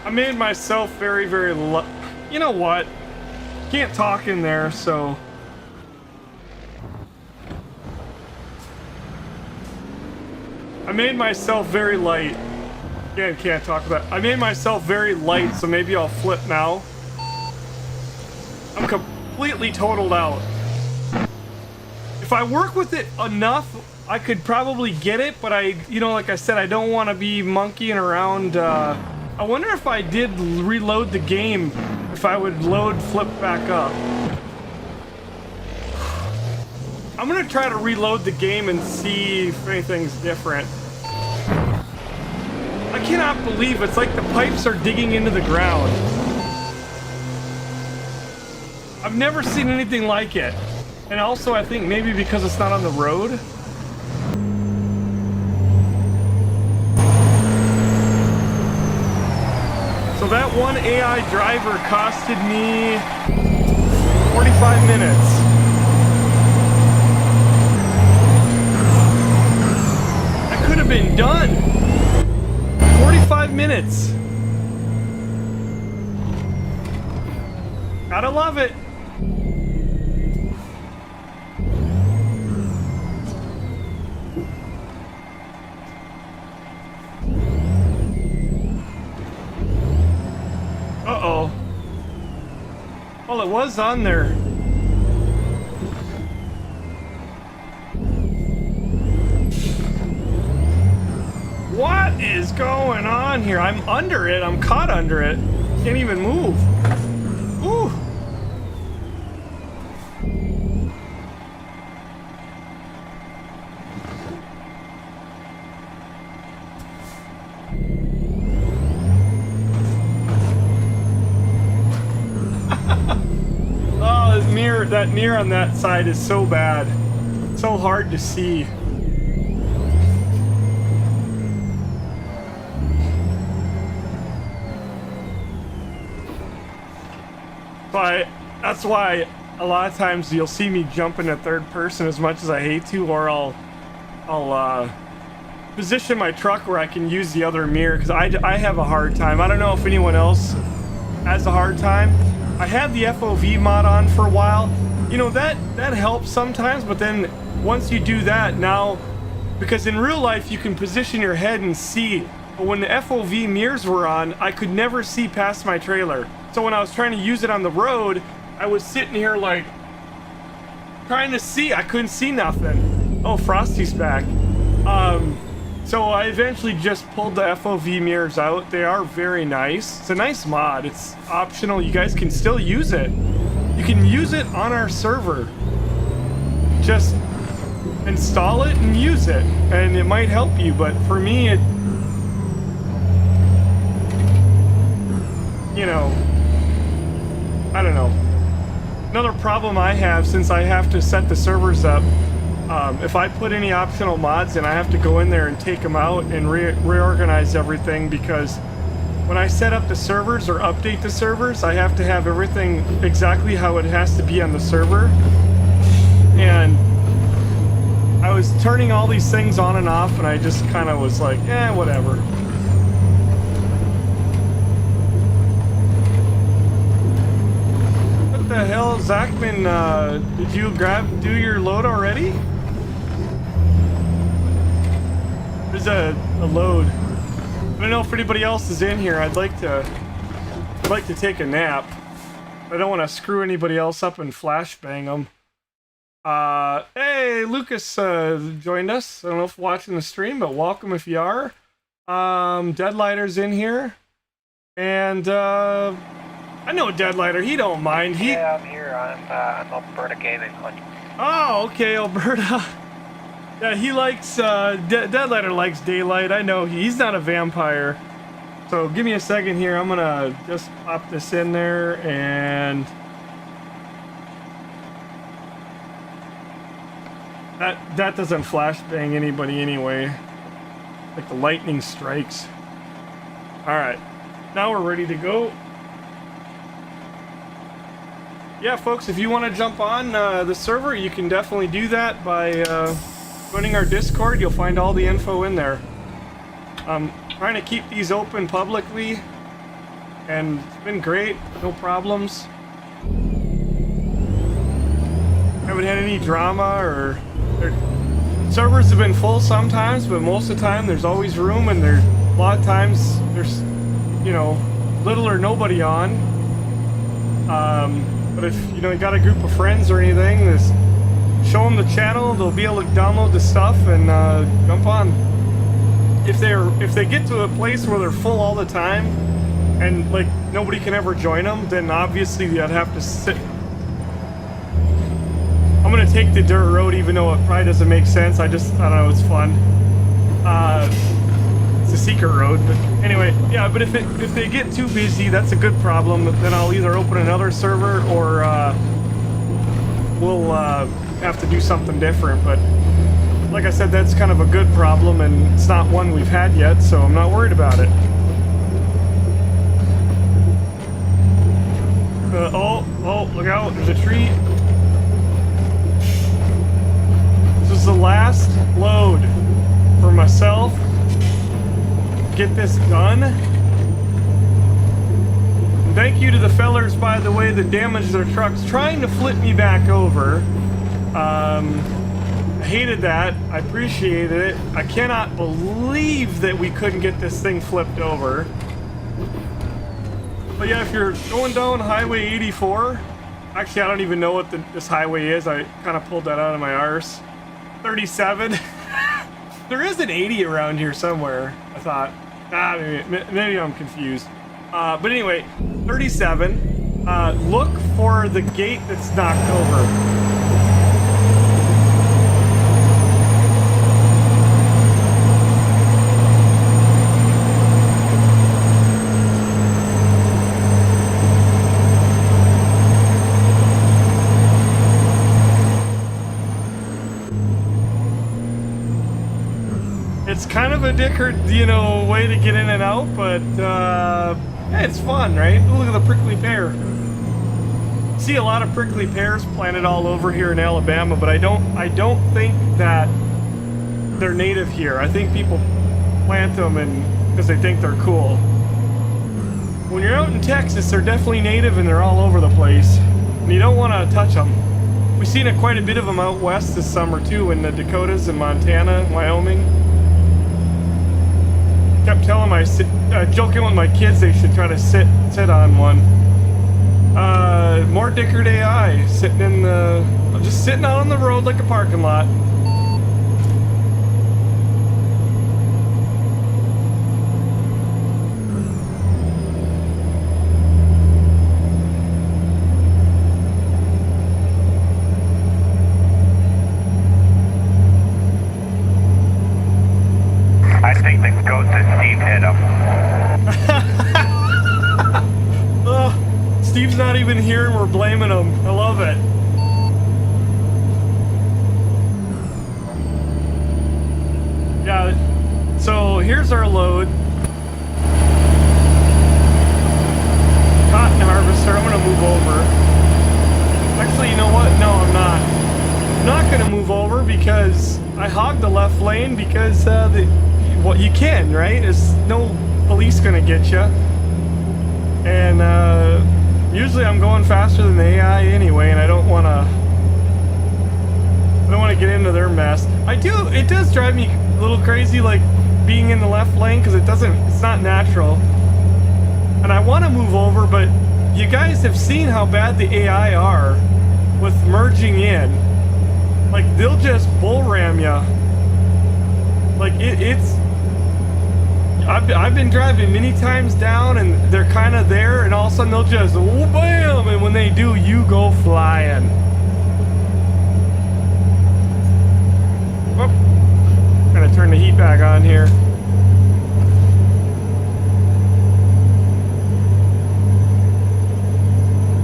I made myself very, very you know what? Can't talk in there, so I made myself very light. Again, can't talk about it. I made myself very light, so maybe I'll flip now. I'm completely totaled out. If I work with it enough, I could probably get it, but you know, like I said, I don't want to be monkeying around. I wonder if I did reload the game, if I would load flip back up. I'm gonna try to reload the game and see if anything's different. I cannot believe it's like the pipes are digging into the ground. I've never seen anything like it. And also, I think maybe because it's not on the road. So that one AI driver costed me 45 minutes. That could have been done. 45 minutes. Gotta love it. Uh-oh. Well, it was on there. What is going on here? I'm under it. I'm caught under it. Can't even move. Ooh. Oh, that mirror on that side is so bad. So hard to see. But that's why a lot of times you'll see me jump into third person as much as I hate to, or I'll position my truck where I can use the other mirror, because I have a hard time. I don't know if anyone else has a hard time. I had the FOV mod on for a while. You know, that helps sometimes, but then once you do that, now, because in real life you can position your head and see, but when the FOV mirrors were on, I could never see past my trailer. So when I was trying to use it on the road, I was sitting here like trying to see. I couldn't see nothing. Oh, Frosty's back. So I eventually just pulled the FOV mirrors out. They are very nice. It's a nice mod. It's optional. You guys can still use it. You can use it on our server. Just install it and use it, and it might help you. But for me, it, you know, I don't know. Another problem I have, since I have to set the servers up, if I put any optional mods in, I have to go in there and take them out and reorganize everything, because when I set up the servers or update the servers, I have to have everything exactly how it has to be on the server. And I was turning all these things on and off, and I just kind of was like, eh, whatever. What the hell, Zachman, did you do your load already? There's a load. I don't know if anybody else is in here. I'd like to take a nap. I don't want to screw anybody else up and flashbang them. Hey, Lucas joined us. I don't know if you're watching the stream, but welcome if you are. Deadlighter's in here. And I know Deadlighter, he don't mind. Yeah, I'm here. I'm Alberta Gaming. Oh, okay, Alberta. Yeah, he likes, Deadlighter likes daylight. I know, he's not a vampire. So give me a second here. I'm gonna just pop this in there, and that doesn't flashbang anybody anyway. Like the lightning strikes. Alright, now we're ready to go. Yeah, folks, if you want to jump on the server, you can definitely do that by joining our Discord. You'll find all the info in there. I'm trying to keep these open publicly, and it's been great. No problems. Haven't had any drama or servers have been full sometimes, but most of the time there's always room, and there's a lot of times there's, you know, little or nobody on. But if, you know, you got a group of friends or anything, just show them the channel, they'll be able to download the stuff and jump on. If they get to a place where they're full all the time and like nobody can ever join them, then obviously you'd have to sit. I'm gonna take the dirt road even though it probably doesn't make sense. I don't know, it's fun. It's a secret road, but anyway, yeah. But if they get too busy, that's a good problem. Then I'll either open another server or we'll have to do something different. But like I said, that's kind of a good problem, and it's not one we've had yet, so I'm not worried about it. Oh, look out, there's a tree. This is the last load for myself. Get this done. And thank you to the fellers, by the way, that damaged their trucks trying to flip me back over. I hated that. I appreciated it. I cannot believe that we couldn't get this thing flipped over. But yeah, if you're going down Highway 84, actually I don't even know what this highway is. I kind of pulled that out of my arse. 37. There is an 80 around here somewhere, I thought. Maybe I'm confused. But anyway, 37. Look for the gate that's knocked over. It's kind of a dicker, you know, way to get in and out, but yeah, it's fun, right? Look at the prickly pear. See a lot of prickly pears planted all over here in Alabama, but I don't think that they're native here. I think people plant them because they think they're cool. When you're out in Texas, they're definitely native and they're all over the place, and you don't want to touch them. We've seen quite a bit of them out west this summer too, in the Dakotas and Montana, Wyoming. Kept telling joking with my kids they should try to sit on one. More Dickard AI sitting in just sitting out on the road like a parking lot. I think the ghost of Steve hit him. Oh, Steve's not even here and we're blaming him. I love it. Yeah, so here's our load. Cotton harvester, I'm gonna move over. Actually, you know what? No, I'm not. I'm not gonna move over because I hogged the left lane because well, you can, right? There's no police gonna get you. And usually I'm going faster than the AI anyway, and I don't want to get into their mess. It does drive me a little crazy, like being in the left lane, because it's not natural. And I want to move over, but you guys have seen how bad the AI are with merging in. Like, they'll just bull ram you. Like, it's... I've been driving many times down and they're kind of there, and all of a sudden they'll just, oh, bam, and when they do, you go flying. Oh, gotta turn the heat back on here.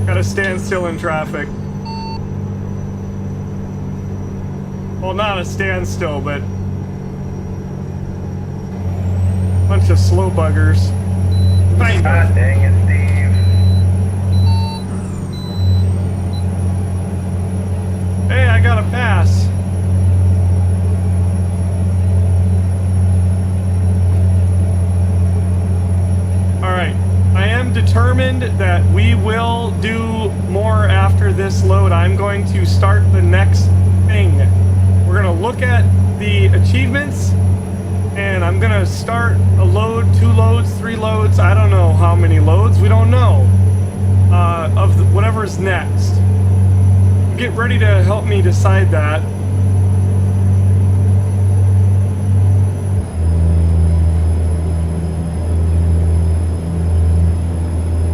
Gotta stand still in traffic. Well, not a standstill, but bunch of slow buggers. Fine. God dang it, Steve. Hey, I got a pass. Alright. I am determined that we will do more after this load. I'm going to start the next thing. We're going to look at the achievements, and I'm gonna start a load, 2 loads, 3 loads. I don't know how many loads. We don't know. Of whatever's next. Get ready to help me decide that.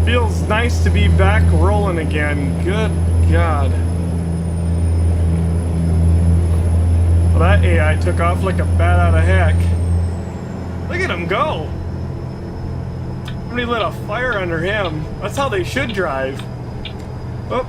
Feels nice to be back rolling again. Good God. Well, that AI took off like a bat out of heck. Look at him go. Somebody lit a fire under him. That's how they should drive. Oh.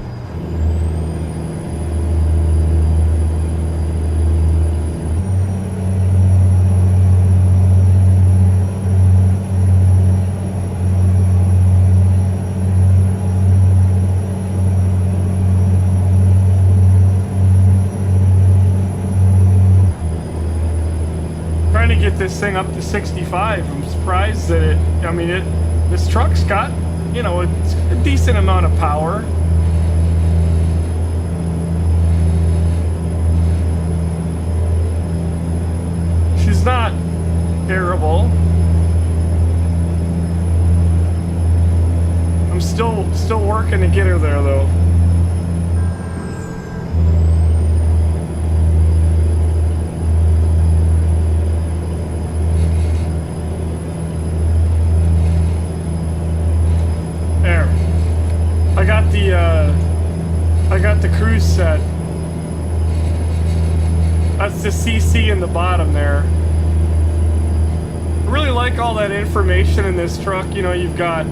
Trying to get this thing up to 65. I'm surprised that it, I mean, this truck's got, you know, it's a decent amount of power. She's not terrible. I'm still working to get her there though. I got the cruise set. That's the CC in the bottom there. I really like all that information in this truck. You know, you've got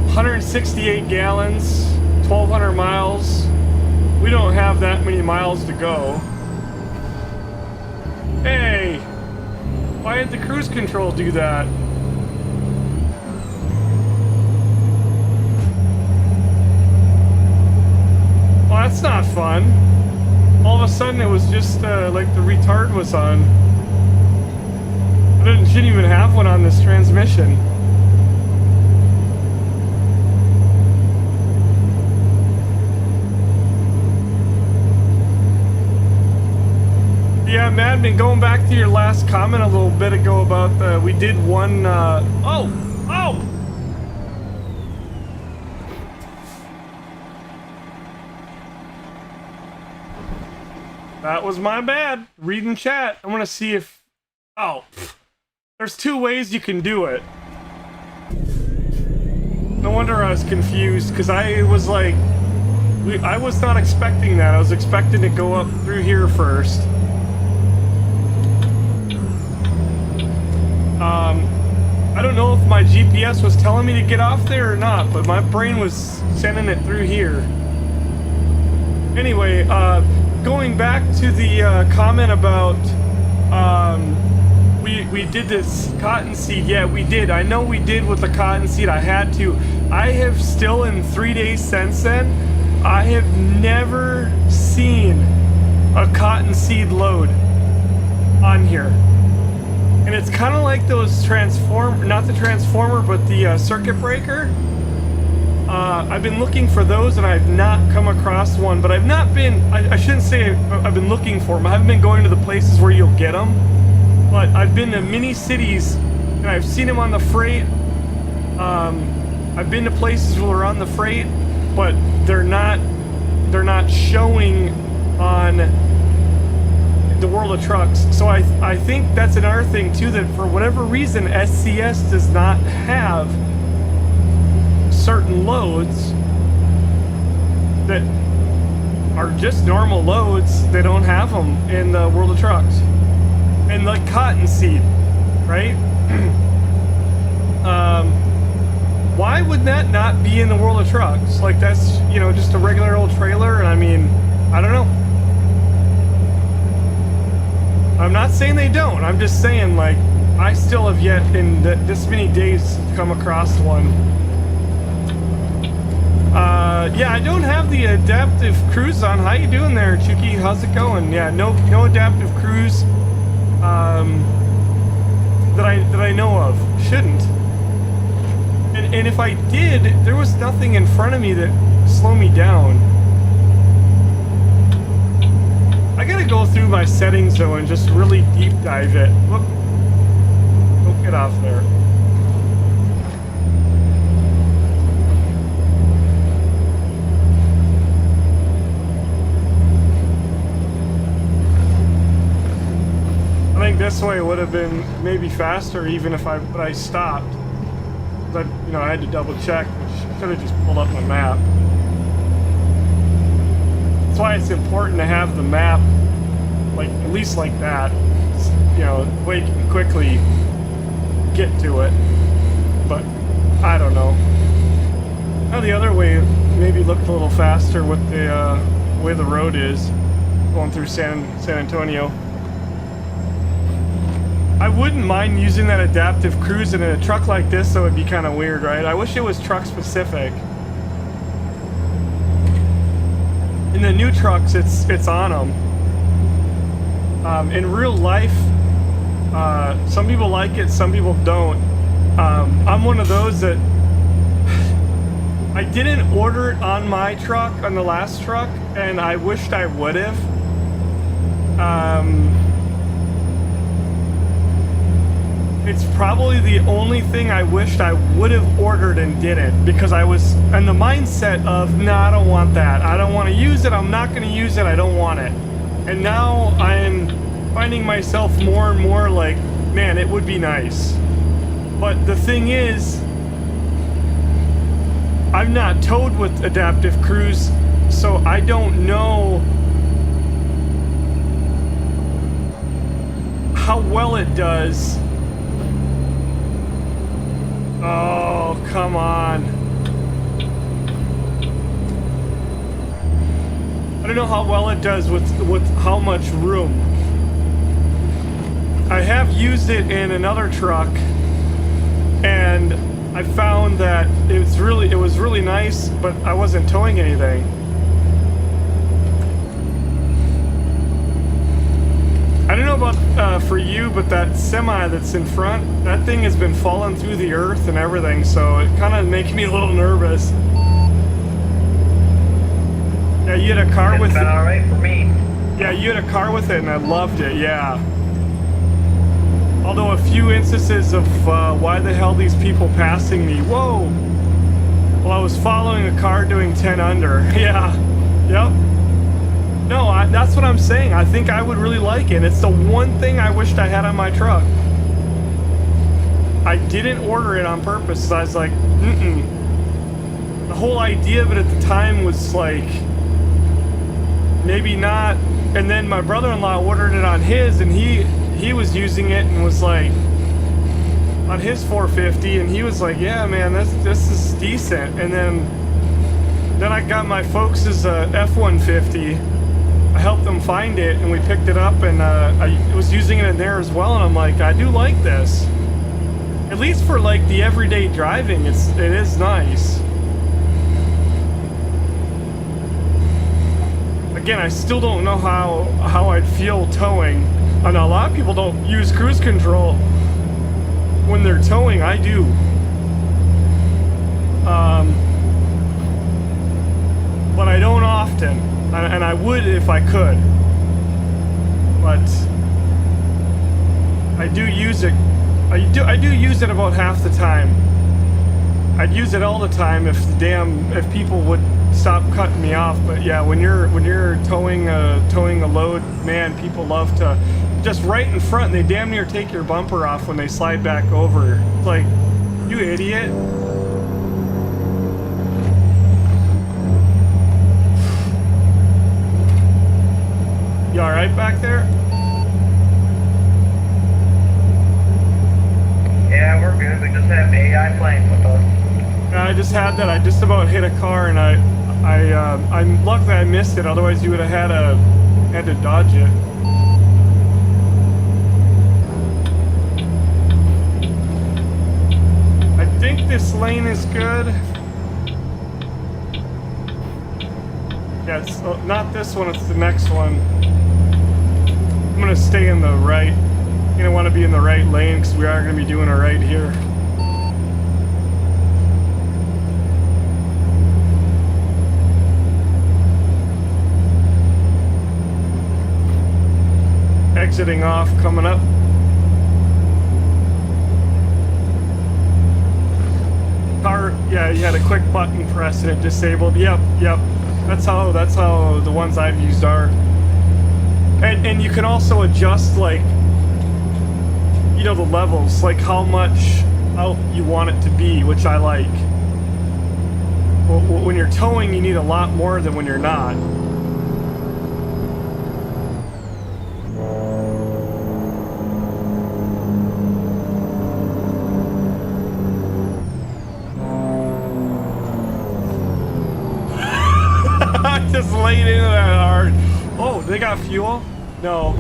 168 gallons, 1,200 miles. We don't have that many miles to go. Hey, why did the cruise control do that? Well, that's not fun. All of a sudden it was just like the retard was on. I shouldn't even have one on this transmission. Yeah, Madman, going back to your last comment a little bit ago about we did one, oh! That was my bad. Reading chat. I want to see if... Oh. There's 2 ways you can do it. No wonder I was confused, because I was like... I was not expecting that. I was expecting to go up through here first. I don't know if my GPS was telling me to get off there or not, but my brain was sending it through here. Anyway, going back to the comment about we did this cottonseed. Yeah, we did. I know we did with the cottonseed. I had to. I have still, in 3 days since then, I have never seen a cottonseed load on here. And it's kind of like those not the transformer, but the circuit breaker. I've been looking for those and I've not come across one, but I've not been, I shouldn't say I've been looking for them. I haven't been going to the places where you'll get them, but I've been to many cities and I've seen them on the freight. I've been to places where they're on the freight, but they're not showing on the World of Trucks. So I think that's another thing too, that for whatever reason SCS does not have certain loads that are just normal loads. They don't have them in the World of Trucks. And like cottonseed, right? Why would that not be in the World of Trucks? Like, that's, you know, just a regular old trailer. And I mean, I don't know. I'm not saying they don't. I'm just saying, like, I still have yet in this many days come across one. Yeah, I don't have the adaptive cruise on. How you doing there, Chucky? How's it going? Yeah, no adaptive cruise that I know of. Shouldn't. And if I did, there was nothing in front of me that slowed me down. I gotta go through my settings though and just really deep dive it. Whoop. Don't get off there. I think this way would have been maybe faster even if I stopped. But you know, I had to double check, which should have just pulled up my map. That's why it's important to have the map, like at least like that. You know, way you can quickly get to it. But I don't know. Now the other way maybe looked a little faster with the way the road is going through San Antonio. I wouldn't mind using that adaptive cruise in a truck like this, so it'd be kind of weird, right? I wish it was truck specific. In the new trucks, it's on them. In real life, some people like it, some people don't. I'm one of those that I didn't order it on my truck, on the last truck, and I wished I would have. It's probably the only thing I wished I would have ordered and didn't, because I was in the mindset of, nah, I don't want that. I don't want to use it. I'm not going to use it. I don't want it. And now I'm finding myself more and more like, man, it would be nice. But the thing is, I'm not towed with adaptive cruise, so I don't know how well it does. Oh, come on. I don't know how well it does with how much room. I have used it in another truck, and I found that it was really nice, but I wasn't towing anything. I don't know about for you, but that semi that's in front, that thing has been falling through the earth and everything, so it kind of makes me a little nervous. Yeah, you had a car with it. It's been alright for me. Yeah, you had a car with it, and I loved it, yeah. Although a few instances of why the hell these people passing me, whoa! Well, I was following a car doing 10 under, yeah, yep. No, that's what I'm saying. I think I would really like it. It's the one thing I wished I had on my truck. I didn't order it on purpose. I was like, The whole idea of it at the time was like, maybe not. And then my brother-in-law ordered it on his, and he was using it and was like, on his 450, and he was like, yeah, man, this is decent. And then I got my folks' F-150. I helped them find it, and we picked it up, and I was using it in there as well, and I'm like, I do like this. At least for like the everyday driving, it is nice. Again, I still don't know how I'd feel towing. I know a lot of people don't use cruise control when they're towing. I do. But I don't often. And I would if I could, but I do use it. I do use it about half the time. I'd use it all the time if if people would stop cutting me off. But yeah, when you're towing a load, man, people love to just right in front. They damn near take your bumper off when they slide back over. It's like, you idiot. You alright back there? Yeah, we're good. We just have the AI playing with us. I just had that. I just about hit a car, and I'm luckily I missed it. Otherwise, you would have had to dodge it. I think this lane is good. Yeah, it's not this one. It's the next one. I'm gonna stay in the right. You're gonna want to be in the right lane because we are gonna be doing a right here. exiting off, coming up. Car, yeah, you had a quick button press and it disabled. Yep. That's how the ones I've used are. And you can also adjust, like, you know, the levels, like how much out you want it to be, which I like. Well, when you're towing, you need a lot more than when you're not. I just laid into that hard. Oh, they got fuel? No.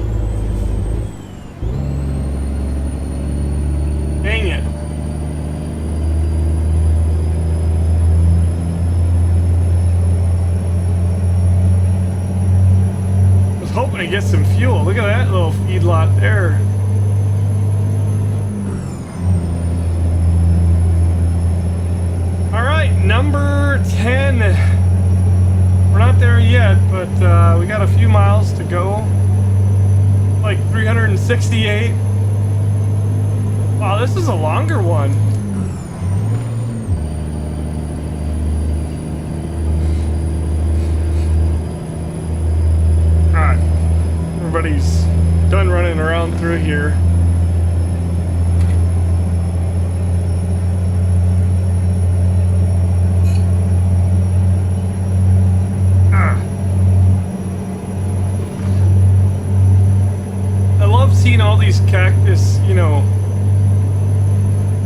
Dang it. I was hoping to get some fuel. Look at that little feedlot there. All right, number 10. We're not there yet, but we got a few miles to go. Like 368. Wow, this is a longer one. Alright. Everybody's done running around through here. I love seeing all these cactus, you know,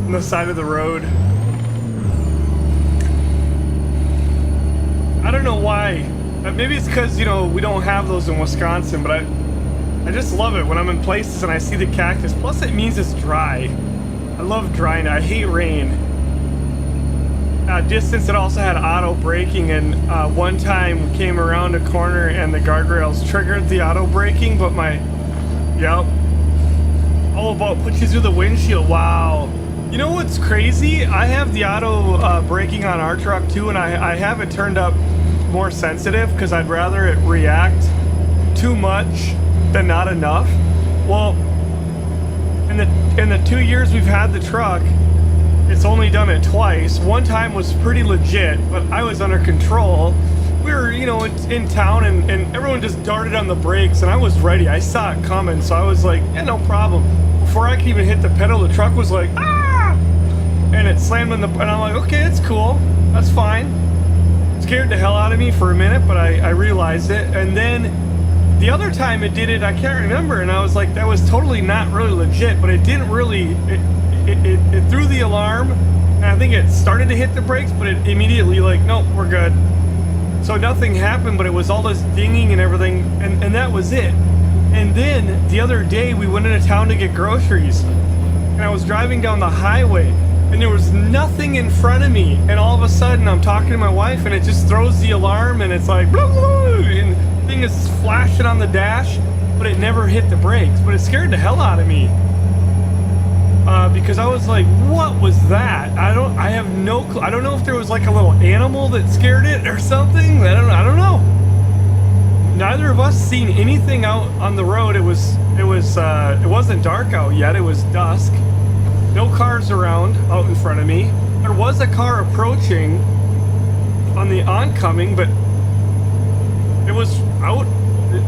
on the side of the road. I don't know why. Maybe it's because, you know, we don't have those in Wisconsin, but I just love it when I'm in places and I see the cactus. Plus it means it's dry. I love dry and I hate rain. Distance, it also had auto braking, and one time we came around a corner and the guardrails triggered the auto braking, but yep. All about put you through the windshield. Wow. You know what's crazy? I have the auto braking on our truck too, and I have it turned up more sensitive because I'd rather it react too much than not enough. Well, in the 2 years we've had the truck, it's only done it twice. One time was pretty legit, but I was under control. We were, you know, in town, and everyone just darted on the brakes, and I was ready. I saw it coming, so I was like, yeah, no problem. Before I could even hit the pedal, the truck was like, ah! And it slammed in and I'm like, okay, it's cool. That's fine. Scared the hell out of me for a minute, but I realized it. And then the other time it did it, I can't remember, and I was like, that was totally not really legit, but it didn't really, it threw the alarm, and I think it started to hit the brakes, but it immediately like, nope, we're good. So nothing happened, but it was all this dinging and everything, and that was it. And then the other day we went into town to get groceries, and I was driving down the highway, and there was nothing in front of me, and all of a sudden I'm talking to my wife, and it just throws the alarm, and it's like, blah, blah, blah, and the thing is flashing on the dash, but it never hit the brakes, but it scared the hell out of me. Because I was like, what was that? I have no clue. I don't know if there was like a little animal that scared it or something. I don't know. Neither of us seen anything out on the road. It wasn't dark out yet. It was dusk. No cars around out in front of me. There was a car approaching on the oncoming, but it was out.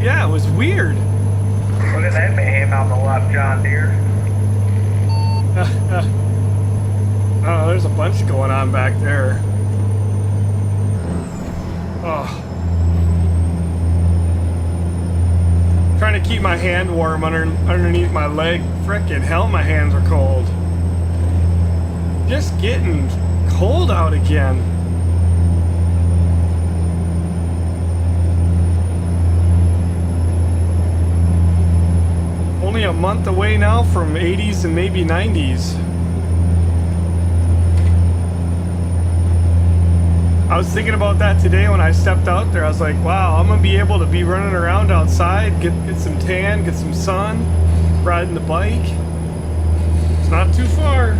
Yeah, it was weird. Look at that mayhem on the left, John Deere. Oh, there's a bunch going on back there. Oh. Trying to keep my hand warm underneath my leg. Frickin' hell, my hands are cold. Just getting cold out again. Only a month away now from 80s and maybe 90s. I was thinking about that today when I stepped out there. I was like, wow, I'm gonna be able to be running around outside, get some tan, get some sun, riding the bike. It's not too far.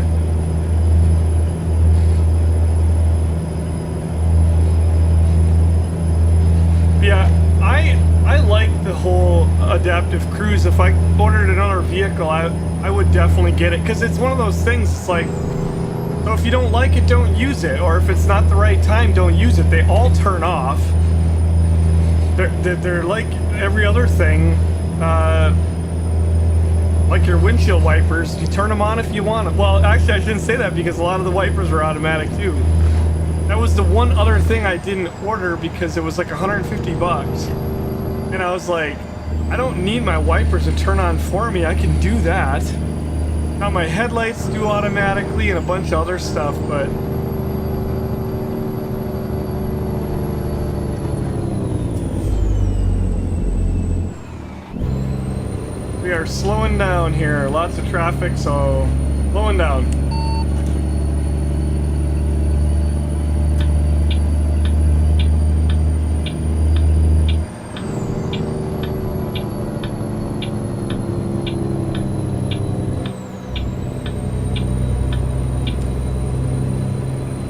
Yeah, I like the whole adaptive cruise. If I ordered another vehicle, I would definitely get it, because it's one of those things. It's like, so if you don't like it, don't use it, or if it's not the right time, don't use it. They all turn off. They're like every other thing, like your windshield wipers. You turn them on if you want them. Well, actually, I shouldn't say that, because a lot of the wipers are automatic too. That was the one other thing I didn't order because it was like 150 bucks. And I was like, I don't need my wipers to turn on for me. I can do that. Now my headlights do automatically and a bunch of other stuff, but we are slowing down here. Lots of traffic, so slowing down.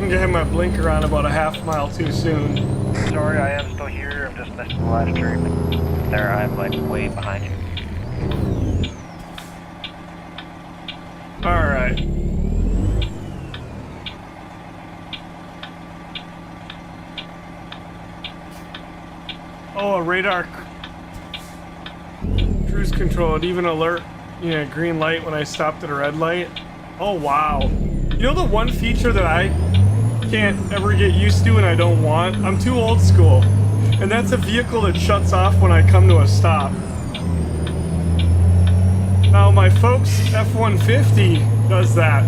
I have my blinker on about a half mile too soon. Sorry, I am still here. I'm just missing the live stream. There, I'm like way behind you. Alright. Oh, a radar cruise control. It even alert, you know, green light when I stopped at a red light. Oh, wow. You know the one feature that I can't ever get used to and I don't want? I'm too old school. And that's a vehicle that shuts off when I come to a stop. Now my folks F-150 does that.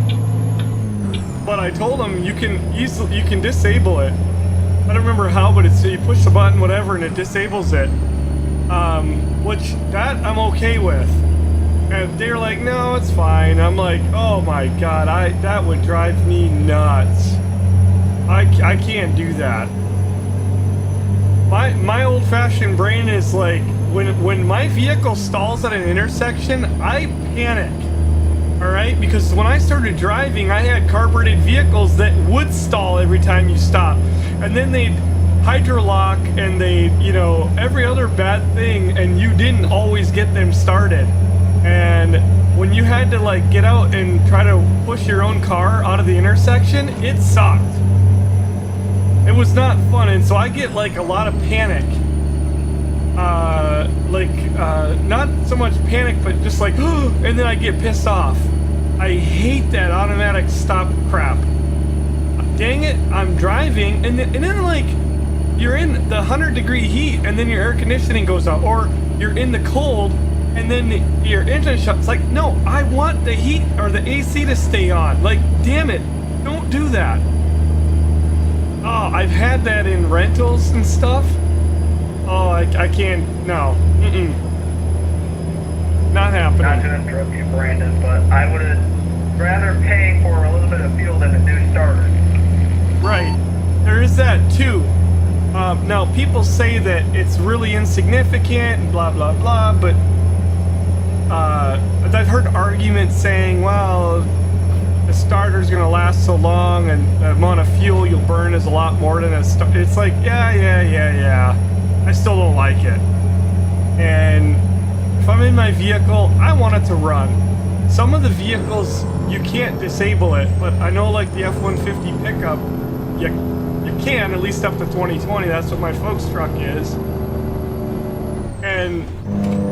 But I told them you can disable it. I don't remember how, but it's, you push the button, whatever, and it disables it. Which, that I'm okay with. And they're like, no, it's fine. I'm like, oh my god, that would drive me nuts. I can't do that. My old-fashioned brain is like, when my vehicle stalls at an intersection, I panic. Alright? Because when I started driving, I had carbureted vehicles that would stall every time you stop. And then they'd hydrolock and they'd, you know, every other bad thing, and you didn't always get them started. And when you had to like get out and try to push your own car out of the intersection, it sucked. It was not fun, and so I get like a lot of panic. Not so much panic, but just like, and then I get pissed off. I hate that automatic stop crap. Dang it, I'm driving, and then like, you're in the 100-degree heat, and then your air conditioning goes out, or you're in the cold, and then your engine shuts. Like, no, I want the heat or the AC to stay on. Like, damn it, don't do that. Oh, I've had that in rentals and stuff. Oh, I can't, no. Not happening. Not to interrupt you, Brandon, but I would rather pay for a little bit of fuel than a new starter. Right. There is that too. Now, people say that it's really insignificant and blah, blah, blah, but I've heard arguments saying, well, the starter's going to last so long and the amount of fuel you'll burn is a lot more than a starter. It's like, yeah. I still don't like it. And if I'm in my vehicle, I want it to run. Some of the vehicles, you can't disable it, but I know like the F-150 pickup, you can, at least up to 2020. That's what my folks' truck is. And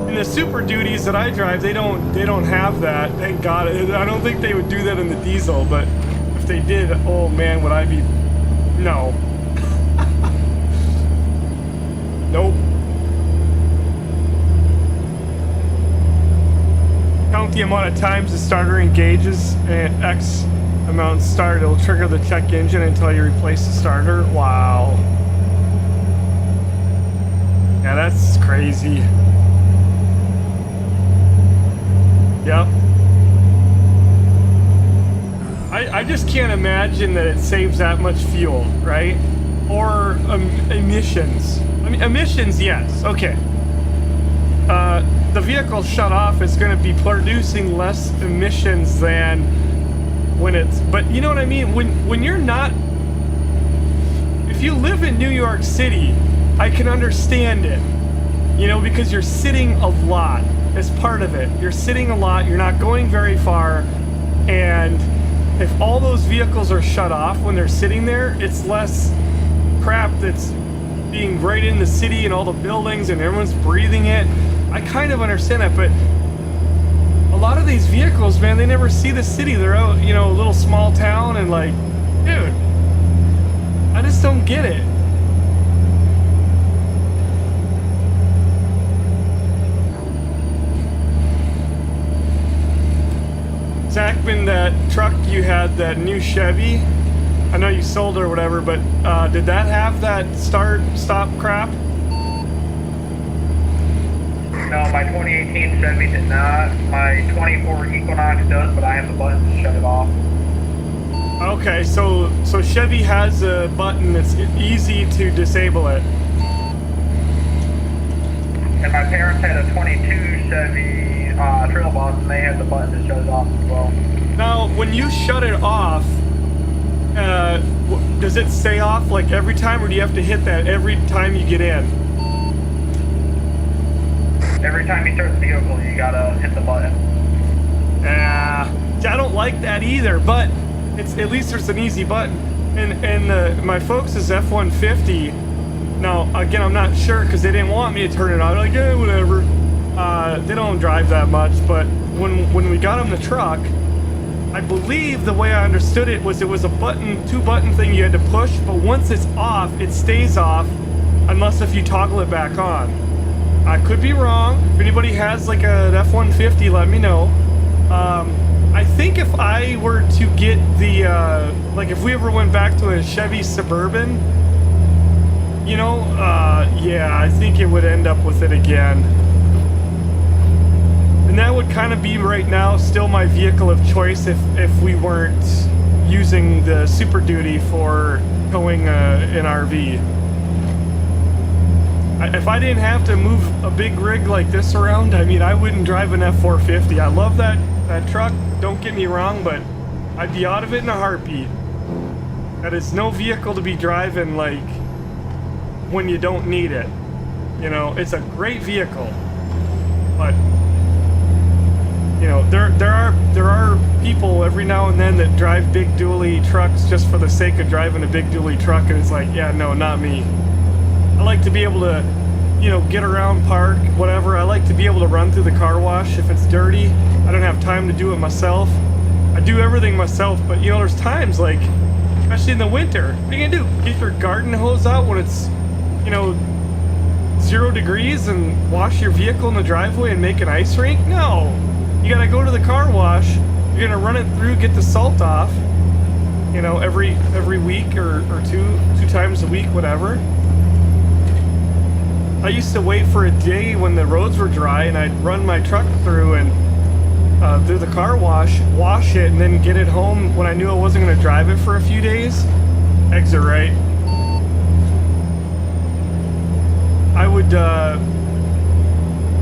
in the Super Duties that I drive, they don't have that. Thank God. I don't think they would do that in the diesel, but if they did, oh man, would I be... No. Nope. Count the amount of times the starter engages and X amount start. It'll trigger the check engine until you replace the starter. Wow. Yeah, that's crazy. Yep. I just can't imagine that it saves that much fuel, right? Or emissions. I mean, emissions, yes, okay. The vehicle shut off is going to be producing less emissions than when it's... But you know what I mean? When you're not... If you live in New York City, I can understand it. You know, because you're sitting a lot as part of it. You're sitting a lot, you're not going very far, and if all those vehicles are shut off when they're sitting there, it's less crap that's being right in the city and all the buildings and everyone's breathing it. I kind of understand that, but a lot of these vehicles, man, they never see the city. They're out, you know, a little small town, and like, dude, I just don't get it. Zachman, that truck you had, that new Chevy, I know you sold it or whatever, but did that have that start-stop crap? No, my 2018 Chevy did not. My 24 Equinox does, but I have the button to shut it off. Okay, so Chevy has a button that's easy to disable it. And my parents had a 22 Chevy Trail Boss, and they had the button to shut it off as well. Now, when you shut it off, does it stay off like every time, or do you have to hit that every time you get in? Every time you start the vehicle, you gotta hit the button. I don't like that either, but it's at least there's an easy button. And my folks' F-150. Now, again, I'm not sure because they didn't want me to turn it on. Like, yeah, whatever. They don't drive that much, but when we got them the truck, I believe the way I understood it was a button, two-button thing you had to push, but once it's off, it stays off unless if you toggle it back on. I could be wrong. If anybody has like an F-150, let me know. I think if I were to get the, like if we ever went back to a Chevy Suburban, you know, yeah, I think it would end up with it again. And that would kind of be right now still my vehicle of choice if we weren't using the Super Duty for towing an RV. If I didn't have to move a big rig like this around, I mean, I wouldn't drive an F-450. I love that truck, don't get me wrong, but I'd be out of it in a heartbeat. That is no vehicle to be driving, like, when you don't need it. You know, it's a great vehicle, but, you know, there are people every now and then that drive big dually trucks just for the sake of driving a big dually truck, and it's like, yeah, no, not me. I like to be able to, you know, get around, park, whatever. I like to be able to run through the car wash if it's dirty. I don't have time to do it myself. I do everything myself, but, you know, there's times, like, especially in the winter, what are you gonna do? Get your garden hose out when it's, you know, 0 degrees and wash your vehicle in the driveway and make an ice rink? No. You gotta go to the car wash. You're gonna run it through, get the salt off, you know, every week or two times a week, whatever. I used to wait for a day when the roads were dry, and I'd run my truck through and do the car wash it, and then get it home when I knew I wasn't going to drive it for a few days. Exit right. I would,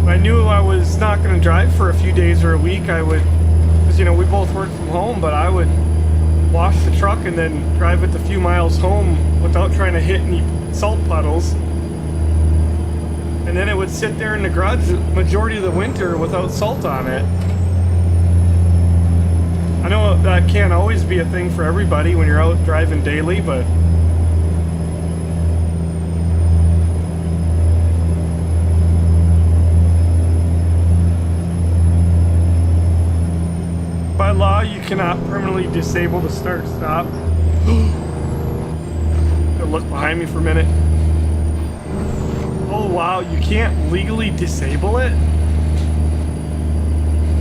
when I knew I was not going to drive for a few days or a week, I would, because, you know, we both work from home, but I would wash the truck and then drive it the few miles home without trying to hit any salt puddles. And then it would sit there in the garage the majority of the winter without salt on it. I know that can't always be a thing for everybody when you're out driving daily, but by law, you cannot permanently disable the start-stop. Look behind me for a minute. Oh wow, you can't legally disable it?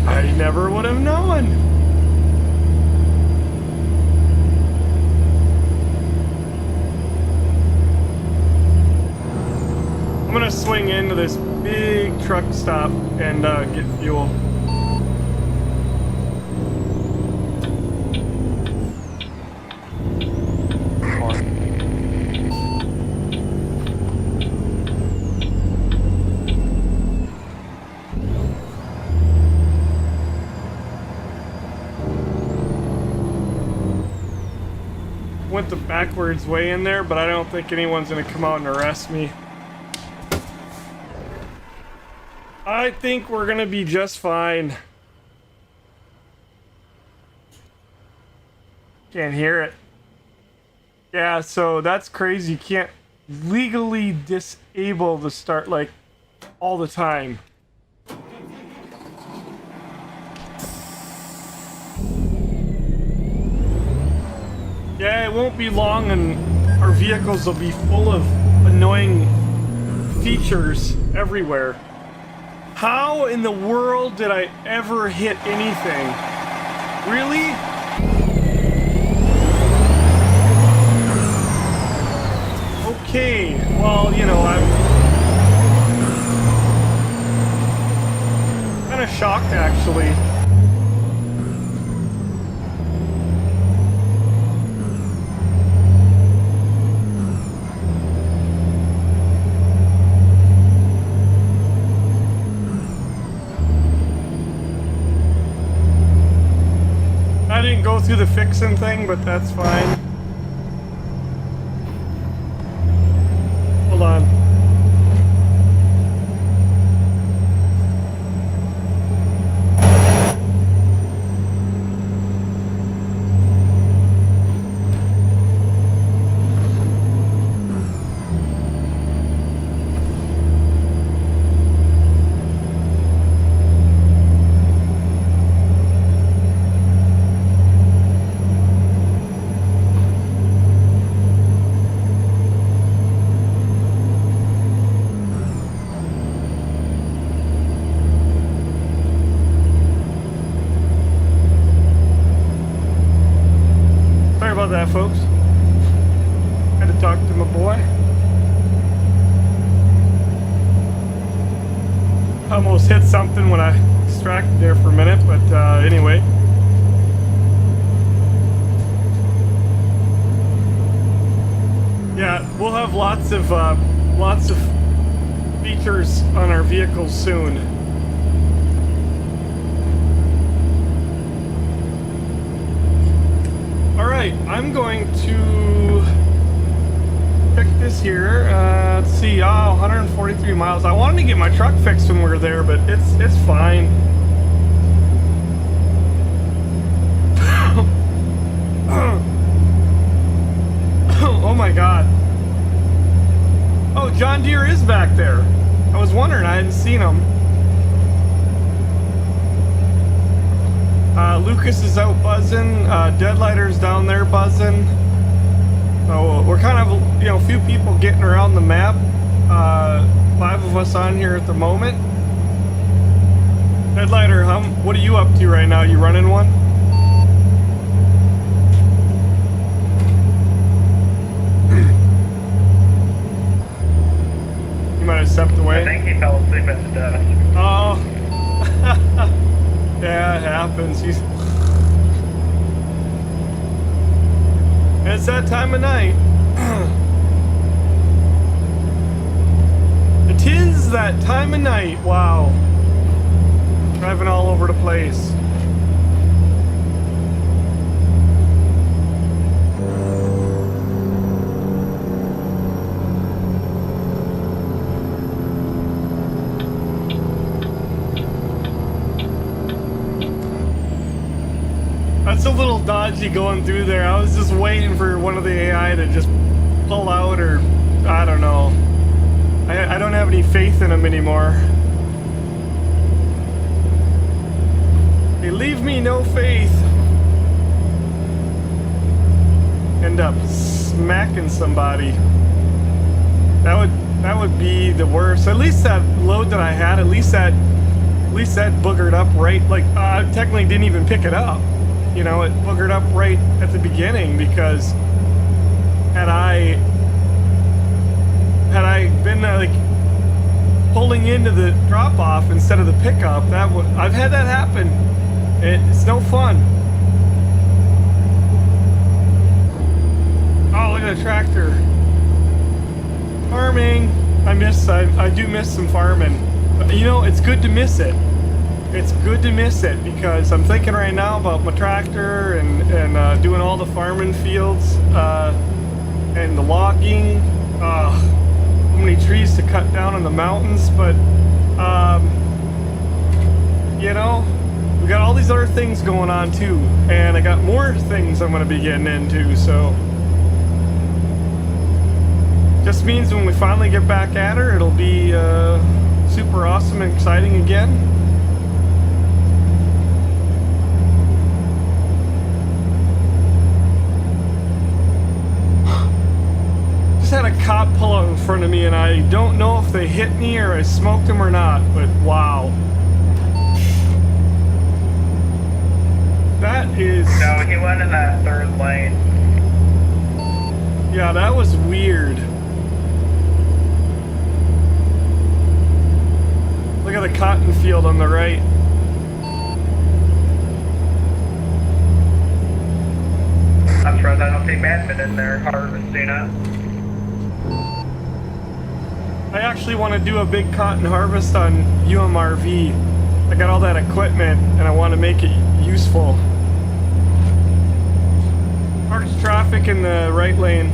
I never would have known. I'm gonna swing into this big truck stop and get fuel. Went the backwards way in there, but I don't think anyone's gonna come out and arrest me. I think we're gonna be just fine. Can't hear it. Yeah, so that's crazy. You can't legally disable the start like all the time. Yeah, it won't be long and our vehicles will be full of annoying features everywhere. How in the world did I ever hit anything? Really? Okay, well, you know, I'm kind of shocked actually. I didn't go through the fixing thing, but that's fine. Hold on. Sorry about that, folks. Had to talk to my boy. Almost hit something when I distracted there for a minute, but anyway. Yeah, we'll have lots of features on our vehicles soon. Alright, I'm going to check this here. Let's see, 143 miles. I wanted to get my truck fixed when we were there, but it's fine. Oh my god. Oh, John Deere is back there. I was wondering, I hadn't seen him. Lucas is out buzzing. Deadlighter's down there buzzing. So we're kind of, you know, a few people getting around the map. 5 of us on here at the moment. Deadlighter, what are you up to right now? You running one? You might have stepped away. I think he fell asleep at the desk. Oh. Yeah, it happens. It's that time of night. It is that time of night. Wow. Driving all over the place. That's a little dodgy going through there. I was just waiting for one of the AI to just pull out, or I don't know. I don't have any faith in them anymore. They leave me no faith. End up smacking somebody. That would be the worst. At least that load that I had, at least that boogered up right. Like I technically didn't even pick it up. You know, it boogered up right at the beginning, because had I been like pulling into the drop off instead of the pickup, I've had that happen. It's no fun. Oh, look at the tractor. Farming. I do miss some farming. But, you know, it's good to miss it. It's good to miss it, because I'm thinking right now about my tractor and doing all the farming fields and the logging. So many trees to cut down in the mountains, but you know, we got all these other things going on too, and I got more things I'm gonna be getting into, so just means when we finally get back at her, it'll be super awesome and exciting again. Just had a cop pull out in front of me, and I don't know if they hit me or I smoked them or not, but wow. That is... No, he went in that third lane. Yeah, that was weird. Look at the cotton field on the right. I'm surprised I don't see Madman in there harvesting it. I actually want to do a big cotton harvest on UMRV. I got all that equipment and I want to make it useful. Parked traffic in the right lane.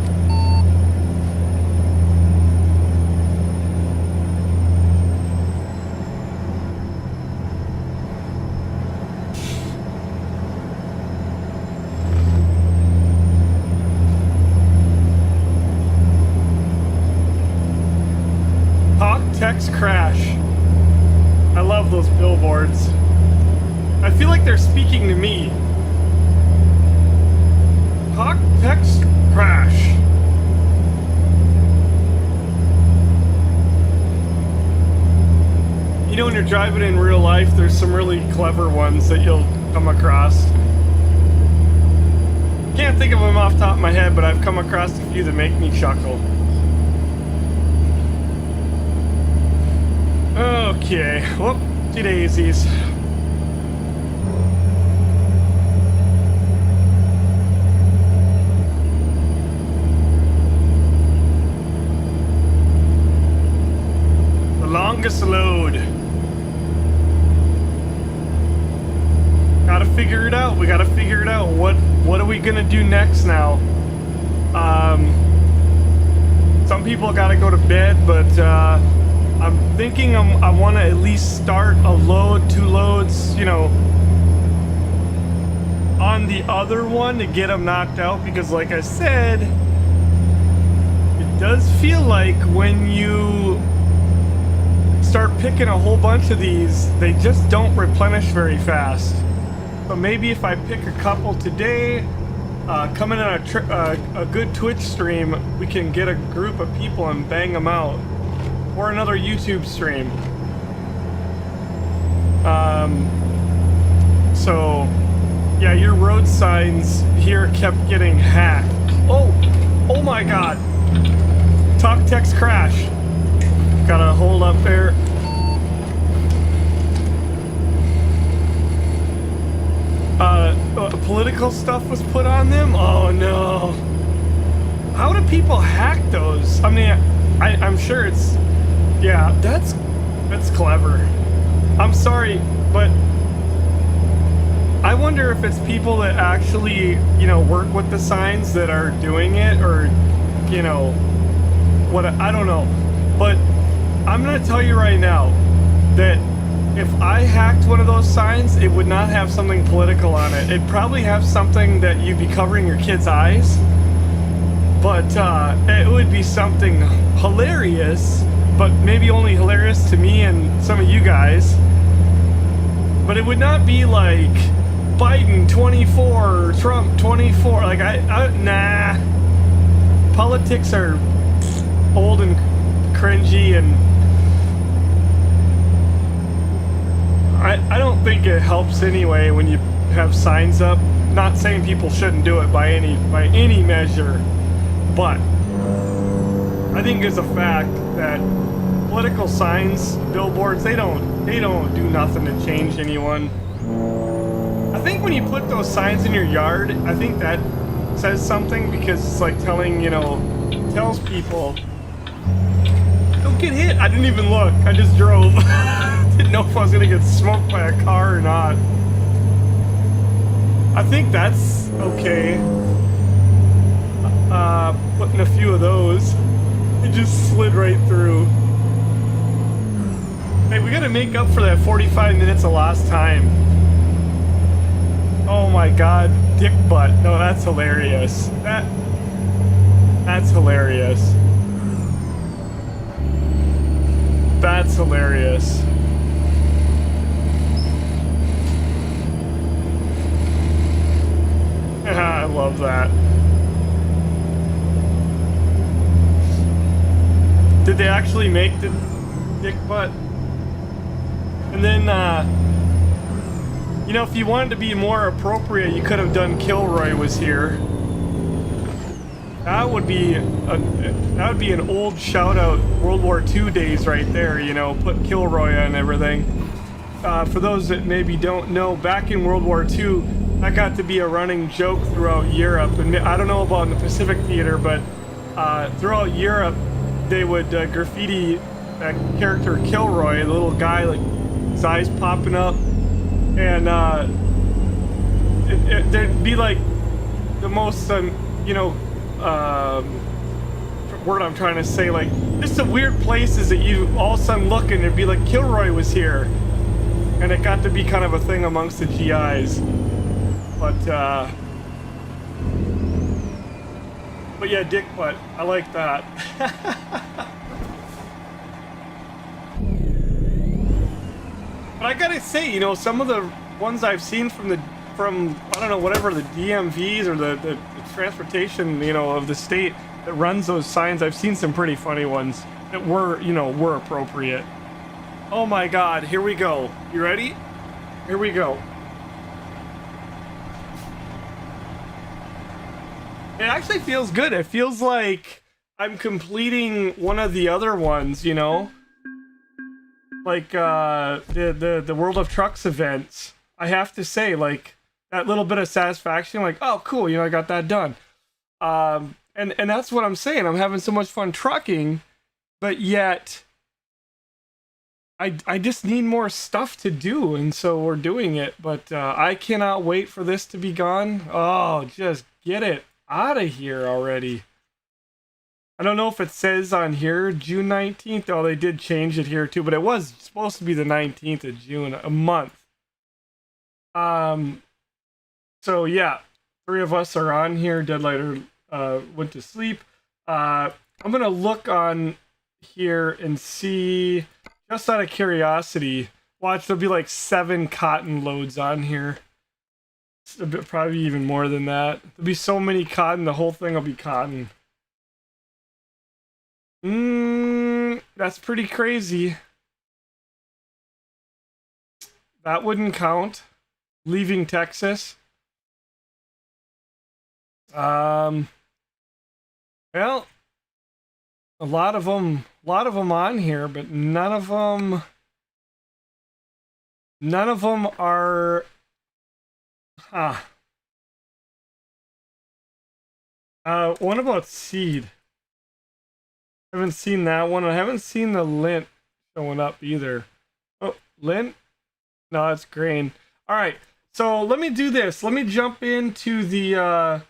Text crash. I love those billboards. I feel like they're speaking to me. Hawk text crash. You know, when you're driving in real life, there's some really clever ones that you'll come across. Can't think of them off the top of my head, but I've come across a few that make me chuckle. Okay, whoop-de daisies. The longest load. Gotta figure it out. We gotta figure it out. What are we gonna do next now? Some people gotta go to bed, but I'm thinking I want to at least start a load, 2 loads, you know, on the other one to get them knocked out, because like I said, it does feel like when you start picking a whole bunch of these, they just don't replenish very fast. So maybe if I pick a couple today, coming on a good Twitch stream, we can get a group of people and bang them out. Or another YouTube stream. So, yeah, your road signs here kept getting hacked. Oh my God. Talk text crash. Gotta hold up there. Political stuff was put on them? Oh no. How do people hack those? I mean, I'm sure it's... Yeah, that's clever. I'm sorry, but I wonder if it's people that actually, you know, work with the signs that are doing it, or, you know, what, I don't know. But I'm gonna tell you right now that if I hacked one of those signs, it would not have something political on it. It'd probably have something that you'd be covering your kids' eyes, but it would be something hilarious, but maybe only hilarious to me and some of you guys. But it would not be like Biden 24, Trump 24. Like nah. Politics are old and cringy, and I don't think it helps anyway when you have signs up. Not saying people shouldn't do it by any measure, but I think it's a fact that political signs, billboards, they don't do nothing to change anyone. I think when you put those signs in your yard, I think that says something, because it's like telling, you know, tells people, don't get hit. I didn't even look. I just drove. Didn't know if I was gonna get smoked by a car or not. I think that's okay. Putting a few of those. It just slid right through. Hey, we gotta make up for that 45 minutes of lost time. Oh my god, dick butt. No, that's hilarious. That's hilarious. That's hilarious. I love that. Did they actually make the dick butt? And then, you know, if you wanted to be more appropriate, you could have done Kilroy was here. That would be an old shout out World War II days right there, you know, put Kilroy on everything. For those that maybe don't know, back in World War II, that got to be a running joke throughout Europe. And I don't know about in the Pacific Theater, but throughout Europe, they would graffiti that character Kilroy, the little guy, like his eyes popping up, and there'd be like the most, you know, word I'm trying to say, like just the weird places that you all of a sudden look and there'd be like Kilroy was here, and it got to be kind of a thing amongst the GIs. But yeah, dick butt. I like that. But I gotta say, you know, some of the ones I've seen from I don't know, whatever, the DMVs or the transportation, you know, of the state that runs those signs, I've seen some pretty funny ones that were, you know, were appropriate. Oh my god, here we go. You ready? Here we go. It actually feels good. It feels like I'm completing one of the other ones, you know? Like, the World of Trucks events. I have to say, like, that little bit of satisfaction, like, oh, cool, you know, I got that done. And that's what I'm saying. I'm having so much fun trucking, but yet I just need more stuff to do, and so we're doing it. But I cannot wait for this to be gone. Oh, just get it out of here already. I don't know if it says on here June 19th. Oh, they did change it here too, but it was supposed to be the 19th of June, a month. So yeah, 3 of us are on here. Deadlighter went to sleep. I'm gonna look on here and see, just out of curiosity. Watch, there'll be like 7 cotton loads on here. It's a bit, probably even more than that. There'll be so many cotton, the whole thing will be cotton. That's pretty crazy. That wouldn't count. Leaving Texas. Well, a lot of them on here, but none of them are. Huh. What about Seed? I haven't seen that one. I haven't seen the lint showing up either. Oh, lint? No, it's grain. All right, so let me do this. Let me jump into the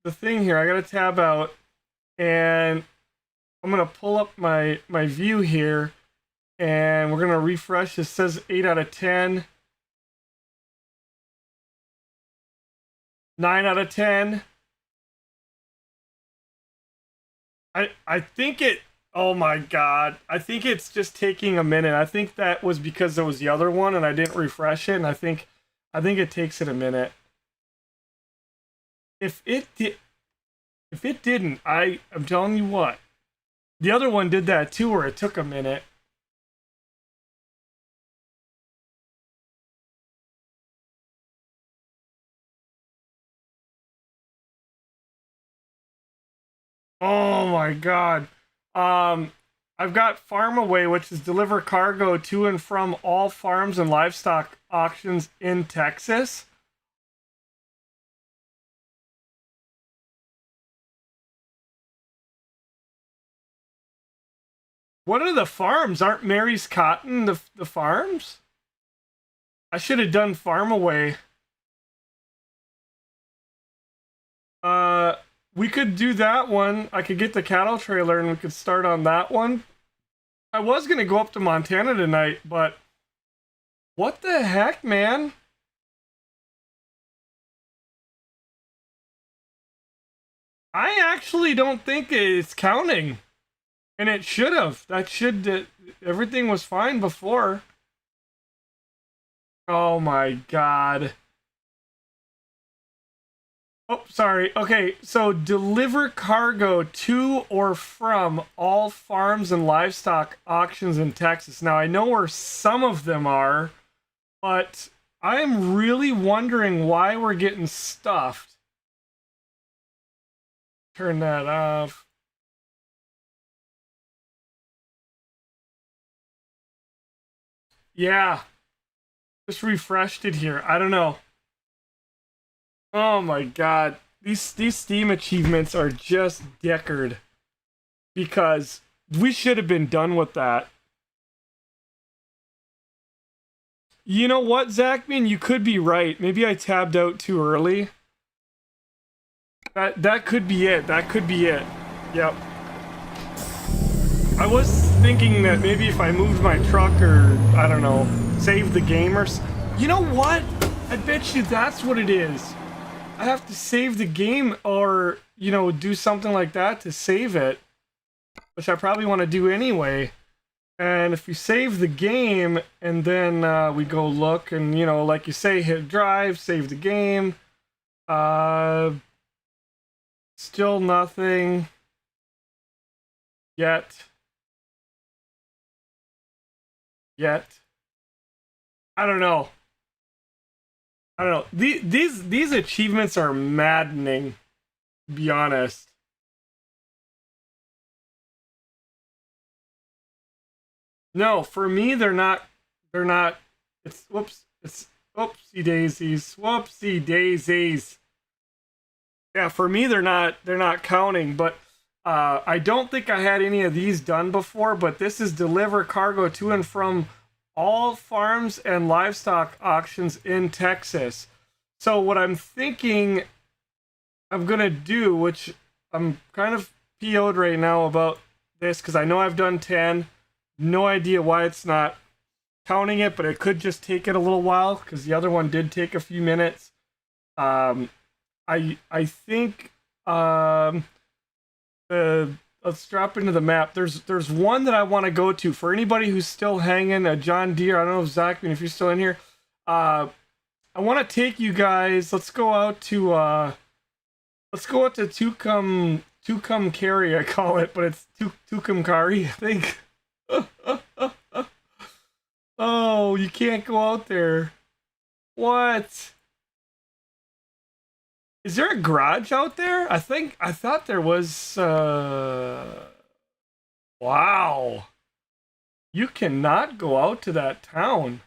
thing here. I gotta tab out, and I'm gonna pull up my view here, and we're gonna refresh. It says 8 out of 10, 9 out of 10. I think it, oh my god, I think it's just taking a minute. I think that was because there was the other one and I didn't refresh it, and I think it takes it a minute. If it didn't, I'm telling you what, the other one did that too, where it took a minute. Oh my god. I've got Farm Away, which is deliver cargo to and from all farms and livestock auctions in Texas. What are the farms? Aren't Mary's Cotton the farms? I should have done Farm Away. We could do that one. I could get the cattle trailer and we could start on that one. I was gonna go up to Montana tonight, but what the heck, man? I actually don't think it's counting. And it should have. Everything was fine before. Oh my god. Oh, sorry. Okay, so deliver cargo to or from all farms and livestock auctions in Texas. Now, I know where some of them are, but I am really wondering why we're getting stuffed. Turn that off. Yeah. Just refreshed it here. I don't know. Oh my god. These Steam achievements are just dickered. Because we should have been done with that. You know what, Zachman? You could be right. Maybe I tabbed out too early. That could be it. That could be it. Yep. I was thinking that maybe if I moved my truck or, I don't know, save the game or... You know what? I bet you that's what it is. I have to save the game or, you know, do something like that to save it. Which I probably want to do anyway. And if you save the game and then we go look and, you know, like you say, hit drive, save the game. Still nothing yet. I don't know. These achievements are maddening, to be honest. No, for me they're not. It's whoopsie daisies. Yeah, for me they're not counting, but I don't think I had any of these done before, but this is deliver cargo to and from all farms and livestock auctions in Texas. So what I'm thinking I'm gonna do, which I'm kind of PO'd right now about this because I know I've done 10. No idea why it's not counting it, but it could just take it a little while because the other one did take a few minutes. I think let's drop into the map. There's one that I want to go to for anybody who's still hanging. John Deere. I don't know if Zach, if you're still in here. I want to take you guys. Let's go out to Tucumcari. I call it, but it's Tucumcari, I think. Oh, you can't go out there. What? Is there a garage out there? I thought there was. Wow. You cannot go out to that town.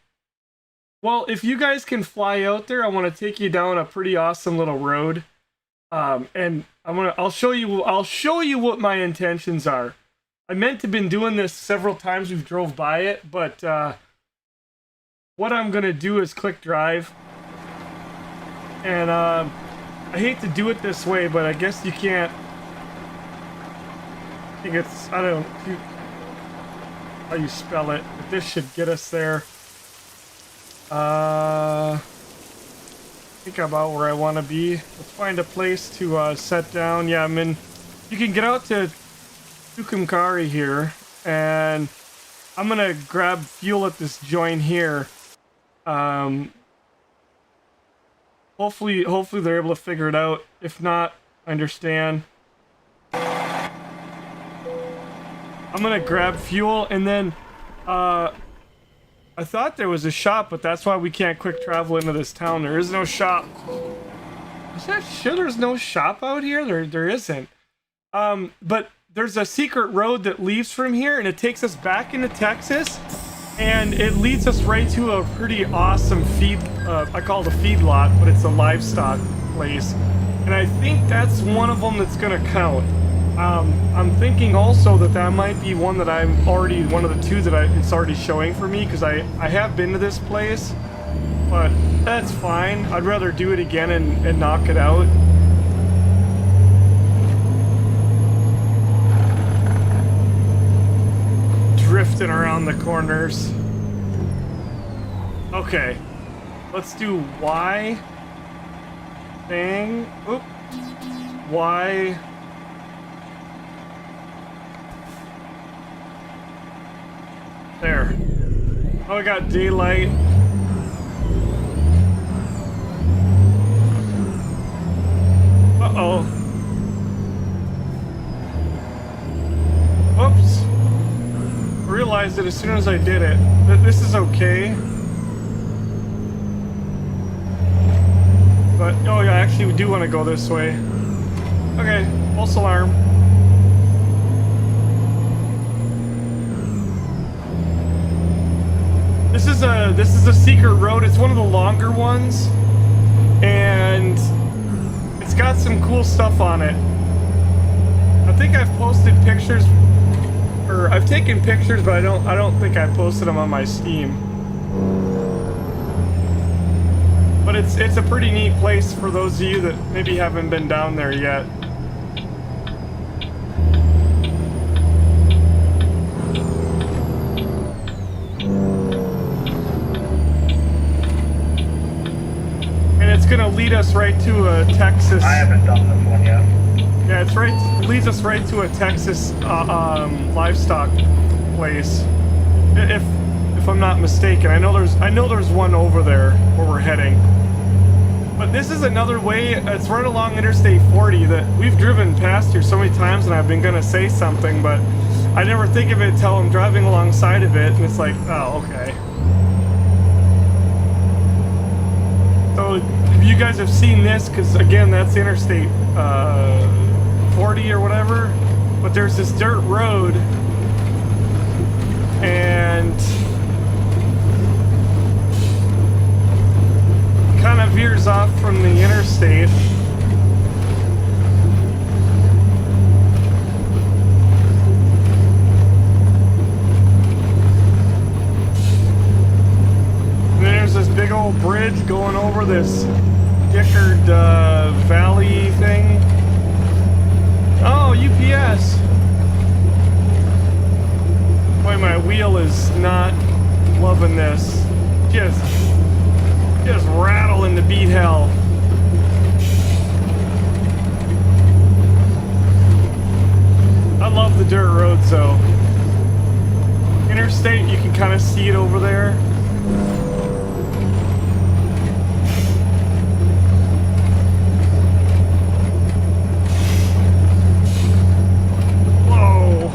Well, if you guys can fly out there, I want to take you down a pretty awesome little road. And I'll show you what my intentions are. I meant to have been doing this several times we've drove by it, but what I'm gonna do is click drive. And I hate to do it this way, but I guess you can't. I think it's, I don't know how you spell it, but this should get us there. I think about where I want to be. Let's find a place to set down. Yeah, I'm in. You can get out to Tucumcari here, and I'm gonna grab fuel at this joint here. Hopefully they're able to figure it out. If not, I understand. I'm gonna grab fuel, and then I thought there was a shop, but that's why we can't quick travel into this town. There is no shop. Is that sure there's no shop out here? There isn't. But there's a secret road that leaves from here, and it takes us back into Texas, and it leads us right to a pretty awesome feed. I call it a feed lot, but it's a livestock place, and I think that's one of them that's gonna count. I'm thinking also that might be one that I'm already, one of the two that it's already showing for me, because I have been to this place, but that's fine. I'd rather do it again and knock it out. Drift twisting around the corners. Okay. Let's do Y thing. Oop. Y. There. Oh, I got daylight. Uh-oh. Oops. I realized it as soon as I did it. This is okay. But, oh yeah, actually we do want to go this way. Okay, false alarm. This is a secret road. It's one of the longer ones. And it's got some cool stuff on it. I think I've posted pictures, or I've taken pictures, but I don't think I posted them on my Steam. But it's a pretty neat place for those of you that maybe haven't been down there yet. And it's gonna lead us right to Texas. I haven't done this one yet. Yeah, it leads us right to a Texas livestock place. If I'm not mistaken, I know there's one over there where we're heading. But this is another way. It's right along Interstate 40 that we've driven past here so many times, and I've been gonna say something, but I never think of it until I'm driving alongside of it, and it's like, oh, okay. So if you guys have seen this, because again, that's Interstate 40 or whatever, but there's this dirt road, and kind of veers off from the interstate. And then there's this big old bridge going over this Dickard Valley thing. Oh, UPS. Boy, my wheel is not loving this. Just rattling to beat hell. I love the dirt roads though. Interstate, you can kind of see it over there. Whoa.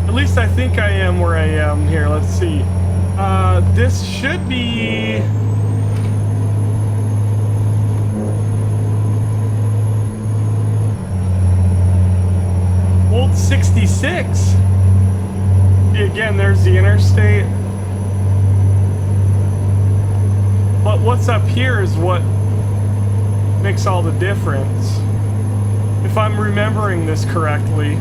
At least I think I am where I am here. Let's see. This should be Old 66. Again, there's the interstate. But what's up here is what makes all the difference. If I'm remembering this correctly.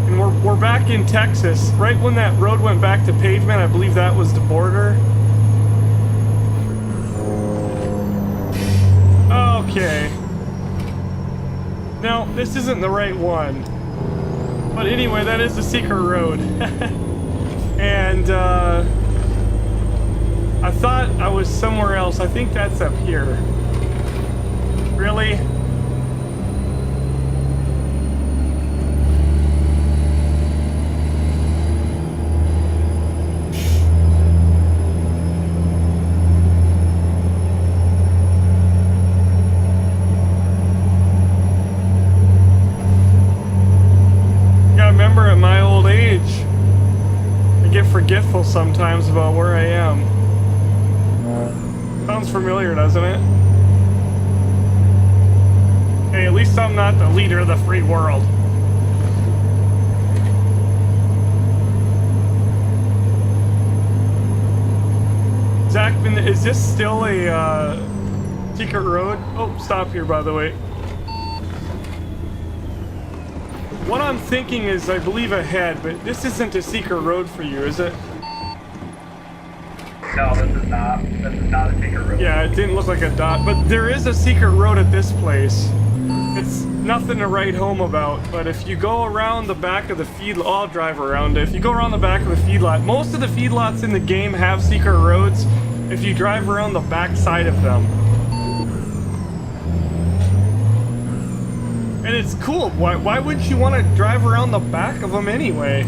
And we're back in Texas. Right when that road went back to pavement, I believe that was the border. Okay. No, this isn't the right one. But anyway, that is the secret road. And I thought I was somewhere else. I think that's up here. Really? Remember at my old age, I get forgetful sometimes about where I am. Sounds familiar, doesn't it? Hey, at least I'm not the leader of the free world. Zach, is this still a secret road? Oh, stop here, by the way. What I'm thinking is, I believe ahead, but this isn't a secret road for you, is it? No, this is not. This is not a secret road. Yeah, it didn't look like a dot, but there is a secret road at this place. It's nothing to write home about, but if you go around the back of the feedlot, I'll drive around it. If you go around the back of the feedlot, most of the feedlots in the game have secret roads if you drive around the back side of them. And it's cool. Why wouldn't you want to drive around the back of them anyway?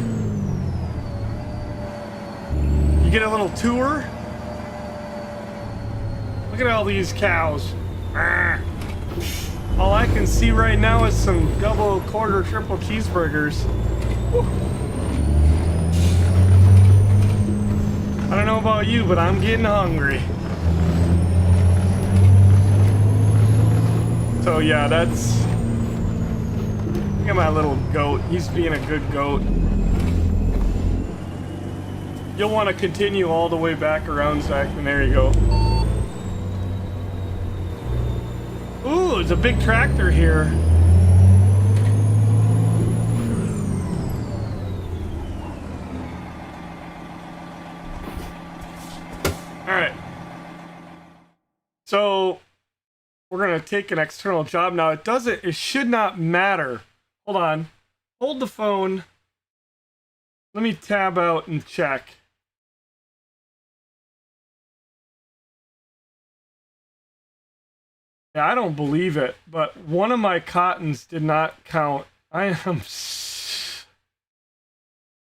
You get a little tour. Look at all these cows. All I can see right now is some double, quarter, triple cheeseburgers. Whew. I don't know about you, but I'm getting hungry. So yeah, that's... Look at my little goat. He's being a good goat. You'll want to continue all the way back around, Zach, and there you go. Ooh, there's a big tractor here. Alright. So, we're going to take an external job now. It should not matter. Hold on. Hold the phone. Let me tab out and check. Yeah, I don't believe it, but one of my cottons did not count. I am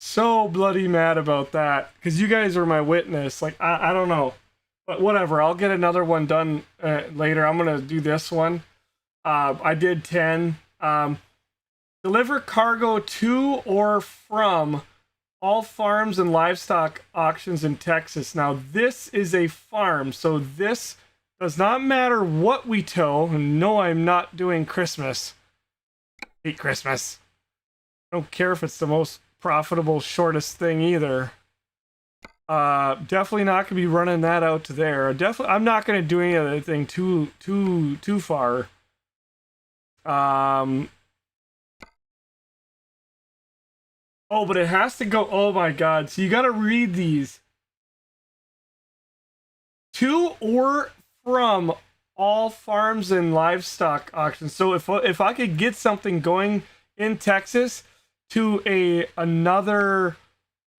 so bloody mad about that, because you guys are my witness. Like, I don't know. But whatever, I'll get another one done later. I'm going to do this one. I did 10. Deliver cargo to or from all farms and livestock auctions in Texas. Now, this is a farm, so this does not matter what we tow. And no, I'm not doing Christmas. Hate Christmas. I don't care if it's the most profitable, shortest thing either. Definitely not gonna be running that out to there. I'm not gonna do anything too far. Oh, but it has to go. Oh my God! So you got to read these. To or from all farms and livestock auctions. So if I could get something going in Texas to another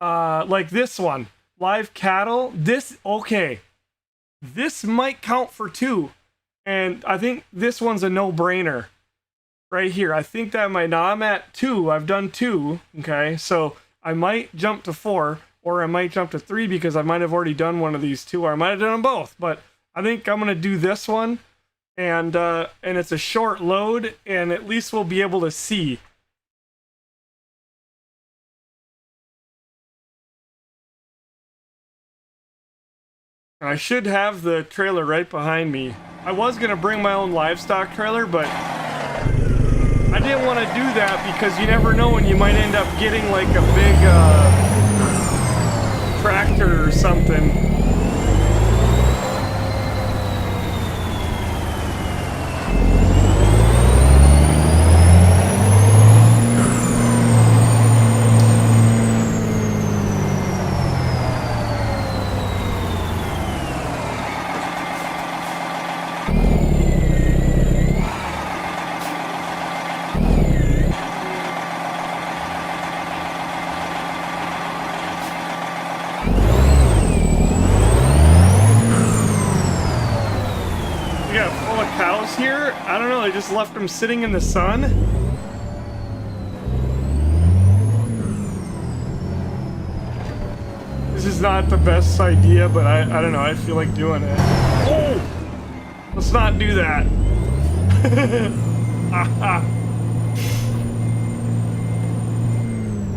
like this one, live cattle, this might count for 2, and I think this one's a no-brainer right here. I think that might. Now I'm at 2. I've done 2. Okay, so I might jump to 4, or I might jump to 3 because I might have already done one of these 2, or I might have done them both. But I think I'm gonna do this one, and it's a short load, and at least we'll be able to see. I should have the trailer right behind me. I was gonna bring my own livestock trailer, but I didn't want to do that because you never know when you might end up getting like a big tractor or something. Here, I don't know, they just left them sitting in the sun. This is not the best idea, but I don't know, I feel like doing it. Oh! Let's not do that.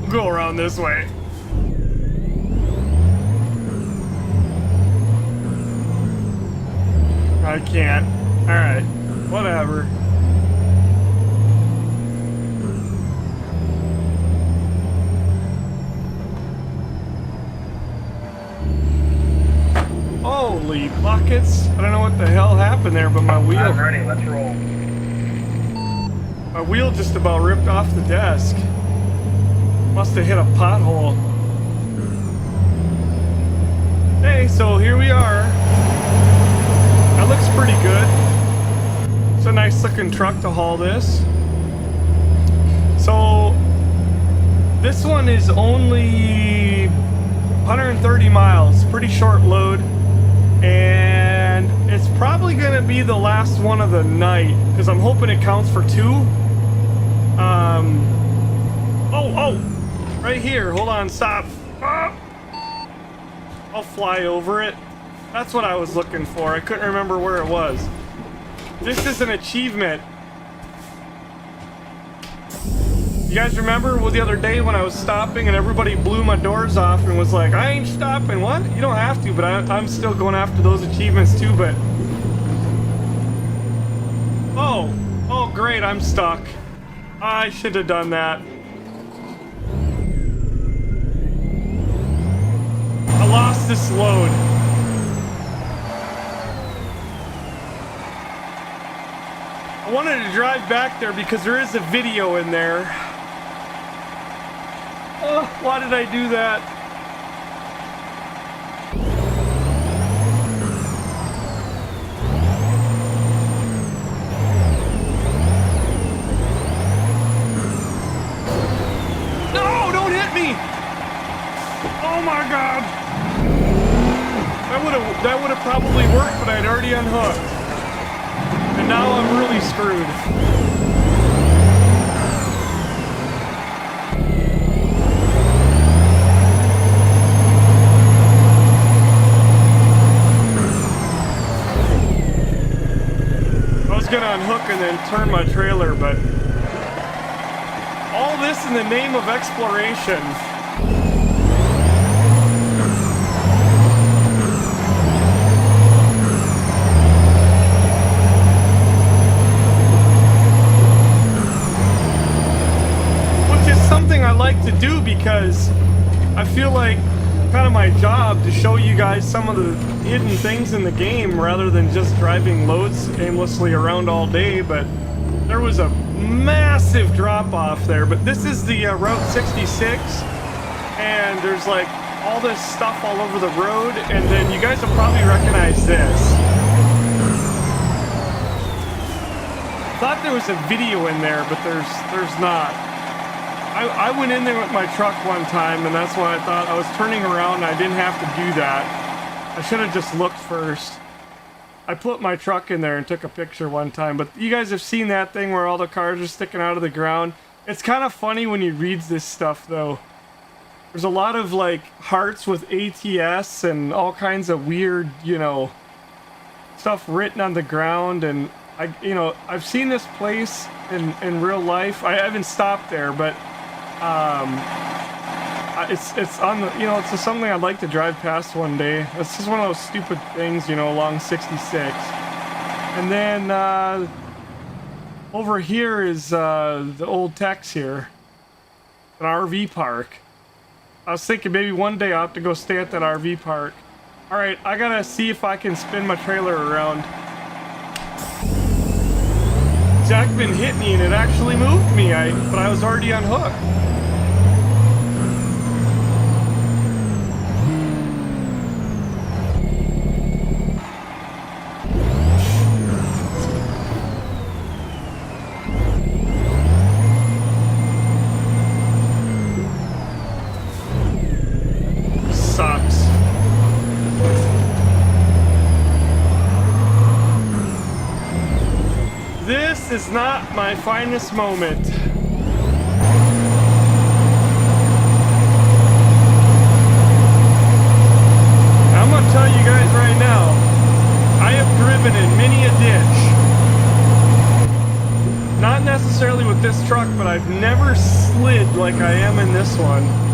We'll go around this way. I can't. Alright. Whatever. Holy buckets. I don't know what the hell happened there, but my wheel... I'm ready, let's roll. My wheel just about ripped off the desk. Must have hit a pothole. Okay, so here we are. That looks pretty good. It's a nice looking truck to haul this. So this one is only 130 miles, pretty short load, and it's probably gonna be the last one of the night because I'm hoping it counts for 2. Oh, right here. Hold on, stop. Ah! I'll fly over it. That's what I was looking for. I couldn't remember where it was. This is an achievement. You guys remember the other day when I was stopping and everybody blew my doors off and was like, I ain't stopping. What? You don't have to, but I'm still going after those achievements too, but... Oh, great, I'm stuck. I should have done that. I lost this load. I wanted to drive back there because there is a video in there. Oh, why did I do that? No, don't hit me! Oh my God! That would have probably worked, but I'd already unhooked. And now I'm really screwed. I was gonna unhook and then turn my trailer, but all this in the name of exploration. I like to do because I feel like kind of my job to show you guys some of the hidden things in the game rather than just driving loads aimlessly around all day. But there was a massive drop off there, but this is the Route 66 and there's like all this stuff all over the road, and then you guys will probably recognize this. Thought there was a video in there, but there's not. I went in there with my truck one time, and that's why I thought I was turning around and I didn't have to do that. I should have just looked first. I put my truck in there and took a picture one time, but you guys have seen that thing where all the cars are sticking out of the ground. It's kind of funny when you read this stuff, though. There's a lot of, like, hearts with ATS and all kinds of weird, you know, stuff written on the ground, and I've seen this place in real life. I haven't stopped there, but it's on the, it's just something I'd like to drive past one day. It's just one of those stupid things, along 66. And then over here is the old Tex here, an RV park. I was thinking maybe one day I'll have to go stay at that RV park. All right, I gotta see if I can spin my trailer around. Jackman hit me and it actually moved me, but I was already unhooked. Sucks. This is not my finest moment. I'm gonna tell you guys right now, I have driven in many a ditch. Not necessarily with this truck, but I've never slid like I am in this one.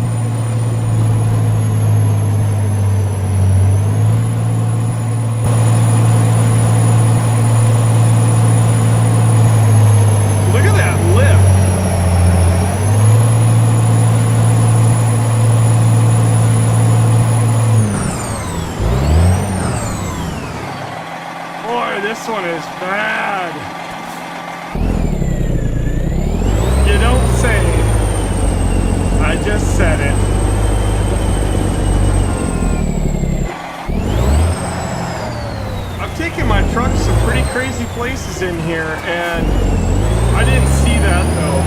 This one is bad. You don't say. I just said. didn't see that though.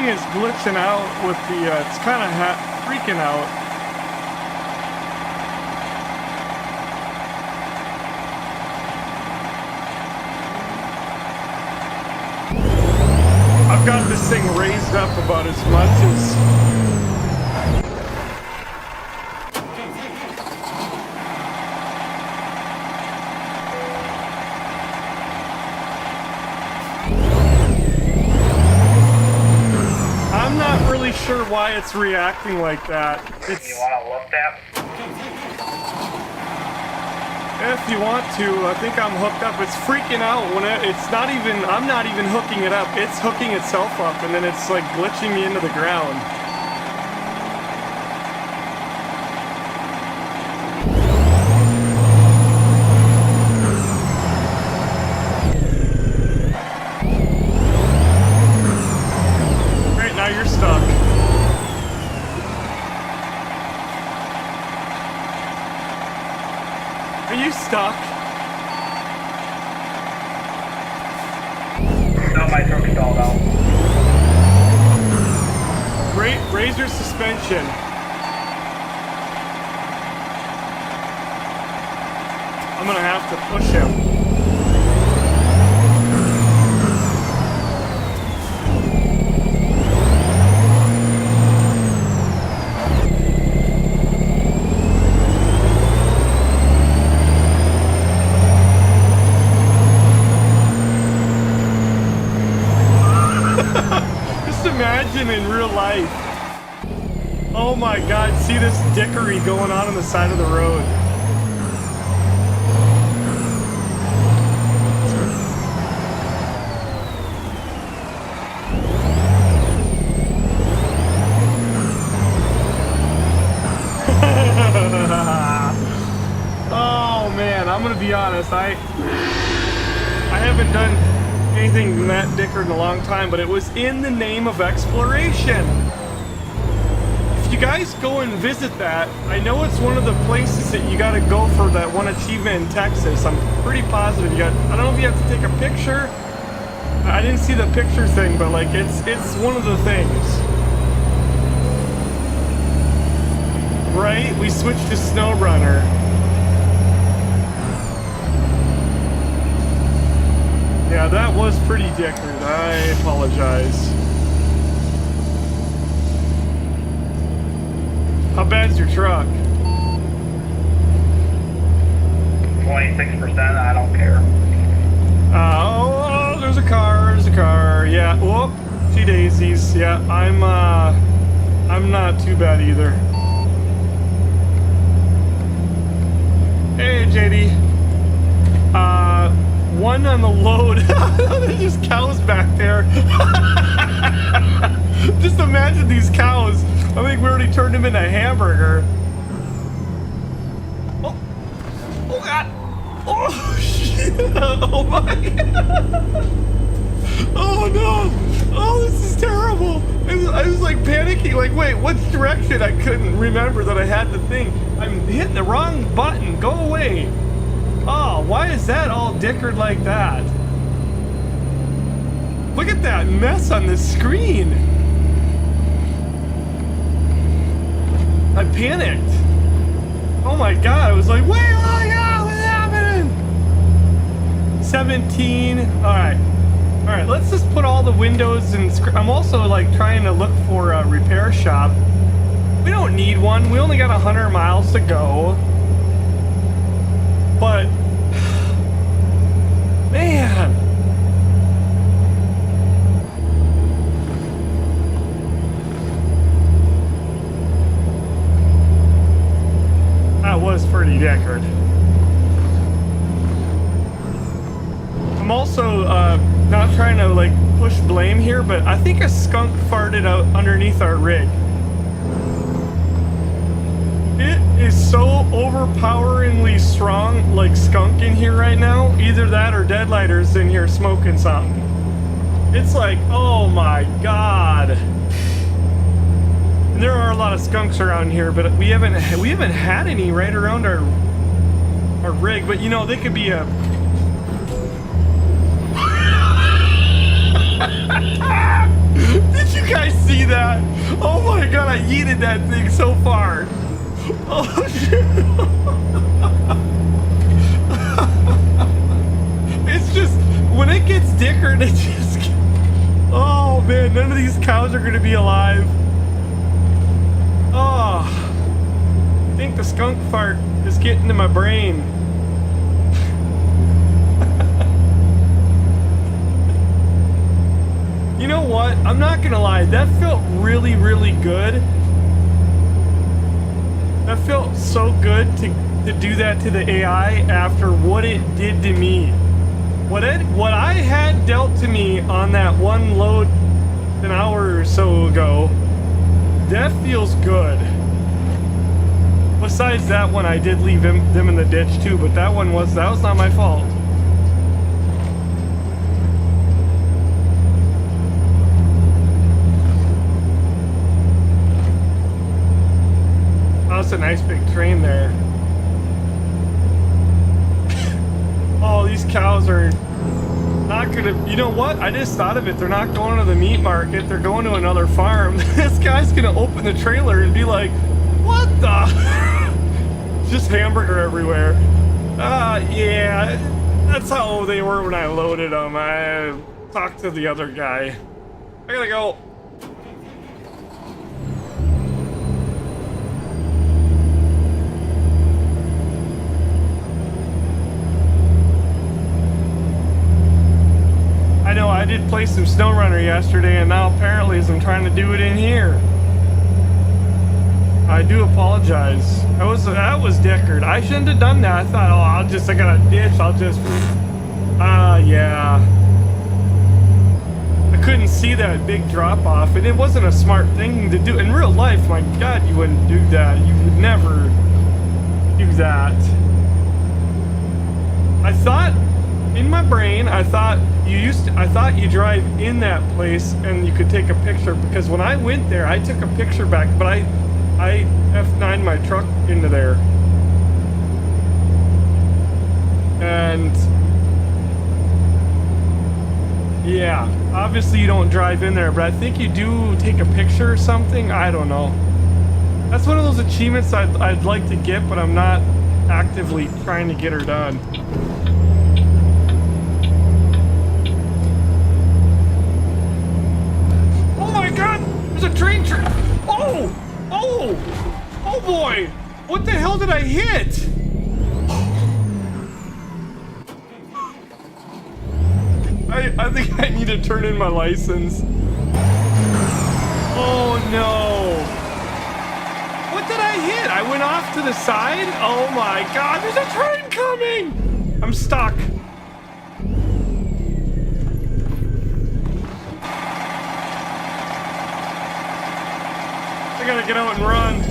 Is glitching out with the it's kind of freaking out. I've got this thing raised up about as much as sure why it's reacting like that. It's, you want to look at? if you want to, I think I'm hooked up. It's freaking out when it's not even, I'm not even hooking it up. It's hooking itself up and then it's like glitching me into the ground. Right, now you're stuck. Are you stuck? No, my truck's stalled out. Raise your suspension. I'm gonna have to push him. Imagine in real life. Oh my god, see this dickery going on the side of the road. Oh man, I'm gonna be honest, I haven't done anything that dickered in a long time, but it was in the name of exploration. If you guys go and visit that, I know it's one of the places that you gotta go for that one achievement in Texas. I'm pretty positive you got, I don't know if you have to take a picture. I didn't see the picture thing, but like it's one of the things. Right? We switched to SnowRunner. Yeah, that was pretty dickered. I apologize. How bad's your truck? 26%, I don't care. Oh, there's a car. Yeah, whoop, two daisies. Yeah, I'm not too bad either. Hey, JD. One on the load. There's just cows back there. Just imagine these cows. I think we already turned them into a hamburger. Oh, oh god. Oh shit. Oh my god. Oh no. Oh, this is terrible. I was like panicking, like, wait, which direction? I couldn't remember that I had the thing. I'm hitting the wrong button. Go away. Oh, why is that all dickered like that? Look at that mess on the screen. I panicked. Oh my god, I was like, wait, oh my god, what's happening? 17, all right. right, let's just put all the windows and I'm also like trying to look for a repair shop. We don't need one. We only got 100 miles to go. But man, that was pretty deckard. I'm also not trying to like push blame here, but I think a skunk farted out underneath our rig. It is so overpoweringly strong, like skunk in here right now. Either that or Deadlighter's in here smoking something. It's like, oh my god. And there are a lot of skunks around here, but we haven't had any right around our rig. But you know, they could be a Did you guys see that? Oh my god, I yeeted that thing so far. Oh shit. It's just, when it gets dickered, it just... Oh man, none of these cows are gonna be alive. Oh. I think the skunk fart is getting to my brain. You know what? I'm not gonna lie. That felt really, really good. That felt so good to do that to the AI after what it did to me. What I had dealt to me on that one load an hour or so ago, that feels good. Besides that one, I did leave them in the ditch too, but that was not my fault. That's a nice big train there. Oh, these cows are not gonna... You know what? I just thought of it. They're not going to the meat market. They're going to another farm. This guy's gonna open the trailer and be like, what the... Just hamburger everywhere. Yeah. That's how they were when I loaded them. I talked to the other guy. I gotta go. I know I did play some SnowRunner yesterday, and now apparently I'm trying to do it in here. I do apologize. That was deckard. I shouldn't have done that. I thought, oh, I got a ditch. Yeah. I couldn't see that big drop off, and it wasn't a smart thing to do. In real life, my God, you wouldn't do that. You would never do that. I thought, in my brain, I thought you drive in that place and you could take a picture, because when I went there, I took a picture back, but I F9'd my truck into there. And yeah, obviously you don't drive in there, but I think you do take a picture or something. I don't know. That's one of those achievements I'd like to get, but I'm not actively trying to get her done. Oh my God! There's a train track! Oh! Oh! Oh boy! What the hell did I hit? I think I need to turn in my license. Oh no! What did I hit? I went off to the side? Oh my God, there's a train coming! I'm stuck. I gotta get out and run.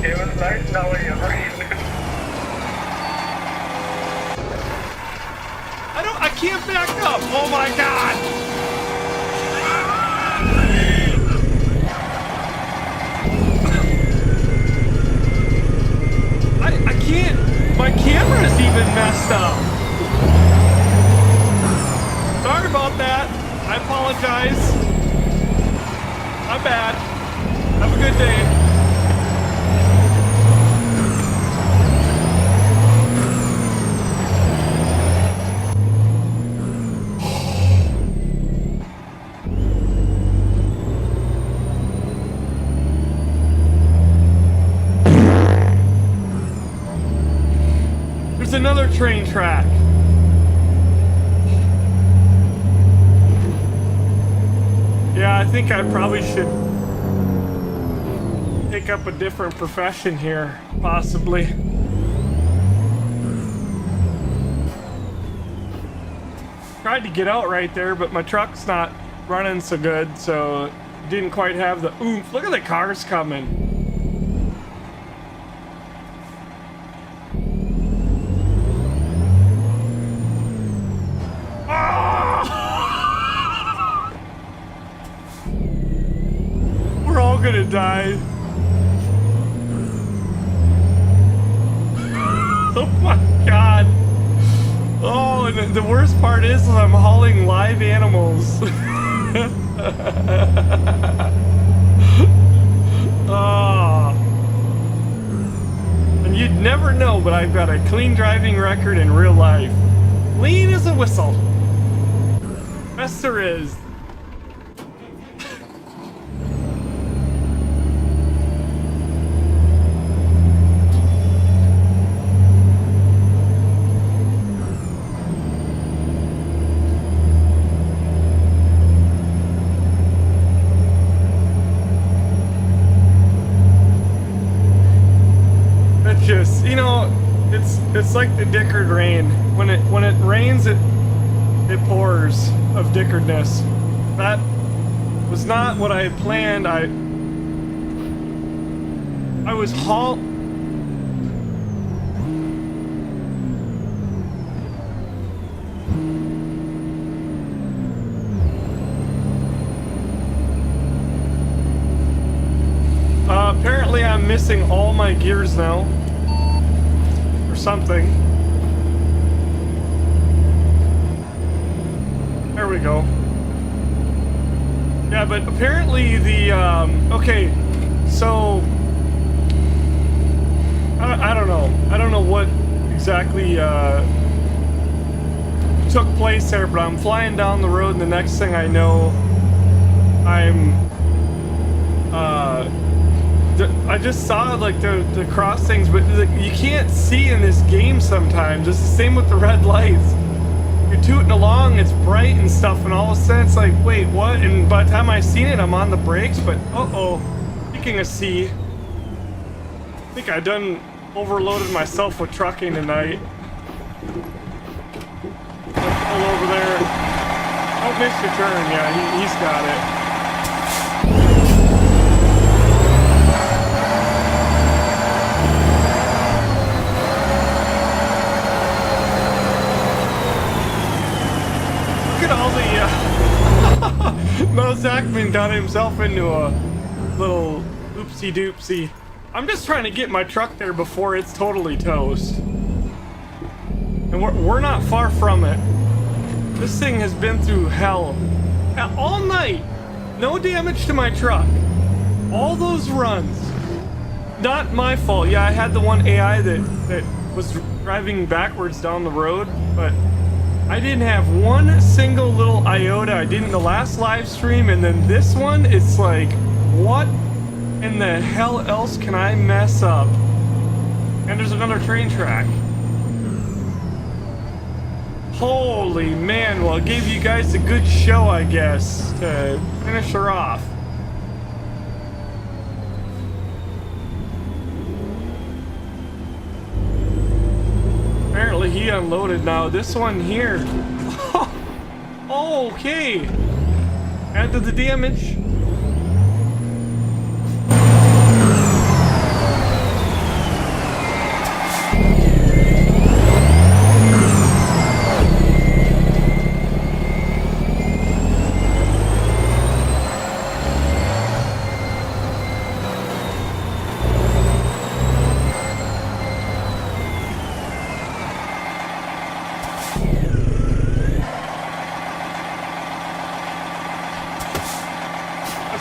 It was nice knowing you. I can't back up. Oh my God. I can't. My camera is even messed up. Sorry about that. I apologize. My bad. Have a good day. There's another train track. Yeah, I think I probably should pick up a different profession here, possibly. Tried to get out right there, but my truck's not running so good, so didn't quite have the oomph. Look at the cars coming. We're all gonna die. Oh my god. Oh, and the worst part is I'm hauling live animals. Oh. And you'd never know, but I've got a clean driving record in real life. Clean as a whistle. Best there is. Just, you know, it's like the Dickard rain. When it rains, it pours of Dickardness. That was not what I had planned. I was apparently I'm missing all my gears now. Something. There we go. Yeah, but apparently the okay, so I don't know. I don't know what exactly took place there, but I'm flying down the road and the next thing I know I'm I just saw like the crossings, but you can't see in this game sometimes. It's the same with the red lights. You're tooting along, it's bright and stuff, and all of a sudden it's like, wait, what? And by the time I seen it, I'm on the brakes, but uh-oh. Speaking of C, I think I done overloaded myself with trucking tonight. Pull over there. Don't miss your turn. Yeah, he's got it. All the Mel Zachman got himself into a little oopsie doopsie. I'm just trying to get my truck there before it's totally toast, and we're not far from it. This thing has been through hell all night. No damage to my truck. All those runs, not my fault. Yeah, I had the one AI that was driving backwards down the road, but I didn't have one single little iota. I did in the last live stream, and then this one, it's like, what in the hell else can I mess up? And there's another train track. Holy man, well, I gave you guys a good show, I guess, to finish her off. Apparently he unloaded now. This one here. Oh, okay. Add to the damage.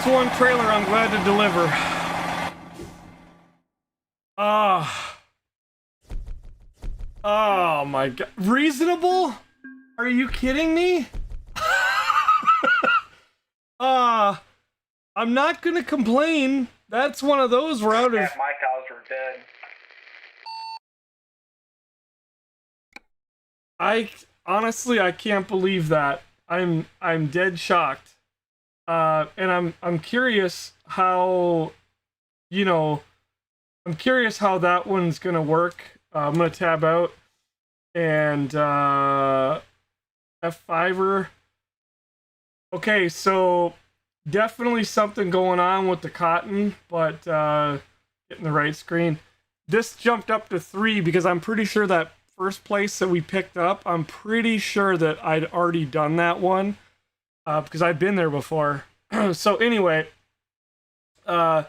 One trailer I'm glad to deliver. Oh my god. Reasonable? Are you kidding me? I'm not gonna complain. That's one of those where out of my cows are dead. I honestly I can't believe that. I'm dead shocked. And I'm curious how, you know, I'm curious how that one's gonna work. I'm gonna tab out and F5er. Okay, so definitely something going on with the cotton, but getting the right screen. This jumped up to 3 because I'm pretty sure that first place that we picked up, I'm pretty sure that I'd already done that one because I've been there before. So anyway, and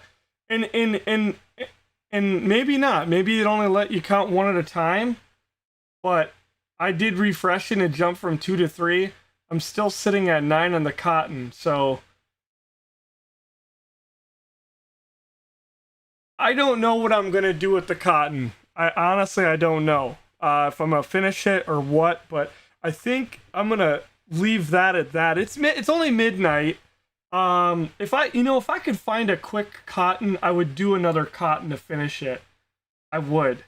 maybe not. Maybe it only let you count one at a time, but I did refresh and it jumped from 2 to 3. I'm still sitting at 9 on the cotton, so I don't know what I'm gonna do with the cotton. I honestly I don't know if I'm gonna finish it or what, but I think I'm gonna leave that at that. It's only midnight. If I could find a quick cotton, I would do another cotton to finish it. I would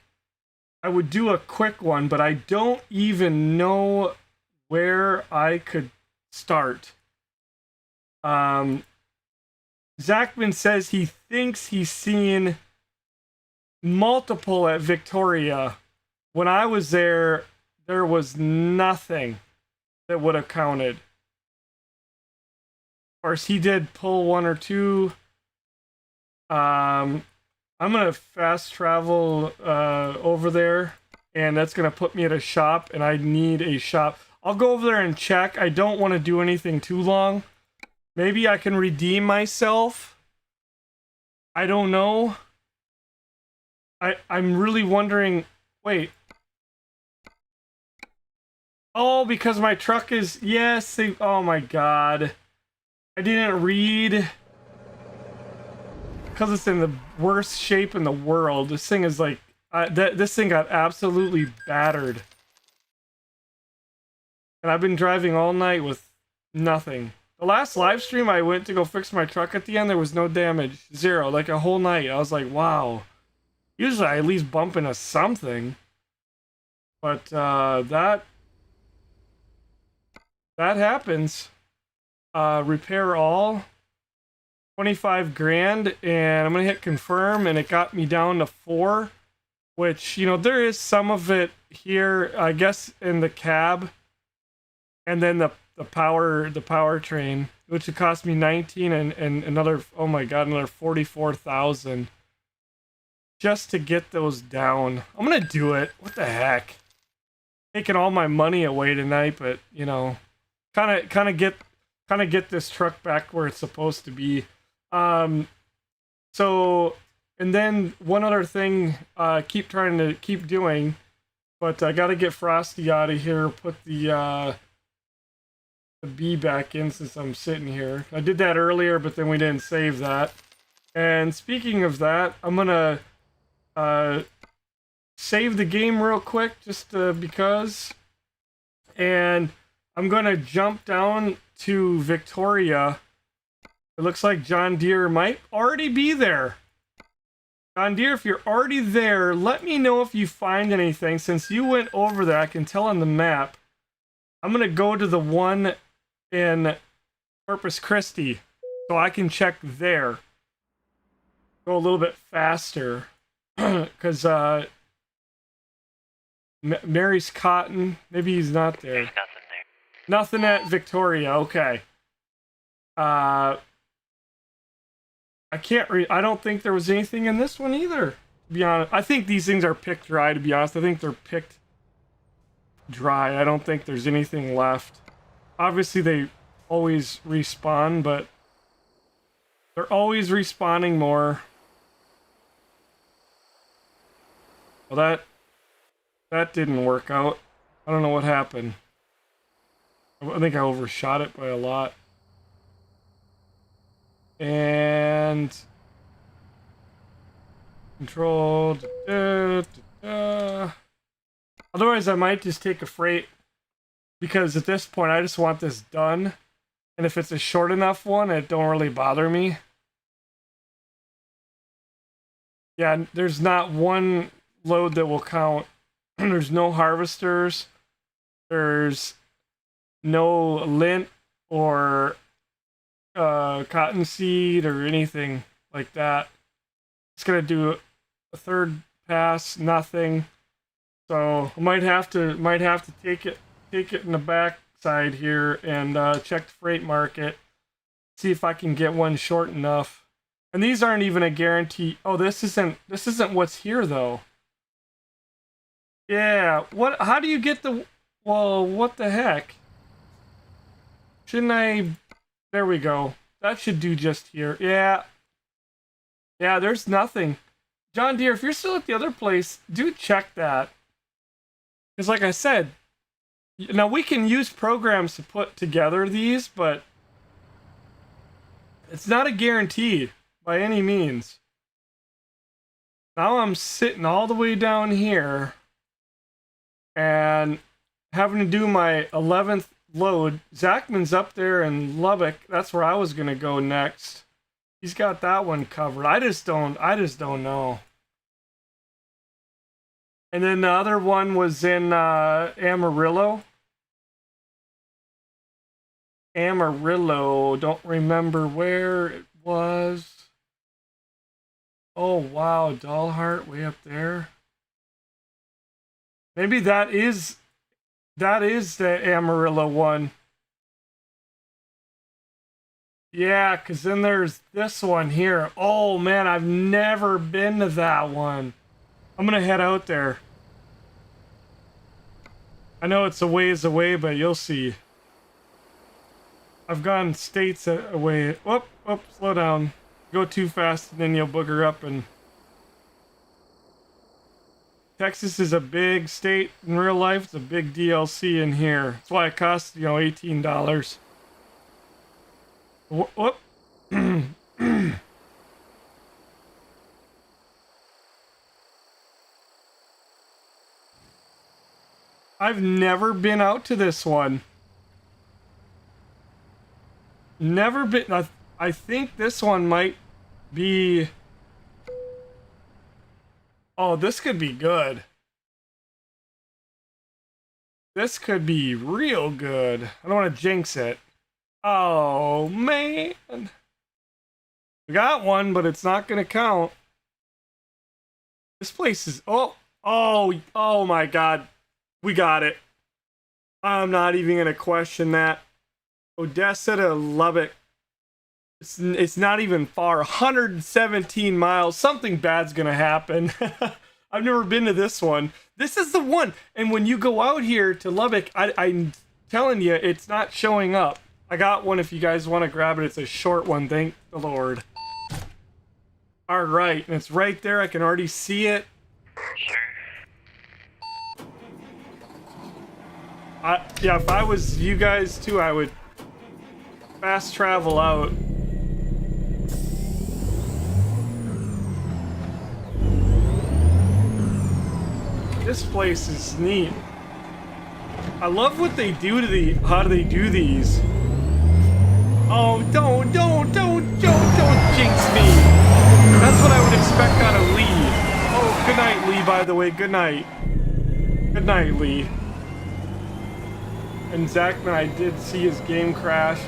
do a quick one, but I don't even know where I could start. Zachman says he thinks he's seen multiple at Victoria. When I was there, there was nothing that would have counted. Of course, he did pull 1 or 2. I'm gonna fast travel over there, and that's gonna put me at a shop, and I need a shop. I'll go over there and check. I don't want to do anything too long. Maybe I can redeem myself. I don't know. I'm really wondering. Wait. Oh, because my truck is... Yes, oh my god. I didn't read. Because it's in the worst shape in the world. This thing is like... this thing got absolutely battered. And I've been driving all night with nothing. The last live stream I went to go fix my truck at the end, there was no damage. 0, like a whole night. I was like, wow. Usually I at least bump into something. But that happens. Repair all. 25 grand, and I'm gonna hit confirm, and it got me down to 4. Which, you know, there is some of it here, I guess, in the cab. And then the powertrain, which would cost me 19 and another, oh my god, another 44,000 just to get those down. I'm gonna do it. What the heck? Taking all my money away tonight, but you know, kind of get this truck back where it's supposed to be. So, and then one other thing, keep trying to keep doing, but I gotta get Frosty out of here. Put the B back in since I'm sitting here. I did that earlier, but then we didn't save that. And speaking of that, I'm gonna save the game real quick just because. And I'm gonna jump down to Victoria. It looks like John Deere might already be there. John Deere, if you're already there, let me know if you find anything. Since you went over there, I can tell on the map. I'm gonna go to the one in Corpus Christi, so I can check there. Go a little bit faster, because Mary's Cotton, maybe he's not there. There's nothing there. Nothing at Victoria, okay. I don't think there was anything in this one either, to be honest. I think these things are picked dry, to be honest. I think they're picked dry. I don't think there's anything left. Obviously, they always respawn, but they're always respawning more. Well, that didn't work out. I don't know what happened. I think I overshot it by a lot. And control. Otherwise, I might just take a freight, because at this point, I just want this done. And if it's a short enough one, it don't really bother me. Yeah, there's not one load that will count. There's no harvesters. There's no lint or cottonseed or anything like that. It's gonna do a third pass, nothing. So I might have to take it in the back side here and check the freight market, see if I can get one short enough. And these aren't even a guarantee. Oh, this isn't what's here though. Yeah, what? How do you get the? Well, what the heck? Shouldn't I? There we go. That should do just here. Yeah. Yeah, there's nothing. John Deere, if you're still at the other place, do check that. Because like I said, now we can use programs to put together these, but it's not a guarantee by any means. Now I'm sitting all the way down here and having to do my 11th load. Zachman's up there in Lubbock. That's where I was gonna go next. He's got that one covered. I just don't know. And then the other one was in Amarillo. Don't remember where it was. Oh wow, Dollheart way up there. Maybe that is the Amarillo one. Yeah, because then there's this one here. Oh man, I've never been to that one. I'm gonna head out there. I know it's a ways away, but you'll see. I've gone states away. Whoop, slow down. Go too fast and then you'll booger up. And Texas is a big state in real life. It's a big DLC in here. That's why it costs, $18. Whoop. I've never been out to this one. Never been. I think this one might be. Oh, this could be good. This could be real good. I don't want to jinx it. Oh, man. We got one, but it's not going to count. This place is... Oh my God. We got it. I'm not even going to question that. Odessa to Lubbock. It's not even far. 117 miles. Something bad's going to happen. I've never been to this one. This is the one. And when you go out here to Lubbock, I'm telling you, it's not showing up. I got one if you guys want to grab it. It's a short one, thank the Lord. Alright, and it's right there. I can already see it. Yeah, if I was you guys too, I would fast travel out. This place is neat. I love what they do to how do they do these? Oh, don't jinx me. That's what I would expect out of Lee. Oh, good night, Lee, by the way. Good night. Good night, Lee. And Zachman, I did see his game crash.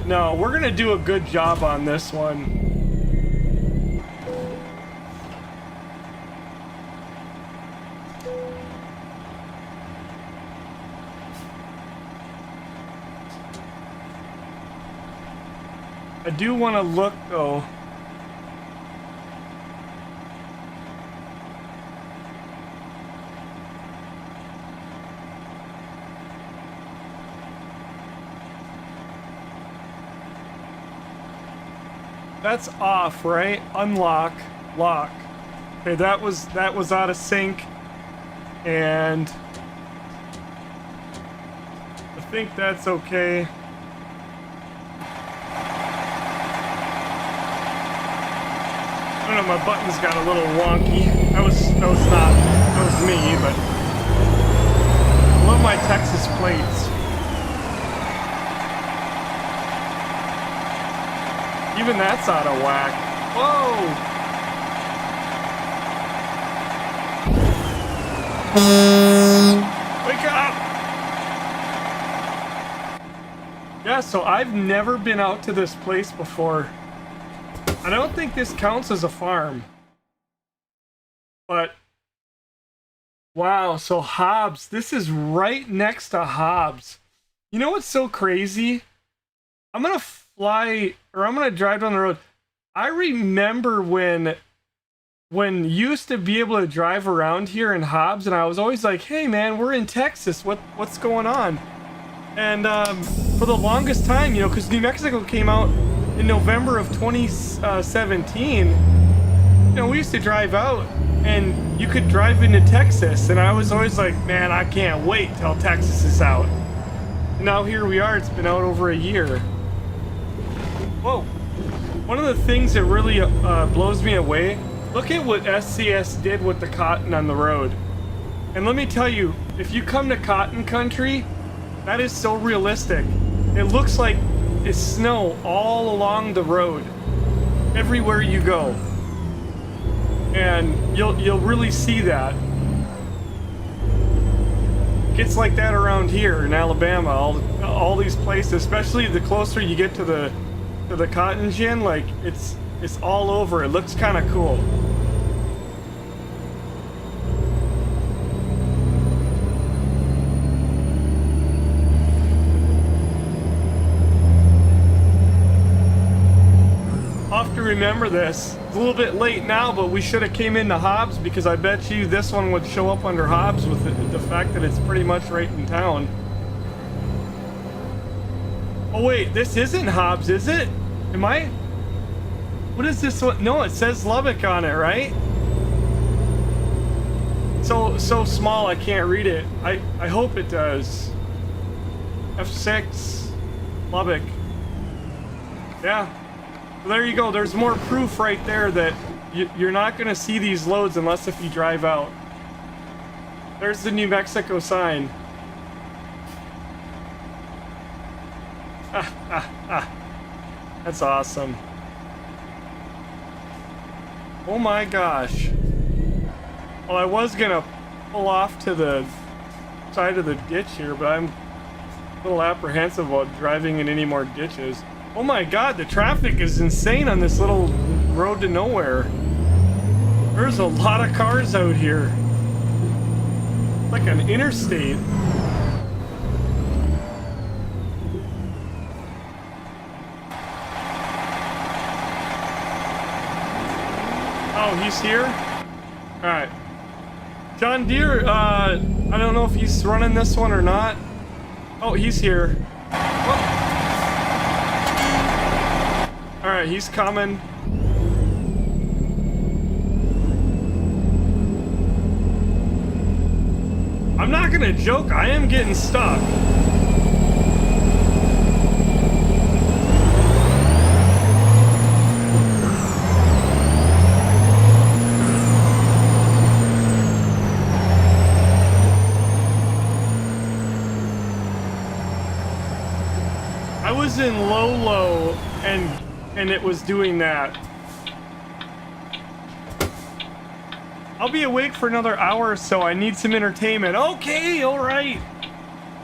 No, we're gonna do a good job on this one. I do want to look though. That's off, right? Unlock, lock. Okay, that was out of sync, and I think that's okay. I don't know, my buttons got a little wonky. That was me, but I love my Texas plates. Even that's out of whack. Whoa! Wake up! Yeah, so I've never been out to this place before. I don't think this counts as a farm. But wow, so Hobbs, this is right next to Hobbs. You know what's so crazy? I'm gonna drive down the road. I remember when you used to be able to drive around here in Hobbs, and I was always like, hey man, we're in Texas, what's going on? And for the longest time, you know, because New Mexico came out in November of 2017, you know, we used to drive out and you could drive into Texas, and I was always like, man, I can't wait till Texas is out. And now here we are, it's been out over a year. Whoa. One of the things that really blows me away, look at what SCS did with the cotton on the road. And let me tell you, if you come to cotton country, that is so realistic. It looks like it's snow all along the road, everywhere you go. And you'll really see that. It gets like that around here in Alabama, all these places, especially the closer you get to the cotton gin, like it's all over. It looks kind of cool. I'll have to remember this. It's a little bit late now, but we should have came into Hobbs, because I bet you this one would show up under Hobbs with the fact that it's pretty much right in town. Oh wait, this isn't Hobbs, is it? Am I? What is this one? No, it says Lubbock on it, right? So small I can't read it. I hope it does. F6 Lubbock. Yeah. Well, there you go. There's more proof right there that you're not going to see these loads unless if you drive out. There's the New Mexico sign. That's awesome. Oh my gosh. Well, I was gonna pull off to the side of the ditch here, but I'm a little apprehensive about driving in any more ditches. Oh my god, the traffic is insane on this little road to nowhere. There's a lot of cars out here. Like an interstate. Oh, he's here? Alright. John Deere, I don't know if he's running this one or not. Oh, he's here. Alright, he's coming. I'm not gonna joke, I am getting stuck. I was in low and it was doing that. I'll be awake for another hour or so. I need some entertainment. Okay, all right.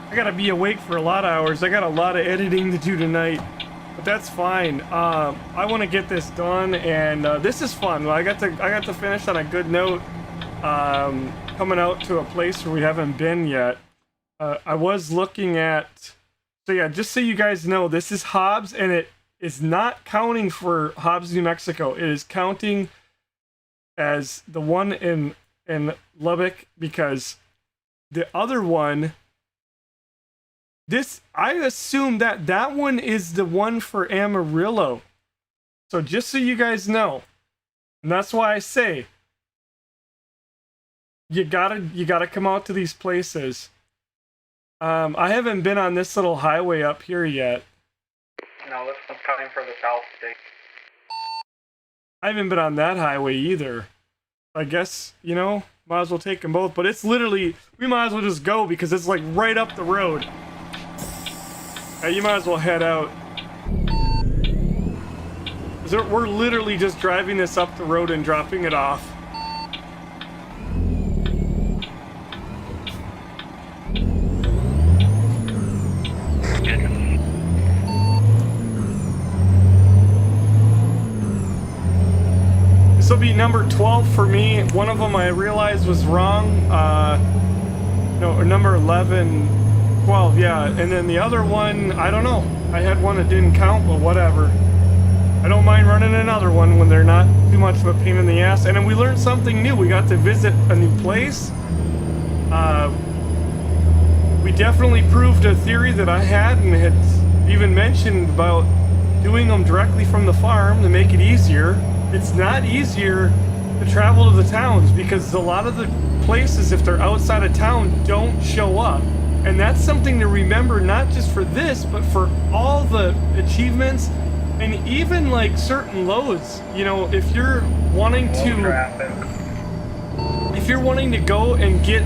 I gotta be awake for a lot of hours. I got a lot of editing to do tonight, but that's fine. I want to get this done, and this is fun. I got to finish on a good note. Coming out to a place where we haven't been yet. I was looking at. So yeah, just so you guys know, this is Hobbs, and it is not counting for Hobbs, New Mexico. It is counting as the one in Lubbock, because the other one, I assume that one is the one for Amarillo. So just so you guys know, and that's why I say you gotta come out to these places. I haven't been on this little highway up here yet. No, this one's coming for the South State. I haven't been on that highway either. I guess, you know, might as well take them both. But it's literally, we might as well just go because it's like right up the road. You might as well head out. We're literally just driving this up the road and dropping it off. number 12 for me. One of them I realized was wrong. No, or number 11, 12, yeah. And then the other one, I don't know. I had one that didn't count, but whatever. I don't mind running another one when they're not too much of a pain in the ass. And then we learned something new. We got to visit a new place. We definitely proved a theory that I had and had even mentioned about doing them directly from the farm to make it easier. It's not easier to travel to the towns because a lot of the places, if they're outside of town, don't show up. And that's something to remember, not just for this, but for all the achievements and even like certain loads. You know, if you're wanting to go and get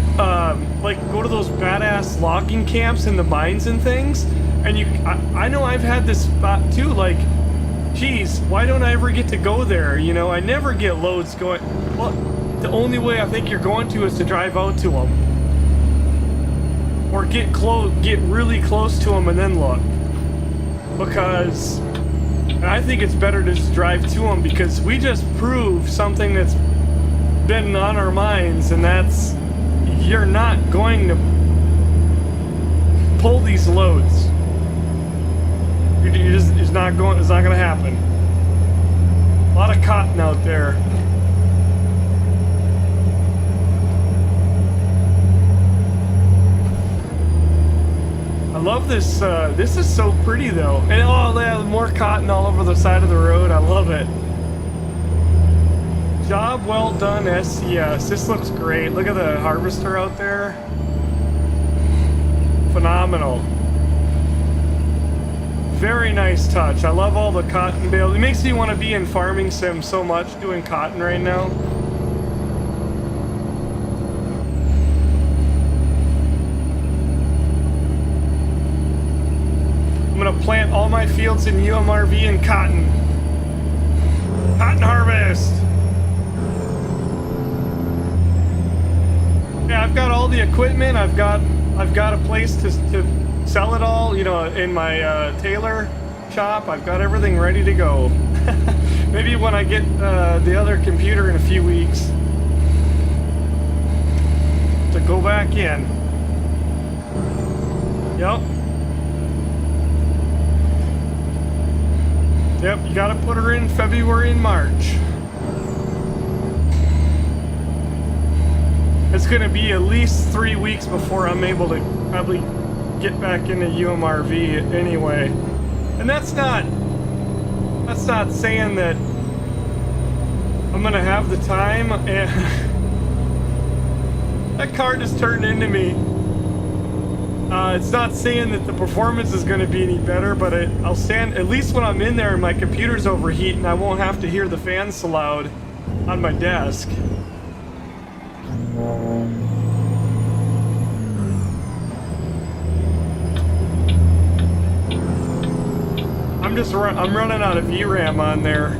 like go to those badass logging camps in the mines and things, and I know I've had this spot too, like, geez, why don't I ever get to go there? You know, I never get loads going. Well, the only way I think you're going to is to drive out to them, or get really close to them and then look, because I think it's better to just drive to them, because we just proved something that's been on our minds, and that's you're not going to pull these loads. It's not going to happen. A lot of cotton out there. I love this. This is so pretty though. And oh, they have more cotton all over the side of the road. I love it. Job well done, SCS. This looks great. Look at the harvester out there. Phenomenal. Very nice touch. I love all the cotton bales. It makes me want to be in farming sim so much doing cotton right now. I'm gonna plant all my fields in UMRV and cotton. Cotton harvest. Yeah, I've got all the equipment. I've got a place to sell it all, you know, in my tailor shop. I've got everything ready to go. Maybe when I get the other computer in a few weeks to go back in. Yep. Yep, you gotta put her in February and March. It's gonna be at least 3 weeks before I'm able to probably get back into UMRV anyway. And that's not saying that I'm gonna have the time. And that car just turned into me. It's not saying that the performance is gonna be any better, but I'll stand, at least when I'm in there and my computer's overheating, I won't have to hear the fans so loud on my desk. I'm running out of VRAM on there.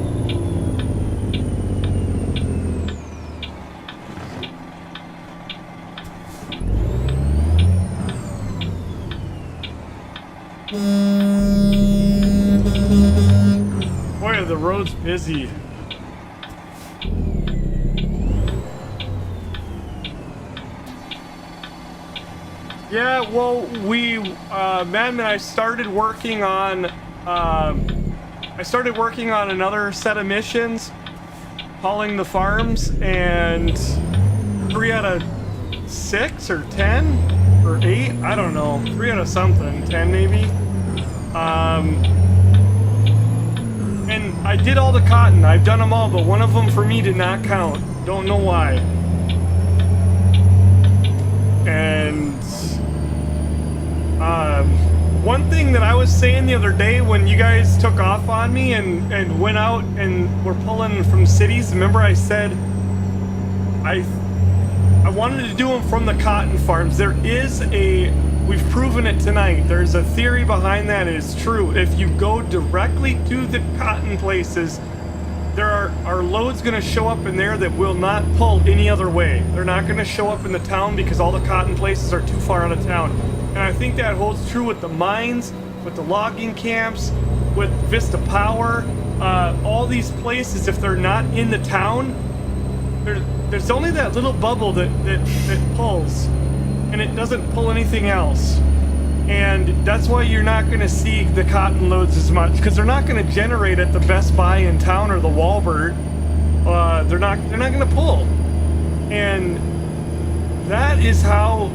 Boy, the road's busy. Yeah, well, Madman, I started working on another set of missions, hauling the farms, and 3 out of 6 or 10 or 8, I don't know, 3 out of something, 10 maybe. And I did all the cotton. I've done them all, but one of them for me did not count. Don't know why. And one thing that I was saying the other day when you guys took off on me and went out and were pulling from cities, remember I said I wanted to do them from the cotton farms. We've proven it tonight. There's a theory behind that. It's true. If you go directly to the cotton places, there are loads going to show up in there that will not pull any other way. They're not going to show up in the town because all the cotton places are too far out of town. And I think that holds true with the mines, with the logging camps, with Vista Power, all these places. If they're not in the town, there's only that little bubble that pulls, and it doesn't pull anything else. And that's why you're not going to see the cotton loads as much, because they're not going to generate at the Best Buy in town or the Walmart. They're not going to pull, and that is how.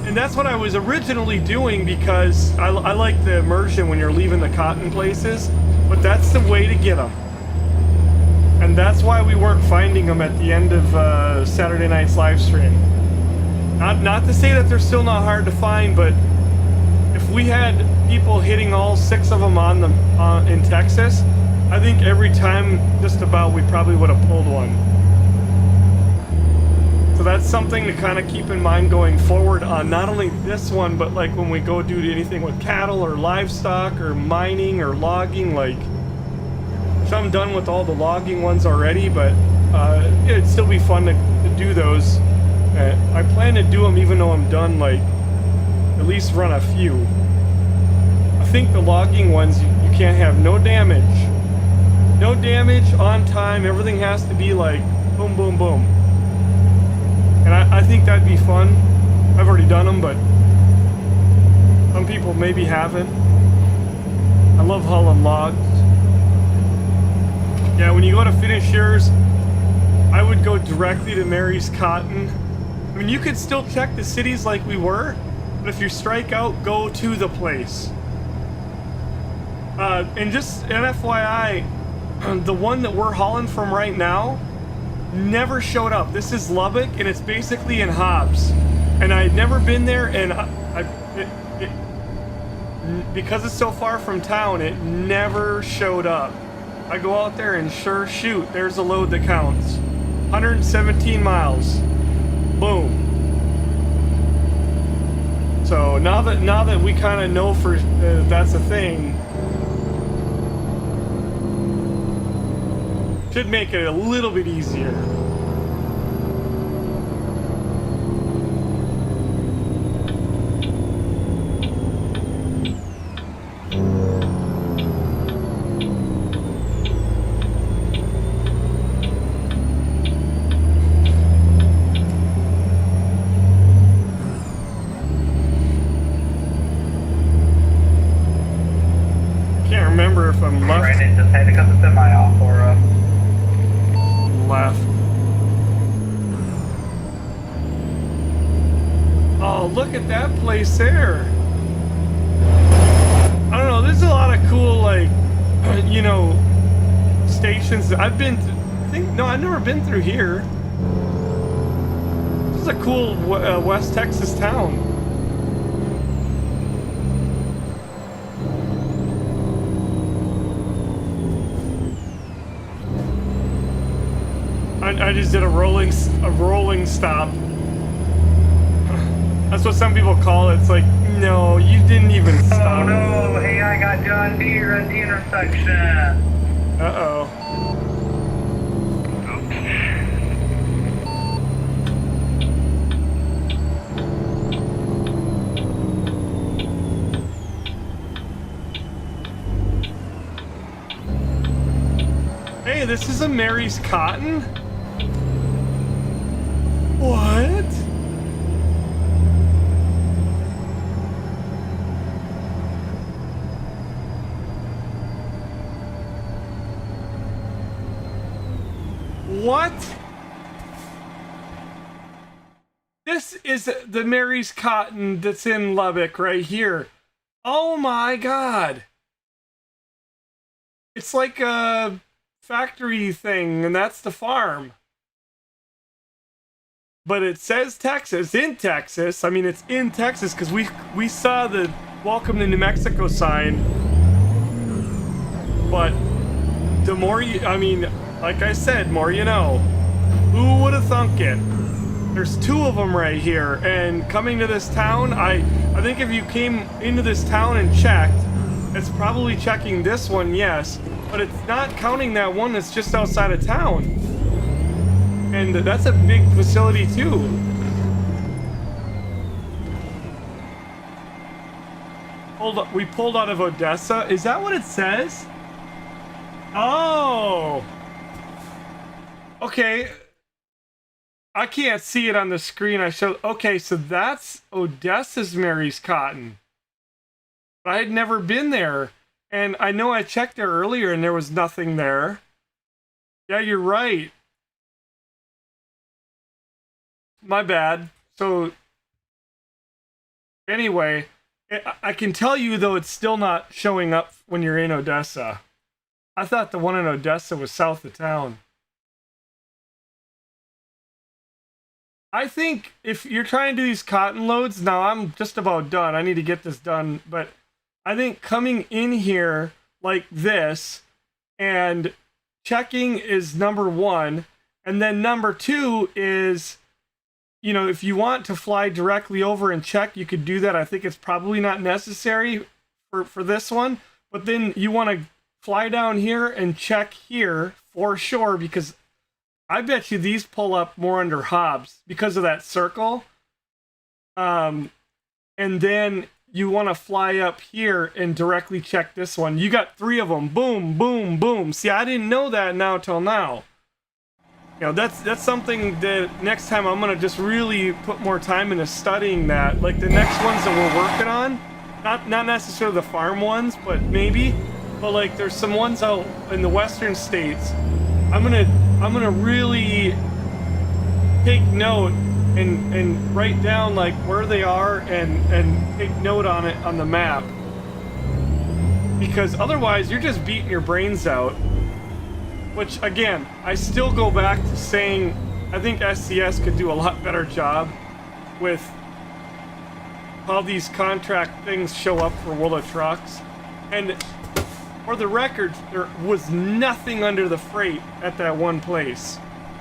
And that's what I was originally doing, because I like the immersion when you're leaving the cotton places, but that's the way to get them. And that's why we weren't finding them at the end of Saturday night's live stream. Not to say that they're still not hard to find, but if we had people hitting all 6 of them on in Texas, I think every time just about we probably would have pulled one. So that's something to kind of keep in mind going forward on not only this one, but like when we go do anything with cattle or livestock or mining or logging. Like, so I'm done with all the logging ones already, but it'd still be fun to do those. I plan to do them even though I'm done, like at least run a few. I think the logging ones, you can't have no damage. No damage, on time, everything has to be like boom, boom, boom. And I think that'd be fun. I've already done them, but some people maybe haven't. I love hauling logs. Yeah, when you go to finish yours, I would go directly to Mary's Cotton. I mean, you could still check the cities like we were, but if you strike out, go to the place. And just an FYI, the one that we're hauling from right now never showed up. This is Lubbock, and it's basically in Hobbs. And I'd never been there, and because it's so far from town, it never showed up. I go out there and sure shoot, there's a load that counts. 117 miles. Boom. So now that we kind of know for that's a thing, should make it a little bit easier. Can't remember if I'm left. Brandon just had to cut the semi off for left. Oh, look at that place there. I don't know, there's a lot of cool, like, you know, stations. I've been to, I've never been through here. This is a cool West Texas town. I just did a rolling stop. That's what some people call it. It's like, no, you didn't even stop. Oh no, hey, I got John Deere at the intersection. Uh-oh. Hey, this is a Mary's Cotton? What? What? This is the Mary's Cotton that's in Lubbock right here. Oh my God. It's like a factory thing, and that's the farm. But it says Texas, in Texas. I mean, it's in Texas because we saw the Welcome to New Mexico sign. But the more you, I mean, like I said, more you know. Who would have thunk it? There's 2 of them right here, and coming to this town, I think if you came into this town and checked, it's probably checking this one, yes, but it's not counting that one that's just outside of town. And that's a big facility too. We pulled out of Odessa. Is that what it says? Oh. Okay. I can't see it on the screen. I showed. Okay, so that's Odessa's Mary's Cotton. I had never been there. And I know I checked there earlier and there was nothing there. Yeah, you're right. My bad. So, anyway, I can tell you, though, it's still not showing up when you're in Odessa. I thought the one in Odessa was south of town. I think if you're trying to do these cotton loads, now I'm just about done. I need to get this done, but I think coming in here like this and checking is number one. And then number two is, you know, if you want to fly directly over and check, you could do that. I think it's probably not necessary for this one. But then you want to fly down here and check here for sure, because I bet you these pull up more under hobs because of that circle. And then you want to fly up here and directly check this one. You got 3 of them. Boom, boom, boom. See, I didn't know that now till now. You know, that's something that next time I'm going to just really put more time into studying that. Like the next ones that we're working on, not necessarily the farm ones, but maybe. But like there's some ones out in the western states. I'm gonna really take note and write down like where they are and take note on it on the map, because otherwise you're just beating your brains out. Which again, I still go back to saying I think SCS could do a lot better job with how these contract things show up for World of Trucks. And for the record, there was nothing under the freight at that one place.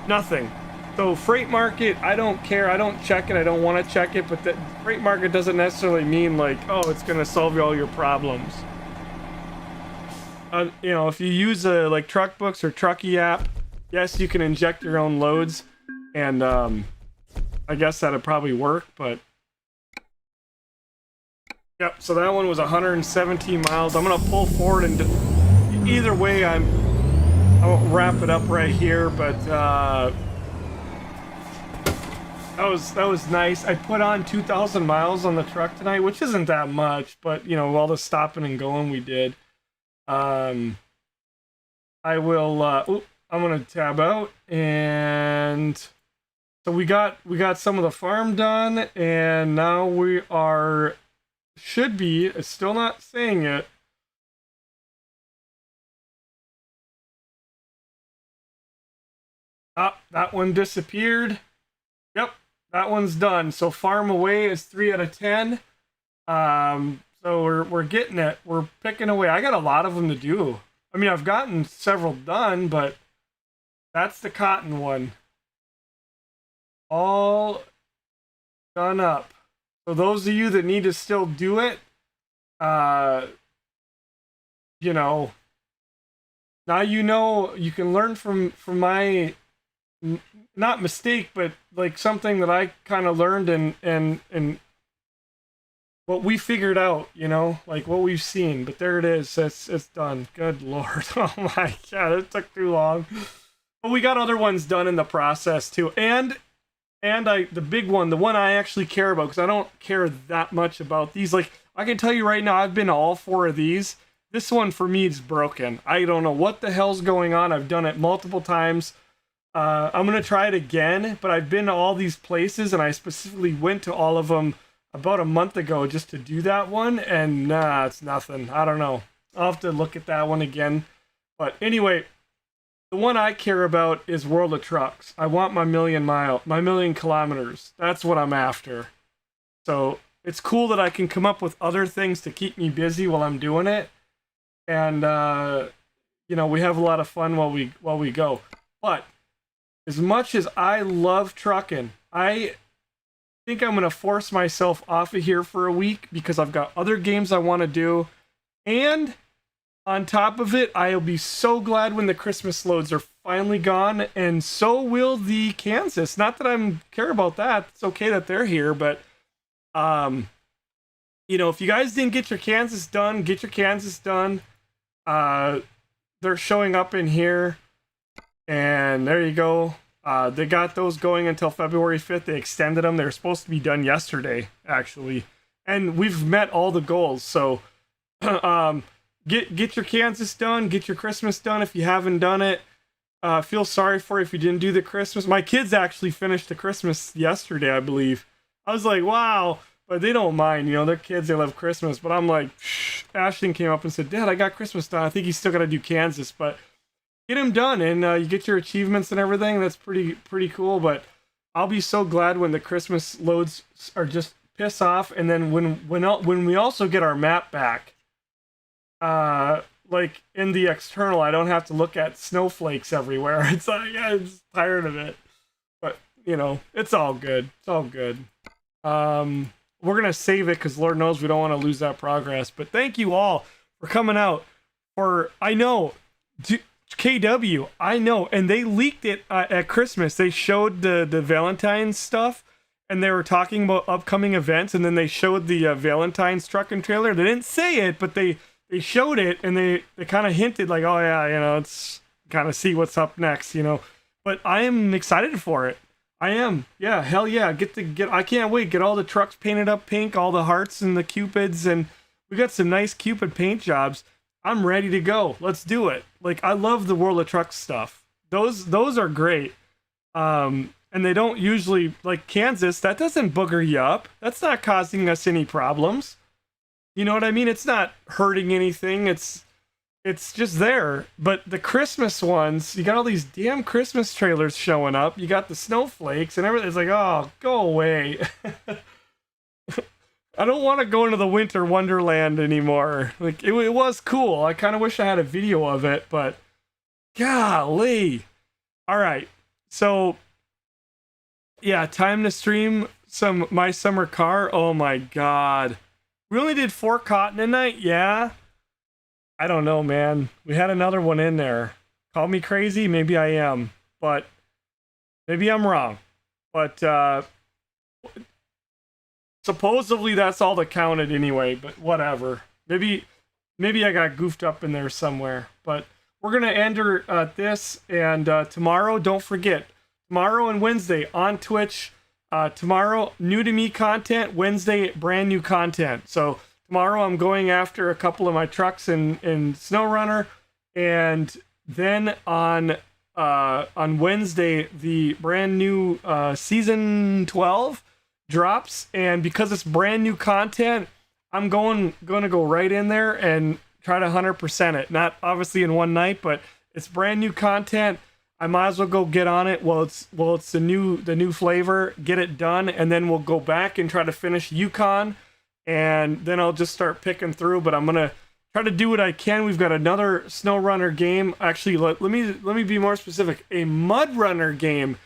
Nothing. So freight market, I don't care. I don't check it. I don't want to check it. But the freight market doesn't necessarily mean like, oh, it's going to solve all your problems. You know, if you use like Truck Books or Truckee app, yes, you can inject your own loads. And I guess that'd probably work, but... Yep, so that one was 117 miles. I'm gonna pull forward, and either way, I won't wrap it up right here, but that was nice. I put on 2,000 miles on the truck tonight, which isn't that much, but you know, all the stopping and going we did. I will. I'm gonna tab out, and so we got some of the farm done, and now we are. Should be, it's still not saying it. Ah, that one disappeared. Yep, that one's done. So farm away is 3 out of 10. So we're getting it. We're picking away. I got a lot of them to do. I mean, I've gotten several done, but that's the cotton one. All done up. So those of you that need to still do it, you know, now you know you can learn from my, not mistake, but like something that I kind of learned and what we figured out, you know, like what we've seen. But there it is. It's done. Good Lord. Oh my God, it took too long. But we got other ones done in the process too. And the big one, the one I actually care about, because I don't care that much about these. Like, I can tell you right now, I've been to all 4 of these. This one, for me, is broken. I don't know what the hell's going on. I've done it multiple times. I'm going to try it again, but I've been to all these places, and I specifically went to all of them about a month ago just to do that one, and nah, it's nothing. I don't know. I'll have to look at that one again. But anyway... The one I care about is World of Trucks. I want my million kilometers. That's what I'm after. So it's cool that I can come up with other things to keep me busy while I'm doing it. And, you know, we have a lot of fun while we go. But as much as I love trucking, I think I'm going to force myself off of here for a week because I've got other games I want to do. And... on top of it, I'll be so glad when the Christmas loads are finally gone, and so will the Kansas. Not that I care about that. It's okay that they're here, but, you know, if you guys didn't get your Kansas done, get your Kansas done. They're showing up in here. And there you go. They got those going until February 5th. They extended them. They were supposed to be done yesterday, actually. And we've met all the goals. So get your Kansas done. Get your Christmas done if you haven't done it. Feel sorry for you if you didn't do the Christmas. My kids actually finished the Christmas yesterday, I believe. I was like, wow. But they don't mind. You know, they're kids. They love Christmas. But I'm like, Ashton came up and said, Dad, I got Christmas done. I think he's still got to do Kansas. But get him done, and you get your achievements and everything. That's pretty cool. But I'll be so glad when the Christmas loads are just piss off, and then when we also get our map back, like in the external, I don't have to look at snowflakes everywhere. It's like I'm just tired of it. But you know, it's all good. It's all good. We're gonna save it because Lord knows we don't want to lose that progress. But thank you all for coming out. I know. KW, I know, and they leaked it at Christmas. They showed the Valentine's stuff, and they were talking about upcoming events, and then they showed the Valentine's truck and trailer. They didn't say it, but they showed it, and they kind of hinted like, oh yeah, you know, it's kind of see what's up next, you know. But I am excited for it. I am. Yeah, hell yeah. I can't wait. Get all the trucks painted up pink, all the hearts and the cupids, and we got some nice Cupid paint jobs. I'm ready to go. Let's do it. Like, I love the World of Trucks stuff. Those are great. And they don't usually, like Kansas, that doesn't booger you up. That's not causing us any problems. You know what I mean? It's not hurting anything. It's just there. But the Christmas ones, you got all these damn Christmas trailers showing up. You got the snowflakes and everything. It's like, oh, go away. I don't want to go into the winter wonderland anymore. Like, it was cool. I kind of wish I had a video of it, but golly. All right. So, yeah, time to stream some My Summer Car. Oh my God. We only did 4 cotton tonight? Yeah. I don't know, man. We had another one in there. Call me crazy? Maybe I am. But maybe I'm wrong. But, supposedly that's all that counted anyway, but whatever. Maybe I got goofed up in there somewhere. But we're going to end this, and tomorrow, don't forget, tomorrow and Wednesday on Twitch. Tomorrow, new to me content. Wednesday, brand new content. So tomorrow I'm going after a couple of my trucks in SnowRunner, and then on Wednesday, the brand new season 12 drops, and because it's brand new content, I'm going to go right in there and try to 100% it. Not obviously in one night, but it's brand new content. I might as well go get on it. Well, it's the new flavor. Get it done, and then we'll go back and try to finish Yukon, and then I'll just start picking through. But I'm gonna try to do what I can. We've got another SnowRunner game. Actually, let me be more specific. A Mud Runner game.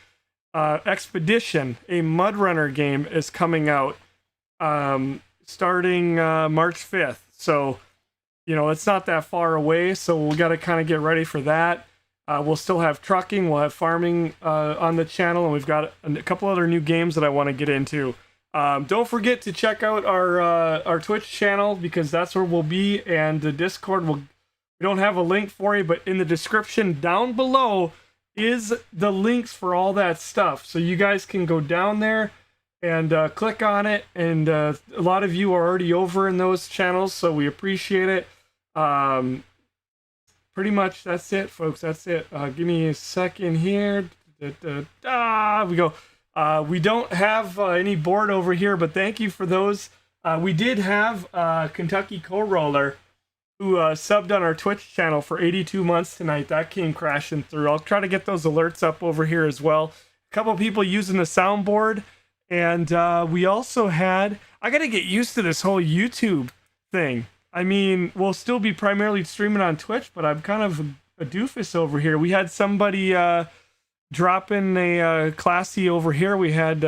Expedition, a Mud Runner game, is coming out starting March 5th. So, you know, it's not that far away, so we got to kind of get ready for that. We'll still have trucking, we'll have farming on the channel, and we've got a couple other new games that I want to get into. Don't forget to check out our Twitch channel, because that's where we'll be, and the Discord, we don't have a link for you, but in the description down below is the links for all that stuff, so you guys can go down there and click on it, and a lot of you are already over in those channels, so we appreciate it. Pretty much that's it, folks. That's it. Give me a second here. We go. We don't have any board over here, but thank you for those. We did have Kentucky Co-Roller, who subbed on our Twitch channel for 82 months tonight. That came crashing through. I'll try to get those alerts up over here as well. A couple people using the soundboard, and we also had, I gotta get used to this whole YouTube thing. I mean, we'll still be primarily streaming on Twitch, but I'm kind of a doofus over here. We had somebody drop in a classy over here. We had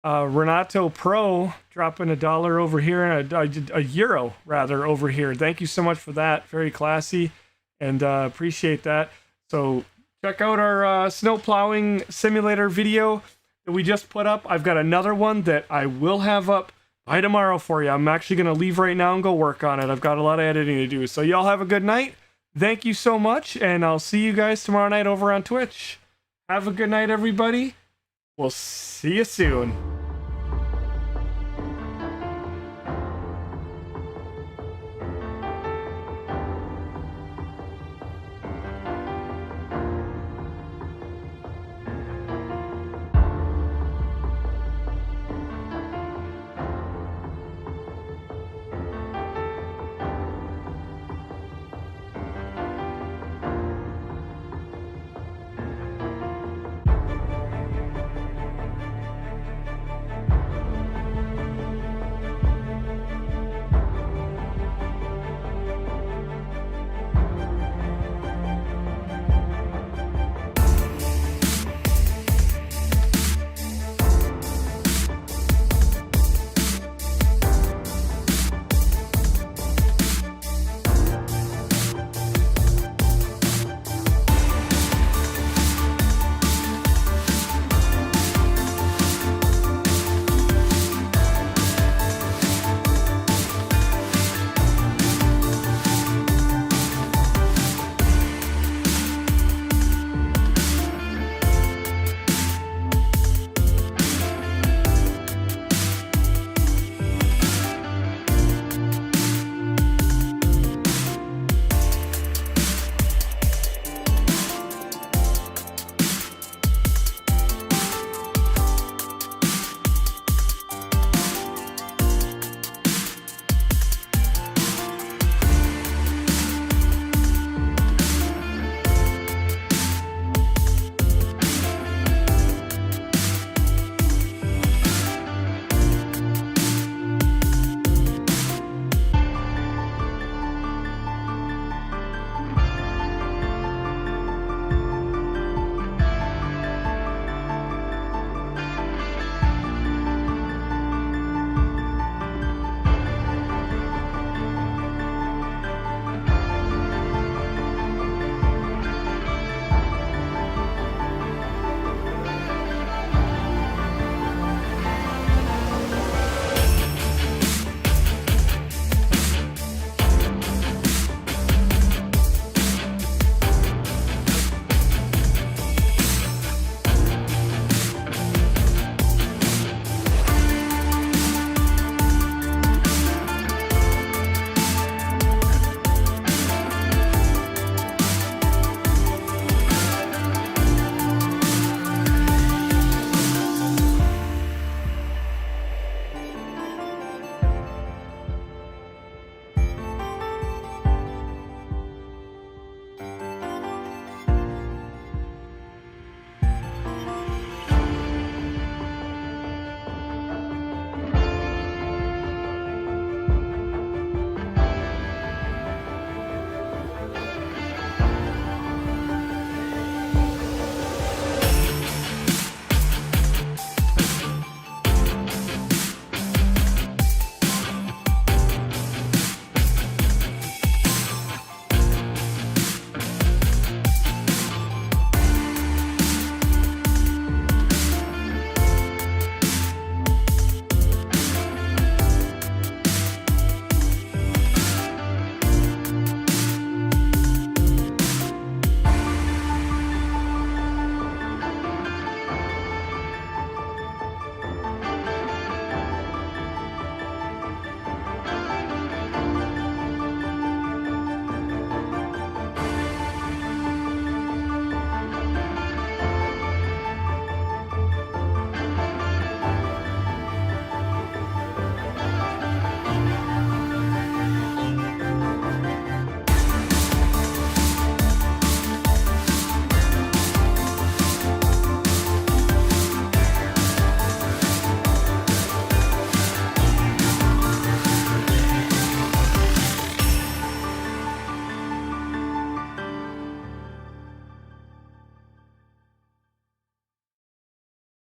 Renato Pro dropping $1 over here, and a euro rather over here. Thank you so much for that. Very classy, and appreciate that. So check out our snow plowing simulator video that we just put up. I've got another one that I will have up by tomorrow for you. I'm actually going to leave right now and go work on it. I've got a lot of editing to do. So y'all have a good night. thank you so much, and I'll see you guys tomorrow night over on Twitch. Have a good night, everybody. We'll see you soon.